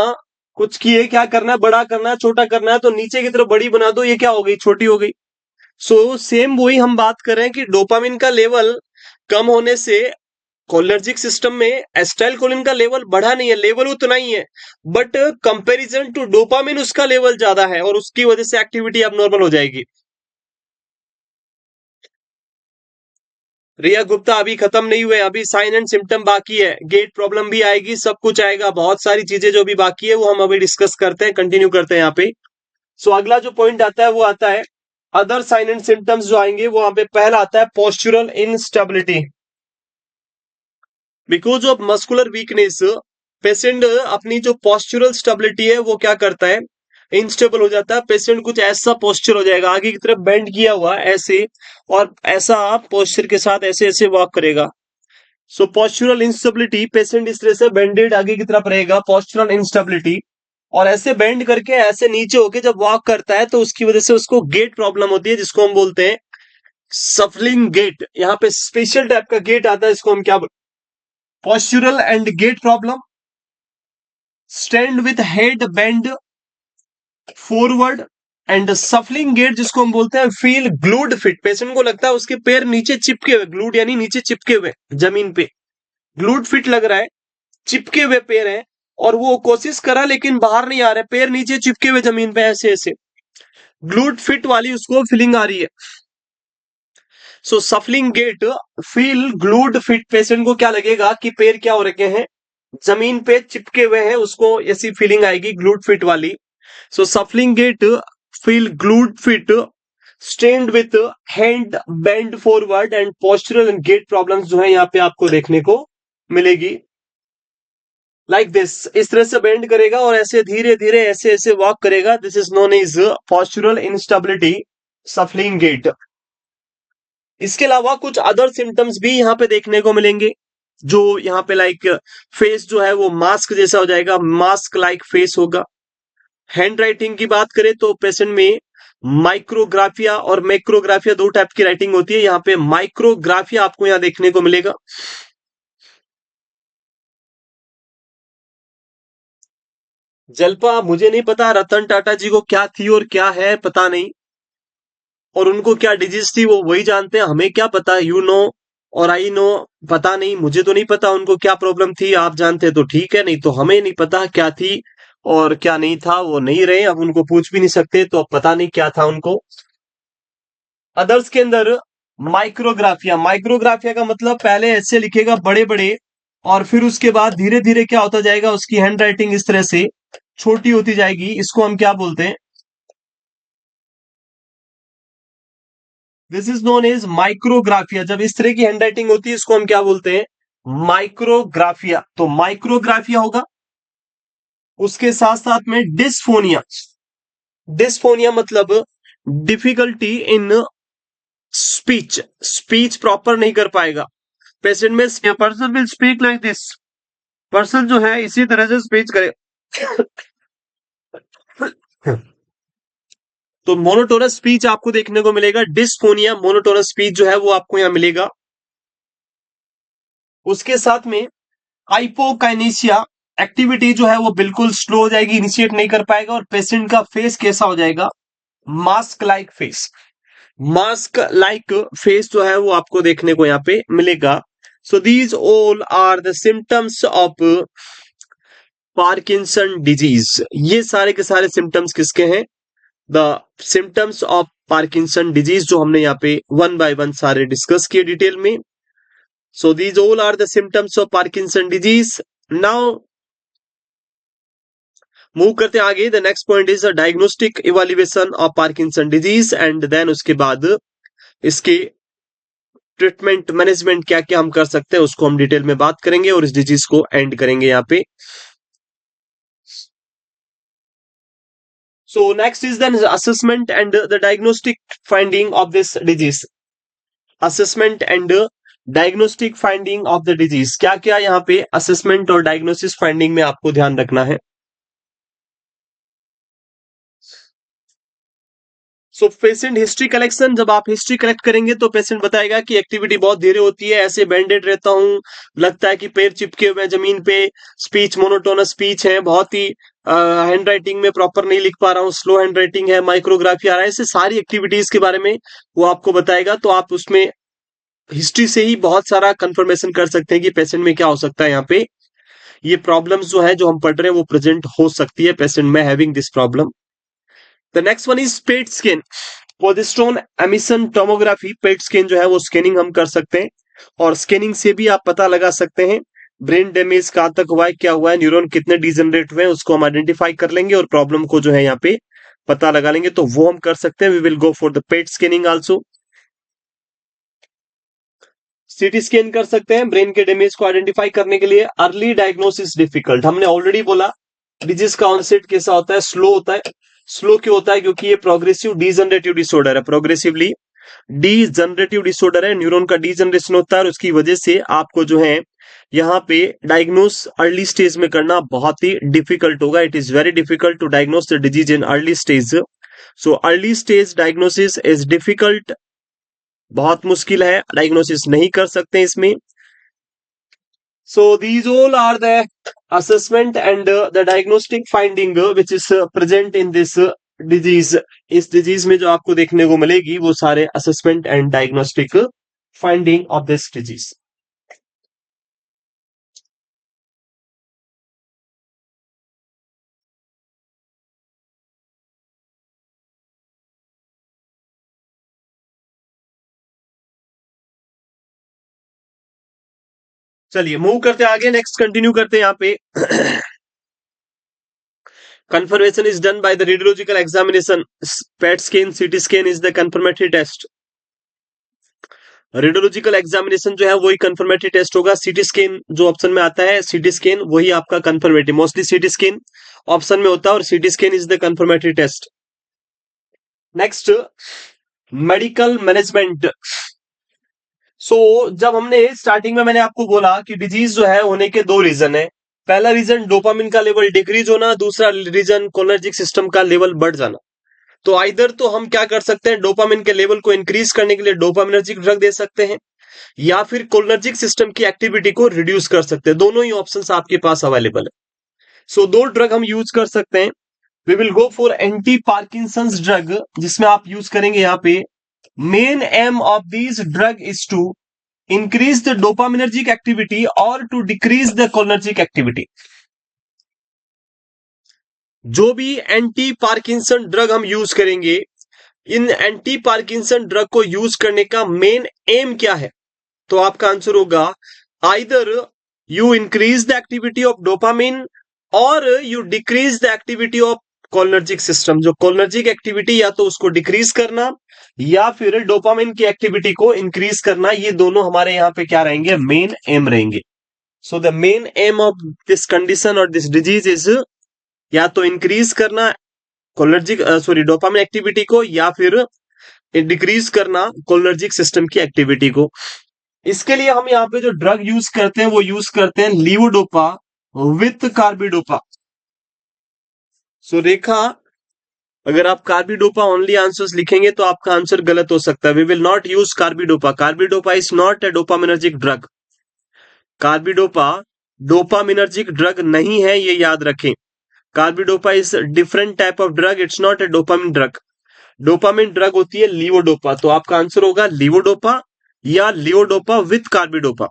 कुछ किए क्या करना है, बड़ा करना है, छोटा करना है, तो नीचे की तरफ बड़ी बना दो, ये क्या हो गई, छोटी हो गई। सो सेम वही हम बात कर रहे हैं कि डोपामिन का लेवल कम होने से कोलिनर्जिक सिस्टम में एसिटाइल कोलिन का लेवल बढ़ा नहीं है, लेवल उतना ही है, बट कंपैरिजन टू डोपामिन उसका लेवल ज्यादा है और उसकी वजह से एक्टिविटी अब नॉर्मल हो जाएगी। रिया गुप्ता अभी खत्म नहीं हुए, अभी साइन एंड सिम्टम बाकी है, गेट प्रॉब्लम भी आएगी, सब कुछ आएगा, बहुत सारी चीजें जो भी बाकी है वो हम अभी डिस्कस करते हैं, कंटिन्यू करते हैं यहाँ पे। सो अगला जो पॉइंट आता है वो आता है अदर साइन एंड सिम्टम्स जो आएंगे, वो यहाँ पे पहला आता है postural instability. Because of muscular weakness patient अपनी जो पोस्चुरल स्टेबिलिटी है वो क्या करता है, इंस्टेबल हो जाता है। पेशेंट कुछ ऐसा पोस्चर हो जाएगा, आगे की तरफ बेंड किया हुआ ऐसे, और ऐसा पोस्चर के साथ ऐसे ऐसे वॉक करेगा। सो पोस्चुरल इंस्टेबिलिटी, पेशेंट इस तरह से बेंडेड आगे की तरफ रहेगा, पोस्चुरल इंस्टेबिलिटी। और ऐसे बेंड करके ऐसे नीचे होके जब वॉक करता है तो उसकी वजह से उसको गेट प्रॉब्लम होती है, जिसको हम बोलते हैं सफलिंग गेट। यहाँ पे स्पेशल टाइप का गेट आता है, इसको हम क्या, postural and gait problem, stand with head bend forward and shuffling gait, जिसको हम बोलते हैं फील ग्लूड फिट। पेशेंट को लगता है उसके पैर नीचे चिपके हुए, ग्लूड यानी नीचे चिपके हुए जमीन पे, ग्लूड फिट लग रहा है, चिपके हुए पैर हैं, और वो कोशिश करा लेकिन बाहर नहीं आ रहे, पैर नीचे चिपके हुए जमीन पे ऐसे ऐसे, ग्लूड फिट वाली उसको फीलिंग आ रही है। So shuffling gait, feel glued feet, patient को क्या लगेगा कि पैर क्या हो रखे हैं, जमीन पे चिपके हुए हैं, उसको ऐसी फीलिंग आएगी ग्लूड फिट वाली। So shuffling gait, feel glued feet, stand with hand bend forward and postural and gait problems जो है यहाँ पे आपको देखने को मिलेगी। लाइक दिस, इस तरह से बेंड करेगा और ऐसे धीरे धीरे ऐसे ऐसे वॉक करेगा, this is known as postural instability, shuffling gait. इसके अलावा कुछ अदर सिम्टम्स भी यहाँ पे देखने को मिलेंगे, जो यहाँ पे लाइक फेस जो है वो मास्क जैसा हो जाएगा, मास्क लाइक फेस होगा। हैंड राइटिंग की बात करें तो पेशेंट में माइक्रोग्राफिया और मैक्रोग्राफिया दो टाइप की राइटिंग होती है, यहाँ पे माइक्रोग्राफिया आपको यहाँ देखने को मिलेगा। जल्पा मुझे नहीं पता रतन टाटा जी को क्या थी और क्या है पता नहीं, और उनको क्या डिजीज थी वो वही जानते हैं, हमें क्या पता, यू नो और आई नो, पता नहीं, मुझे तो नहीं पता उनको क्या प्रॉब्लम थी, आप जानते तो ठीक है, नहीं तो हमें नहीं पता क्या थी और क्या नहीं था, वो नहीं रहे, अब उनको पूछ भी नहीं सकते, तो अब पता नहीं क्या था उनको। अदर्स के अंदर माइक्रोग्राफिया, माइक्रोग्राफिया का मतलब पहले ऐसे लिखेगा बड़े बड़े, और फिर उसके बाद धीरे धीरे क्या होता जाएगा, उसकी हैंड राइटिंग इस तरह से छोटी होती जाएगी, इसको हम क्या बोलते हैं, this is known as micrographia. जब इस तरह की हैंडराइटिंग होती है इसको हम क्या बोलते हैं, माइक्रोग्राफिया। तो माइक्रोग्राफिया होगा, उसके साथ साथ में डिस्फोनिया, डिस्फोनिया मतलब difficulty in speech, speech proper नहीं कर पाएगा पेशेंट में, person will speak like this, person जो है इसी तरह से स्पीच करे। तो मोनोटोनस स्पीच आपको देखने को मिलेगा, डिस्फोनिया मोनोटोनस स्पीच जो है वो आपको यहां मिलेगा। उसके साथ में हाइपोकाइनेसिया एक्टिविटी जो है वो बिल्कुल स्लो हो जाएगी, इनिशिएट नहीं कर पाएगा, और पेशेंट का फेस कैसा हो जाएगा, mask like face. Mask like face जो है वो आपको देखने को यहाँ पे मिलेगा। So these all are the symptoms of Parkinson disease. ये सारे के सारे सिम्टम्स किसके हैं, the symptoms of Parkinson disease, जो हमने यहाँ पे वन बाय वन सारे डिस्कस किए डिटेल में। So these all are the symptoms of Parkinson disease. Now move करते हैं आगे। The next point is diagnostic evaluation of Parkinson disease, and then उसके बाद इसके ट्रीटमेंट मैनेजमेंट क्या क्या हम कर सकते हैं उसको हम डिटेल में बात करेंगे, और इस डिजीज को एंड करेंगे यहाँ पे। So next is then assessment and the diagnostic finding of this disease. Assessment and diagnostic finding of the disease, क्या क्या यहाँ पे assessment और diagnosis finding में आपको ध्यान रखना है। सो पेशेंट हिस्ट्री कलेक्शन, जब आप हिस्ट्री कलेक्ट करेंगे तो पेशेंट बताएगा कि एक्टिविटी बहुत धीरे होती है, ऐसे बैंडेड रहता हूँ, लगता है कि पैर चिपके हुए जमीन पे, स्पीच मोनोटोनस स्पीच है, बहुत ही हैंड राइटिंग में प्रॉपर नहीं लिख पा रहा हूँ, स्लो हैंड राइटिंग है, माइक्रोग्राफी आ रहा है, ऐसे सारी एक्टिविटीज के बारे में वो आपको बताएगा। तो आप उसमें हिस्ट्री से ही बहुत सारा कंफर्मेशन कर सकते हैं कि पेशेंट में क्या हो सकता है, यहाँ पे ये प्रॉब्लम्स जो है जो हम पढ़ रहे हैं वो प्रेजेंट हो सकती है पेशेंट में having this problem. The next one is PET scan, progesterone emission tomography. PET scan जो है वो स्कैनिंग हम कर सकते हैं, और स्कैनिंग से भी आप पता लगा सकते हैं ब्रेन डैमेज कहां तक हुआ है, क्या हुआ है, न्यूरॉन कितने डिजनरेट हुए हैं, उसको हम आइडेंटिफाई कर लेंगे और प्रॉब्लम को जो है यहाँ पे पता लगा लेंगे, तो वो हम कर सकते हैं। We will go for the PET scanning also. CT scan कर सकते हैं ब्रेन के डैमेज को आइडेंटिफाई करने के लिए। अर्ली डायग्नोसिस डिफिकल्ट, हमने ऑलरेडी बोला डिजीज का ऑनसेट कैसा होता है, स्लो होता है। स्लो क्यों होता है, क्योंकि ये प्रोग्रेसिव डीजनरेटिव डिसऑर्डर है, प्रोग्रेसिवली डीजनरेटिव डिसऑर्डर है, न्यूरॉन का डीजनरेशन होता है, और उसकी वजह से आपको जो है यहाँ पे डायग्नोस अर्ली स्टेज में करना बहुत ही डिफिकल्ट होगा। It is very difficult to diagnose the disease in early stage. So early stage diagnosis is difficult, बहुत मुश्किल है, डायग्नोसिस नहीं कर सकते इसमें। So these all are the assessment and the diagnostic finding which is present in this disease. इस disease में जो आपको देखने को मिलेगी वो सारे assessment and diagnostic finding of this disease. चलिए मूव करते हैं आगे, नेक्स्ट कंटिन्यू करते हैं यहाँ पे। Confirmation is done by the radiological examination. PET scan, CT scan is the confirmatory test. Radiological examination जो है वही कंफर्मेटरी टेस्ट होगा। सीटी स्कैन जो ऑप्शन में आता है, सीटी स्कैन वही आपका confirmatory, mostly CT scan option में होता है, और CT scan is the confirmatory test. Next medical management. So जब हमने स्टार्टिंग में मैंने आपको बोला कि डिजीज जो है होने के दो रीजन है। पहला रीजन डोपामिन का लेवल डिक्रीज होना, दूसरा रीजन कोलिनर्जिक सिस्टम का लेवल बढ़ जाना। तो आइदर तो हम क्या कर सकते हैं, डोपामिन के लेवल को इंक्रीज करने के लिए डोपामिनर्जिक ड्रग दे सकते हैं, या फिर कोलिनर्जिक सिस्टम की एक्टिविटी को रिड्यूस कर सकते हैं। दोनों ही ऑप्शंस आपके पास अवेलेबल है। सो दो ड्रग हम यूज कर सकते हैं। We will go for anti Parkinson's drug, जिसमें आप यूज करेंगे यहाँ पे main aim of this drug is to increase the dopaminergic activity और to decrease the cholinergic activity. जो भी एंटी पार्किंसन ड्रग हम यूज करेंगे, इन एंटी पार्किंसन ड्रग को यूज करने का मेन एम क्या है, तो आपका आंसर होगा either you increase the activity of dopamine और you decrease the activity of cholinergic system. जो कोलिनर्जिक एक्टिविटी या तो उसको डिक्रीज करना या फिर डोपामिन की एक्टिविटी को इंक्रीज करना, ये दोनों हमारे यहाँ पे क्या रहेंगे, मेन एम रहेंगे। सो the main aim of this condition और दिस डिजीज इज या तो इंक्रीज करना कोलिनर्जिक डोपामिन एक्टिविटी को, या फिर डिक्रीज करना कोलिनर्जिक सिस्टम की एक्टिविटी को। इसके लिए हम यहाँ पे जो ड्रग यूज करते हैं वो यूज करते हैं लीवोडोपा विथ कार्बिडोपा। सो रेखा, अगर आप कार्बिडोपा ओनली आंसर्स लिखेंगे तो आपका आंसर गलत हो सकता है। We will not use carbidopa. Carbidopa is not a dopaminergic drug. Carbidopa dopaminergic drug नहीं है, ये याद रखें। Carbidopa is different type of drug, it's not a dopamine drug. Dopamine drug होती है लीवोडोपा, तो आपका आंसर होगा लीवोडोपा या लीवोडोपा विथ कार्बिडोपा।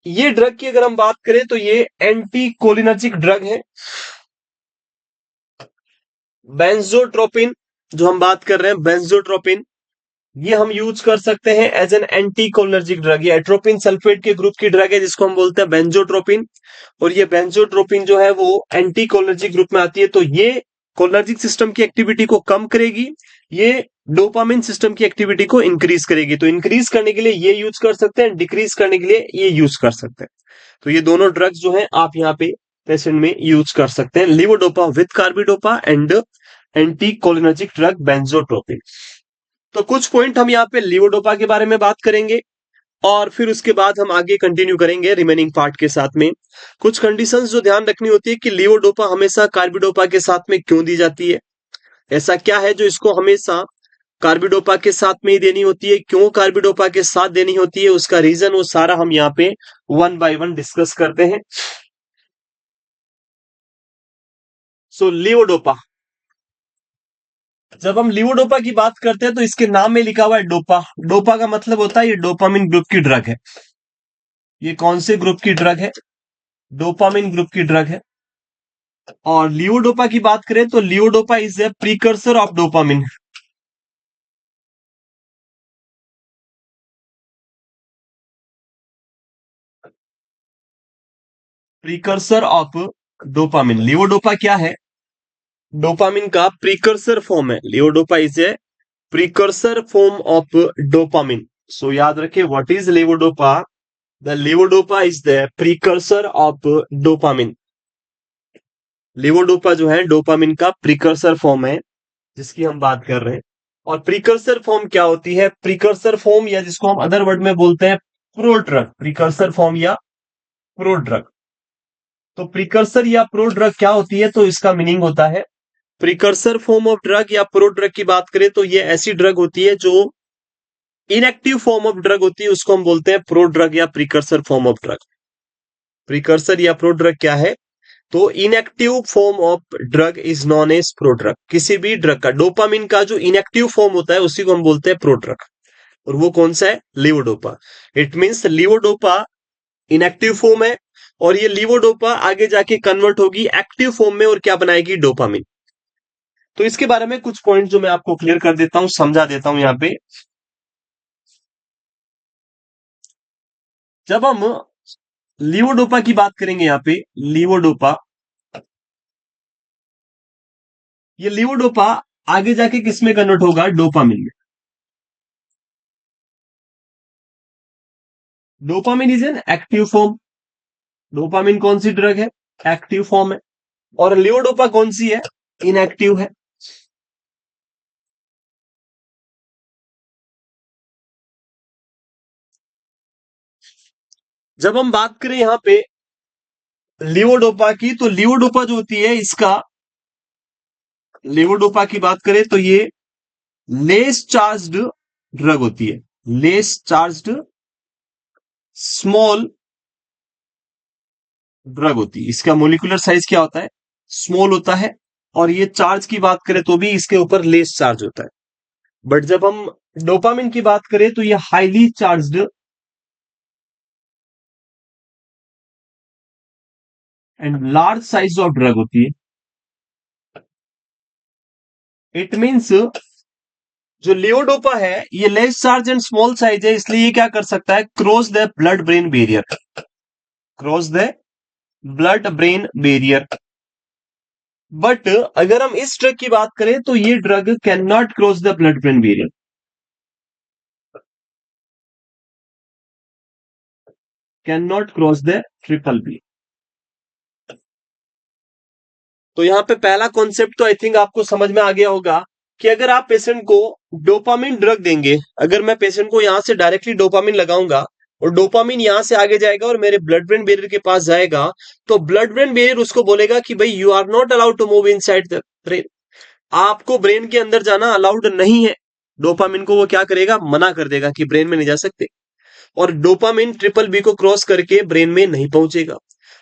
ये ड्रग की अगर हम बात करें तो ये एंटी कोलिनर्जिक ड्रग है। बेंजोट्रोपिन जो हम बात कर रहे हैं, बेंजोट्रोपिन, ये हम यूज कर सकते हैं as an anti cholinergic drug. ये एट्रोपिन सल्फेट के ग्रुप की ड्रग है जिसको हम बोलते हैं बेंजोट्रोपिन, और ये बेंजोट्रोपिन जो है वो एंटी कोलिनर्जिक ग्रुप में आती है। तो ये कोलिनर्जिक सिस्टम की एक्टिविटी को कम करेगी, ये डोपामिन सिस्टम की एक्टिविटी को इंक्रीज करेगी। तो इंक्रीज करने के लिए ये यूज कर सकते हैं, डिक्रीज करने के लिए ये यूज कर सकते हैं। तो ये दोनों ड्रग्स जो है आप यहाँ पे पेशेंट में यूज कर सकते हैं, levodopa with carbidopa and anti cholinergic drug benztropine. तो कुछ पॉइंट हम यहाँ पे लीवोडोपा के बारे में बात करेंगे और फिर उसके बाद हम आगे कंटिन्यू करेंगे रिमेनिंग पार्ट के साथ में। कुछ कंडीशंस जो ध्यान रखनी होती है कि लीवोडोपा हमेशा कार्बिडोपा के साथ में क्यों दी जाती है, ऐसा क्या है जो इसको हमेशा कार्बिडोपा के साथ में ही देनी होती है, क्यों कार्बिडोपा के साथ देनी होती है, उसका रीजन वो सारा हम यहाँ पे वन बाय वन डिस्कस करते हैं। सो लीवोडोपा, जब हम लीवोडोपा की बात करते हैं तो इसके नाम में लिखा हुआ है डोपा। डोपा का मतलब होता है ये डोपामिन ग्रुप की ड्रग है। ये कौन से ग्रुप की ड्रग है? डोपामिन ग्रुप की ड्रग है। और लीवोडोपा की बात करें तो levodopa is a precursor of dopamine. Precursor of dopamine, levodopa क्या है? डोपामिन का प्रीकर्सर फॉर्म है। Levodopa is a precursor form of dopamine. So याद रखें, what is levodopa? The levodopa is the precursor of dopamine. Levodopa जो है डोपामिन का प्रीकर्सर फॉर्म है जिसकी हम बात कर रहे हैं। और प्रीकर्सर फॉर्म क्या होती है? प्रीकर्सर फॉर्म या जिसको हम अदर वर्ड में बोलते हैं प्रोड्रग, प्रीकर्सर फॉर्म या प्रोड्रग। तो प्रीकर्सर या प्रोड्रग क्या होती है? तो इसका मीनिंग होता है प्रीकर्सर फॉर्म ऑफ ड्रग या प्रोड्रग की बात करें तो ये ऐसी ड्रग होती है जो इनएक्टिव फॉर्म ऑफ ड्रग होती है, उसको हम बोलते हैं प्रोड्रग या precursor form of drug. Precursor या प्रोड्रग क्या है? तो inactive form of drug is known as prodrug. किसी भी ड्रग का, डोपामिन का जो इनएक्टिव फॉर्म होता है उसी को हम बोलते हैं प्रोड्रग, और वो कौन सा है? Levodopa. It means levodopa inactive form है और ये लीवोडोपा आगे जाके कन्वर्ट होगी एक्टिव फॉर्म में और क्या बनाएगी? डोपामिन। तो इसके बारे में कुछ पॉइंट जो मैं आपको क्लियर कर देता हूं, समझा देता हूं यहाँ पे। जब हम लीवोडोपा की बात करेंगे यहाँ पे, लीवोडोपा, ये लीवोडोपा आगे जाके किस में कन्वर्ट होगा? डोपामिन में। Dopamine is an active form. Dopamine कौन सी ड्रग है? एक्टिव फॉर्म है। और लीवोडोपा कौन सी है? इनएक्टिव है। जब हम बात करें यहाँ पे लीवोडोपा की, तो लीवोडोपा जो होती है इसका, लीवोडोपा की बात करें तो ये लेस चार्ज्ड ड्रग होती है। लेस चार्ज्ड स्मॉल ड्रग होती है। इसका मोलिकुलर साइज क्या होता है? स्मॉल होता है। और ये चार्ज की बात करें तो भी इसके ऊपर लेस चार्ज होता है। बट जब हम डोपामिन की बात करें तो ये highly charged and large size of drug होती है। इट मींस जो लियोडोपा है ये less charge and small size है, इसलिए ये क्या कर सकता है? Cross the blood brain barrier. Cross the blood brain barrier. But अगर हम इस ड्रग की बात करें तो ये drug can not cross the blood brain barrier. Can not cross the triple B. तो यहां पे पहला कॉन्सेप्ट तो आई थिंक आपको समझ में आ गया होगा कि अगर आप पेशेंट को डोपामिन ड्रग देंगे, अगर मैं पेशेंट को यहां से डायरेक्टली डोपामिन लगाऊंगा और डोपामिन यहां से आगे जाएगा और मेरे ब्लड ब्रेन बैरियर के पास जाएगा, तो ब्लड ब्रेन बैरियर उसको बोलेगा कि भाई you are not allowed to move inside the brain. आपको ब्रेन के अंदर जाना अलाउड नहीं है। डोपामिन को वो क्या करेगा? मना कर देगा कि ब्रेन में नहीं जा सकते। और डोपामिन ट्रिपल बी को क्रॉस करके ब्रेन में नहीं पहुंचेगा।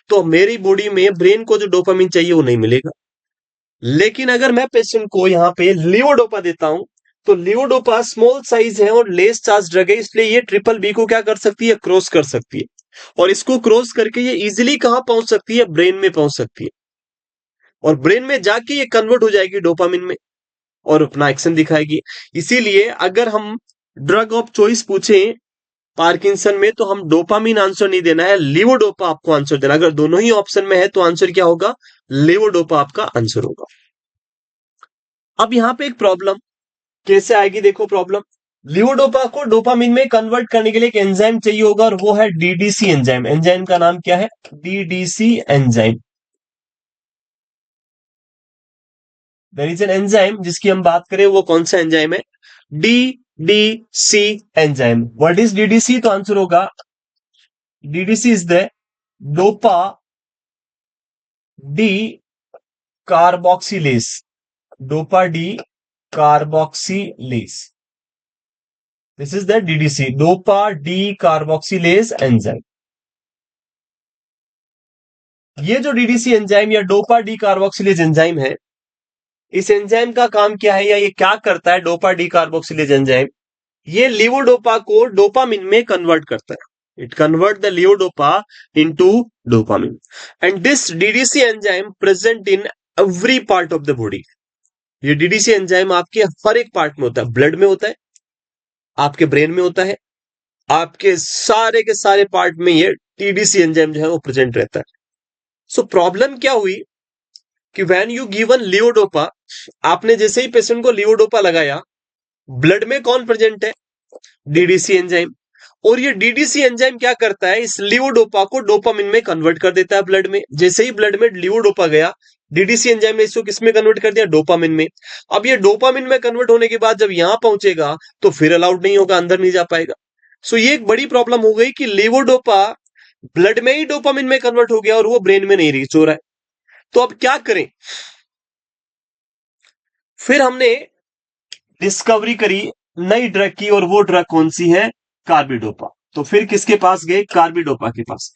तो मेरी बॉडी में ब्रेन को जो डोपामिन चाहिए वो नहीं मिलेगा। लेकिन अगर मैं पेशेंट को यहाँ पे लीवोडोपा देता हूं, तो लीवोडोपा स्मॉल साइज है और लेस चार्ज ड्रग है, इसलिए ये ट्रिपल बी को क्या कर सकती है, क्रॉस कर सकती है। और इसको क्रॉस करके ये इजिली कहां पहुंच सकती है, ब्रेन में पहुंच सकती है। और ब्रेन में जाके ये कन्वर्ट हो जाएगी डोपामिन में और अपना एक्शन दिखाएगी। इसीलिए अगर हम ड्रग ऑफ चॉइस पूछे पार्किंसन में, तो हम डोपामिन आंसर नहीं देना है, लीवोडोपा आपको आंसर देना। अगर दोनों ही ऑप्शन में है तो आंसर क्या होगा, लीवोडोपा आपका आंसर होगा। अब यहां पे एक प्रॉब्लम कैसे आएगी, देखो प्रॉब्लम। लीवोडोपा को डोपामिन में कन्वर्ट करने के लिए एक एंजाइम चाहिए होगा और वो है डीडीसी एंजाइम। एंजाइम का नाम क्या है, DDC enzyme. There is an enzyme जिसकी हम बात करें, वो कौन सा एंजाइम है, DDC enzyme. What is DDC, तो आंसर होगा DDC is the dopa decarboxylase. Dopa decarboxylase, this is the DDC, dopa decarboxylase enzyme. ये जो डीडीसी एंजाइम या डोपा डी कार्बोक्सिलेज एंजाइम है, इस एंजाइम का काम क्या है या ये क्या करता है, डोपा डी कार्बोक्सिलेज एंजाइम, ये लीवोडोपा को डोपामिन में कन्वर्ट करता है। It convert the levodopa into dopamine and this DDC enzyme present in every part of the body. ये डीडीसी एंजाइम आपके हर एक पार्ट में होता है, ब्लड में होता है, आपके ब्रेन में होता है, आपके सारे के सारे पार्ट में ये टीडीसी एंजाइम जो है वो प्रेजेंट रहता है। सो प्रॉब्लम क्या हुई कि व्हेन यू गिवन लीवोडोपा, आपने जैसे ही पेशेंट को लीवोडोपा लगाया, ब्लड में कौन प्रेजेंट है, डीडीसी एंजाइम। और ये डीडीसी एंजाइम क्या करता है, इस लीवोडोपा को डोपामिन में कन्वर्ट कर देता है ब्लड में। जैसे ही ब्लड में लीवोडोपा गया, डीडीसी एंजाइम ने इसको किसमें कन्वर्ट कर दिया, डोपामिन में। अब ये डोपामिन में कन्वर्ट होने के बाद जब यहां पहुंचेगा तो फिर अलाउड नहीं होगा, अंदर नहीं जा पाएगा। सो ये एक बड़ी प्रॉब्लम हो गई कि लीवोडोपा ब्लड में ही डोपामिन में कन्वर्ट हो गया और वो ब्रेन में नहीं रीच हो रहा है। तो अब क्या करें, फिर हमने डिस्कवरी करी नई ड्रग की, और वो ड्रग कौन सी है, कार्बिडोपा। तो फिर किसके पास गए, कार्बिडोपा के पास।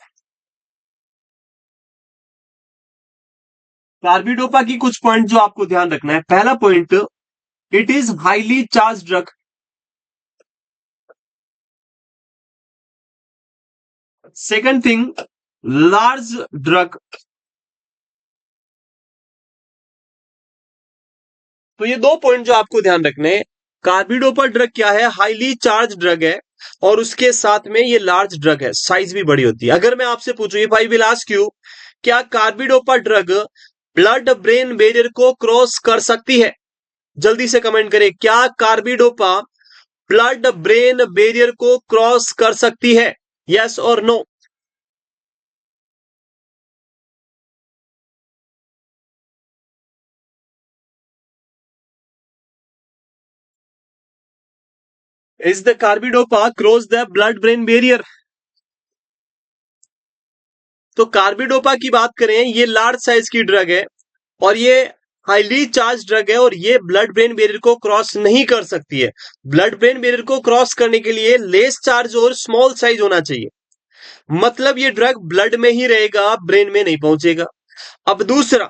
कार्बिडोपा की कुछ पॉइंट जो आपको ध्यान रखना है। पहला point, it is highly charge drug. Second thing, large drug. तो ये दो पॉइंट जो आपको ध्यान रखने हैं। कार्बिडोपा ड्रग क्या है, हाईली चार्ज ड्रग है, और उसके साथ में ये लार्ज ड्रग है, साइज भी बड़ी होती है। अगर मैं आपसे पूछूं, if I will ask you, क्या carbidopa drug blood brain barrier को क्रॉस कर सकती है, जल्दी से कमेंट करें, क्या कार्बिडोपा ब्लड ब्रेन बैरियर को क्रॉस कर सकती है, यस और no. Is the carbidopa cross the blood brain barrier. तो कार्बिडोपा की बात करें, ये लार्ज साइज की ड्रग है और ये हाईली चार्ज ड्रग है, और ये ब्लड ब्रेन बैरियर को क्रॉस नहीं कर सकती है। ब्लड ब्रेन बैरियर को क्रॉस करने के लिए लेस चार्ज और स्मॉल साइज होना चाहिए, मतलब ये ड्रग ब्लड में ही रहेगा, ब्रेन में नहीं पहुंचेगा। अब दूसरा,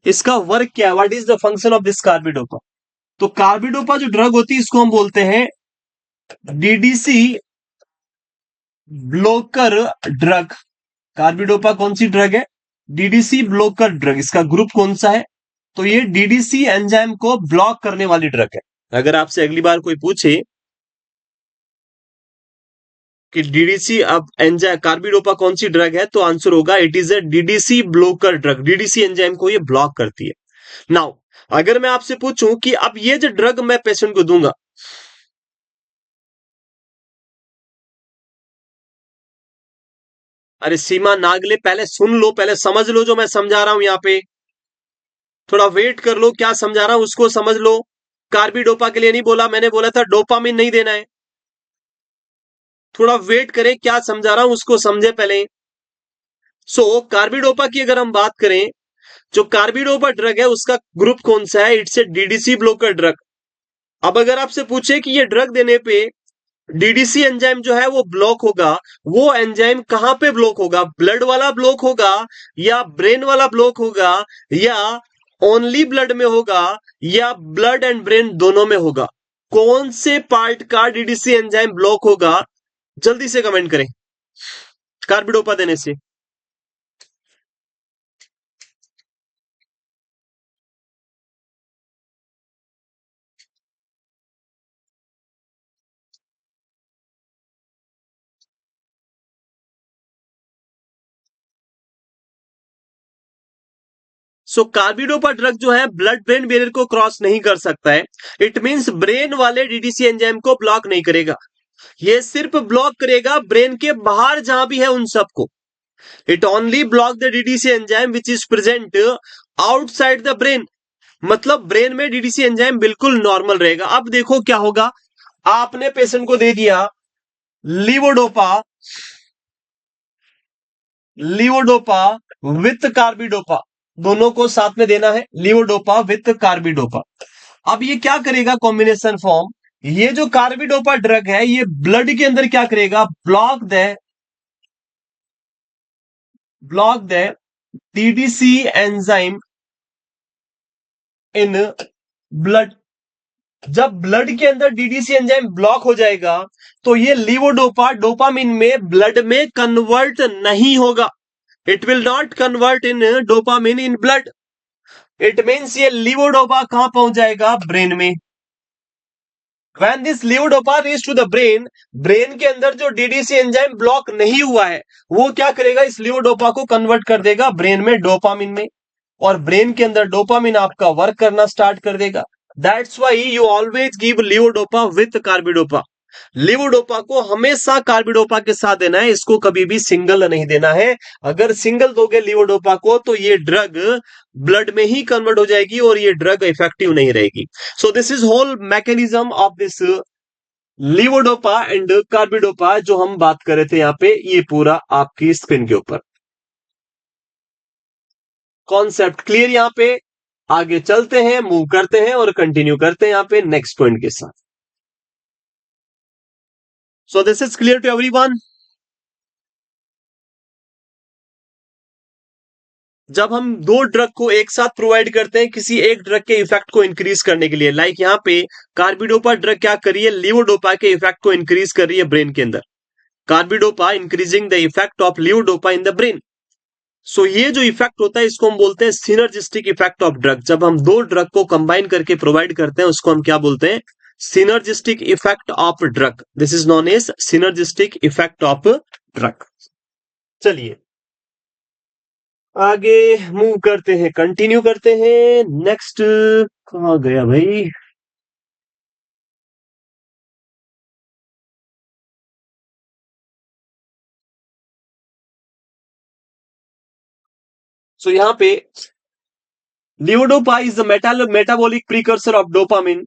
इसका वर्क क्या है, what is the function of this carbidopa. तो कार्बिडोपा जो ड्रग होती है इसको हम बोलते हैं डीडीसी ब्लोकर ड्रग। कार्बिडोपा कौन सी ड्रग है, डीडीसी ब्लोकर ड्रग। इसका ग्रुप कौन सा है, तो ये डीडीसी एंजाइम को ब्लॉक करने वाली ड्रग है। अगर आपसे अगली बार कोई पूछे कि डीडीसी अब एंजाइम कार्बिडोपा कौन सी ड्रग है, तो आंसर होगा it is a DDC blocker drug. DDC enzyme को ये ब्लॉक करती है। नाउ अगर मैं आपसे पूछूं कि अब ये जो ड्रग मैं पेशेंट को दूंगा, अरे सीमा नागले, पहले सुन लो, पहले समझ लो जो मैं समझा रहा हूं यहाँ पे, थोड़ा वेट कर लो, क्या समझा रहा हूं उसको समझ लो। कार्बिडोपा के लिए नहीं बोला मैंने, बोला था डोपामिन नहीं देना है। थोड़ा वेट करें, क्या समझा रहा हूं उसको समझे पहले। कार्बिडोपा की अगर हम बात करें, जो कार्बिडोपा ड्रग है उसका ग्रुप कौन सा है, it's a DDC blocker drug. अब अगर आपसे पूछे कि ये ड्रग देने पे डीडीसी एंजाइम जो है वो ब्लॉक होगा। वो एंजाइम कहां पे ब्लॉक होगा? ब्लड वाला ब्लॉक होगा, या ब्रेन वाला ब्लॉक होगा, या ओनली ब्लड में होगा, या ब्लड एंड ब्रेन दोनों में होगा? कौन से पार्ट का डीडीसी एंजाइम ब्लॉक होगा? जल्दी से कमेंट करें कार्बिडोपा देने से। सो कार्बिडोपा ड्रग जो है ब्लड ब्रेन बैरियर को क्रॉस नहीं कर सकता है। इट मींस ब्रेन वाले डीडीसी एंजाइम को ब्लॉक नहीं करेगा, ये सिर्फ ब्लॉक करेगा ब्रेन के बाहर जहां भी है उन सबको। It only block the DDC enzyme which is present outside the brain. मतलब ब्रेन में डीडीसी एंजाइम बिल्कुल नॉर्मल रहेगा। अब देखो क्या होगा, आपने पेशेंट को दे दिया लीवोडोपा, लीवोडोपा विथ कार्बिडोपा, दोनों को साथ में देना है, लीवोडोपा विथ कार्बिडोपा। अब ये क्या करेगा कॉम्बिनेशन फॉर्म, ये जो कार्बिडोपा ड्रग है ये ब्लड के अंदर क्या करेगा, block the DDC enzyme in blood. जब ब्लड के अंदर डीडीसी एंजाइम ब्लॉक हो जाएगा तो ये लीवोडोपा डोपामिन में ब्लड में कन्वर्ट नहीं होगा। It will not convert in dopamine in blood. It means ये लीवोडोपा कहां पहुंच जाएगा, ब्रेन में। When this levodopa reach to the brain, brain के अंदर जो डीडीसी एंजाइम ब्लॉक नहीं हुआ है वो क्या करेगा, इस लियोडोपा को कन्वर्ट कर देगा ब्रेन में डोपामिन में, और ब्रेन के अंदर डोपामिन आपका वर्क करना स्टार्ट कर देगा। That's why you always give लियोडोपा with carbidopa. Levodopa को हमेशा कार्बिडोपा के साथ देना है, इसको कभी भी सिंगल नहीं देना है। अगर सिंगल दोगे लिवोडोपा को तो ये ड्रग ब्लड में ही कन्वर्ट हो जाएगी और ये ड्रग इफेक्टिव नहीं रहेगी। So this is whole mechanism of this levodopa and carbidopa जो हम बात कर रहे थे यहाँ पे, ये पूरा आपकी स्क्रीन के ऊपर कॉन्सेप्ट क्लियर। यहाँ पे आगे चलते हैं, मूव करते हैं और कंटिन्यू करते हैं यहाँ पे नेक्स्ट पॉइंट के साथ। So this is clear to everyone. जब हम दो ड्रग को एक साथ प्रोवाइड करते हैं किसी एक ड्रग के इफेक्ट को इंक्रीज करने के लिए, लाइक यहाँ पे कार्बिडोपा ड्रग क्या कर रही है, लिवोडोपा के इफेक्ट को इंक्रीज कर रही है ब्रेन के अंदर। Carbidopa increasing the effect of levodopa in the brain. So ये जो इफेक्ट होता है इसको हम बोलते हैं सिनर्जिस्टिक इफेक्ट ऑफ ड्रग। जब हम दो ड्रग को कंबाइन करके प्रोवाइड करते हैं उसको हम क्या बोलते हैं, synergistic effect of drug. This is known as synergistic effect of drug. चलिए आगे मूव करते हैं, कंटिन्यू करते हैं। नेक्स्ट कहां गया भाई, सो यहां पे लियोडोपा is the metabolic precursor of dopamine.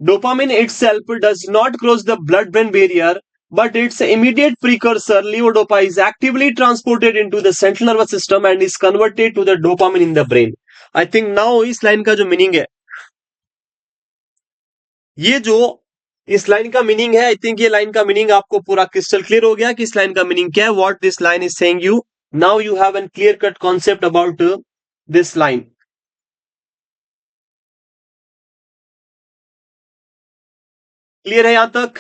Dopamine itself does not cross the blood-brain barrier, but its immediate precursor, levodopa, is actively transported into the central nervous system and is converted to the dopamine in the brain. I think now इस लाइन का जो मीनिंग है, ये जो इस लाइन का मीनिंग है, आई थिंक ये लाइन का मीनिंग आपको पूरा क्रिस्टल क्लियर हो गया कि इस लाइन का मीनिंग क्या है, what this line is saying you. Now you have an clear cut concept about this line. Clear है यहां तक?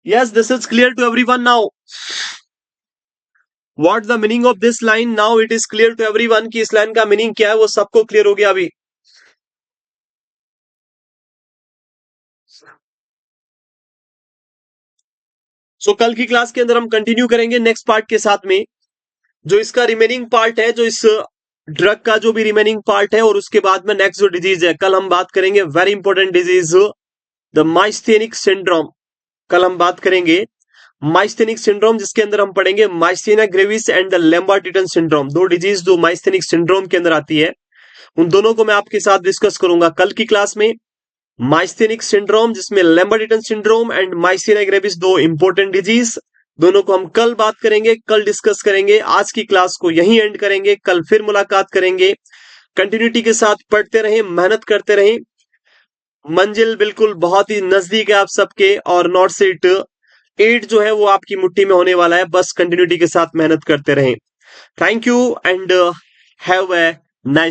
Yes, this is clear to everyone now. What the meaning of this line? Now it is clear to everyone कि इस लाइन का मीनिंग क्या है वो सबको क्लियर हो गया अभी। सो कल की क्लास के अंदर हम कंटिन्यू करेंगे नेक्स्ट पार्ट के साथ में, जो इसका रिमेनिंग पार्ट है, जो इस ड्रग का जो भी रिमेनिंग पार्ट है, और उसके बाद में नेक्स्ट जो डिजीज है कल हम बात करेंगे, very important disease the myasthenic syndrome. कल हम बात करेंगे माइस्थेनिक सिंड्रोम, जिसके अंदर हम पढ़ेंगे myasthenia gravis and the Lambert Eaton syndrome. दो डिजीज जो माइस्थेनिक सिंड्रोम के अंदर आती है उन दोनों को मैं आपके साथ डिस्कस करूंगा कल की क्लास में। माइस्थेनिक सिंड्रोम जिसमें लैम्बार्ट-ईटन सिंड्रोम एंड माइस्थेनिया ग्रेविस दो इंपॉर्टेंट डिजीज, दोनों को हम कल बात करेंगे, कल डिस्कस करेंगे। आज की क्लास को यहीं एंड करेंगे, कल फिर मुलाकात करेंगे। कंटिन्यूटी के साथ पढ़ते रहें, मेहनत करते रहें, मंजिल बिल्कुल बहुत ही नजदीक है आप सबके, और नॉर्थ सीट 8 जो है वो आपकी मुट्ठी में होने वाला है। बस कंटिन्यूटी के साथ मेहनत करते रहें। Thank you and have a nice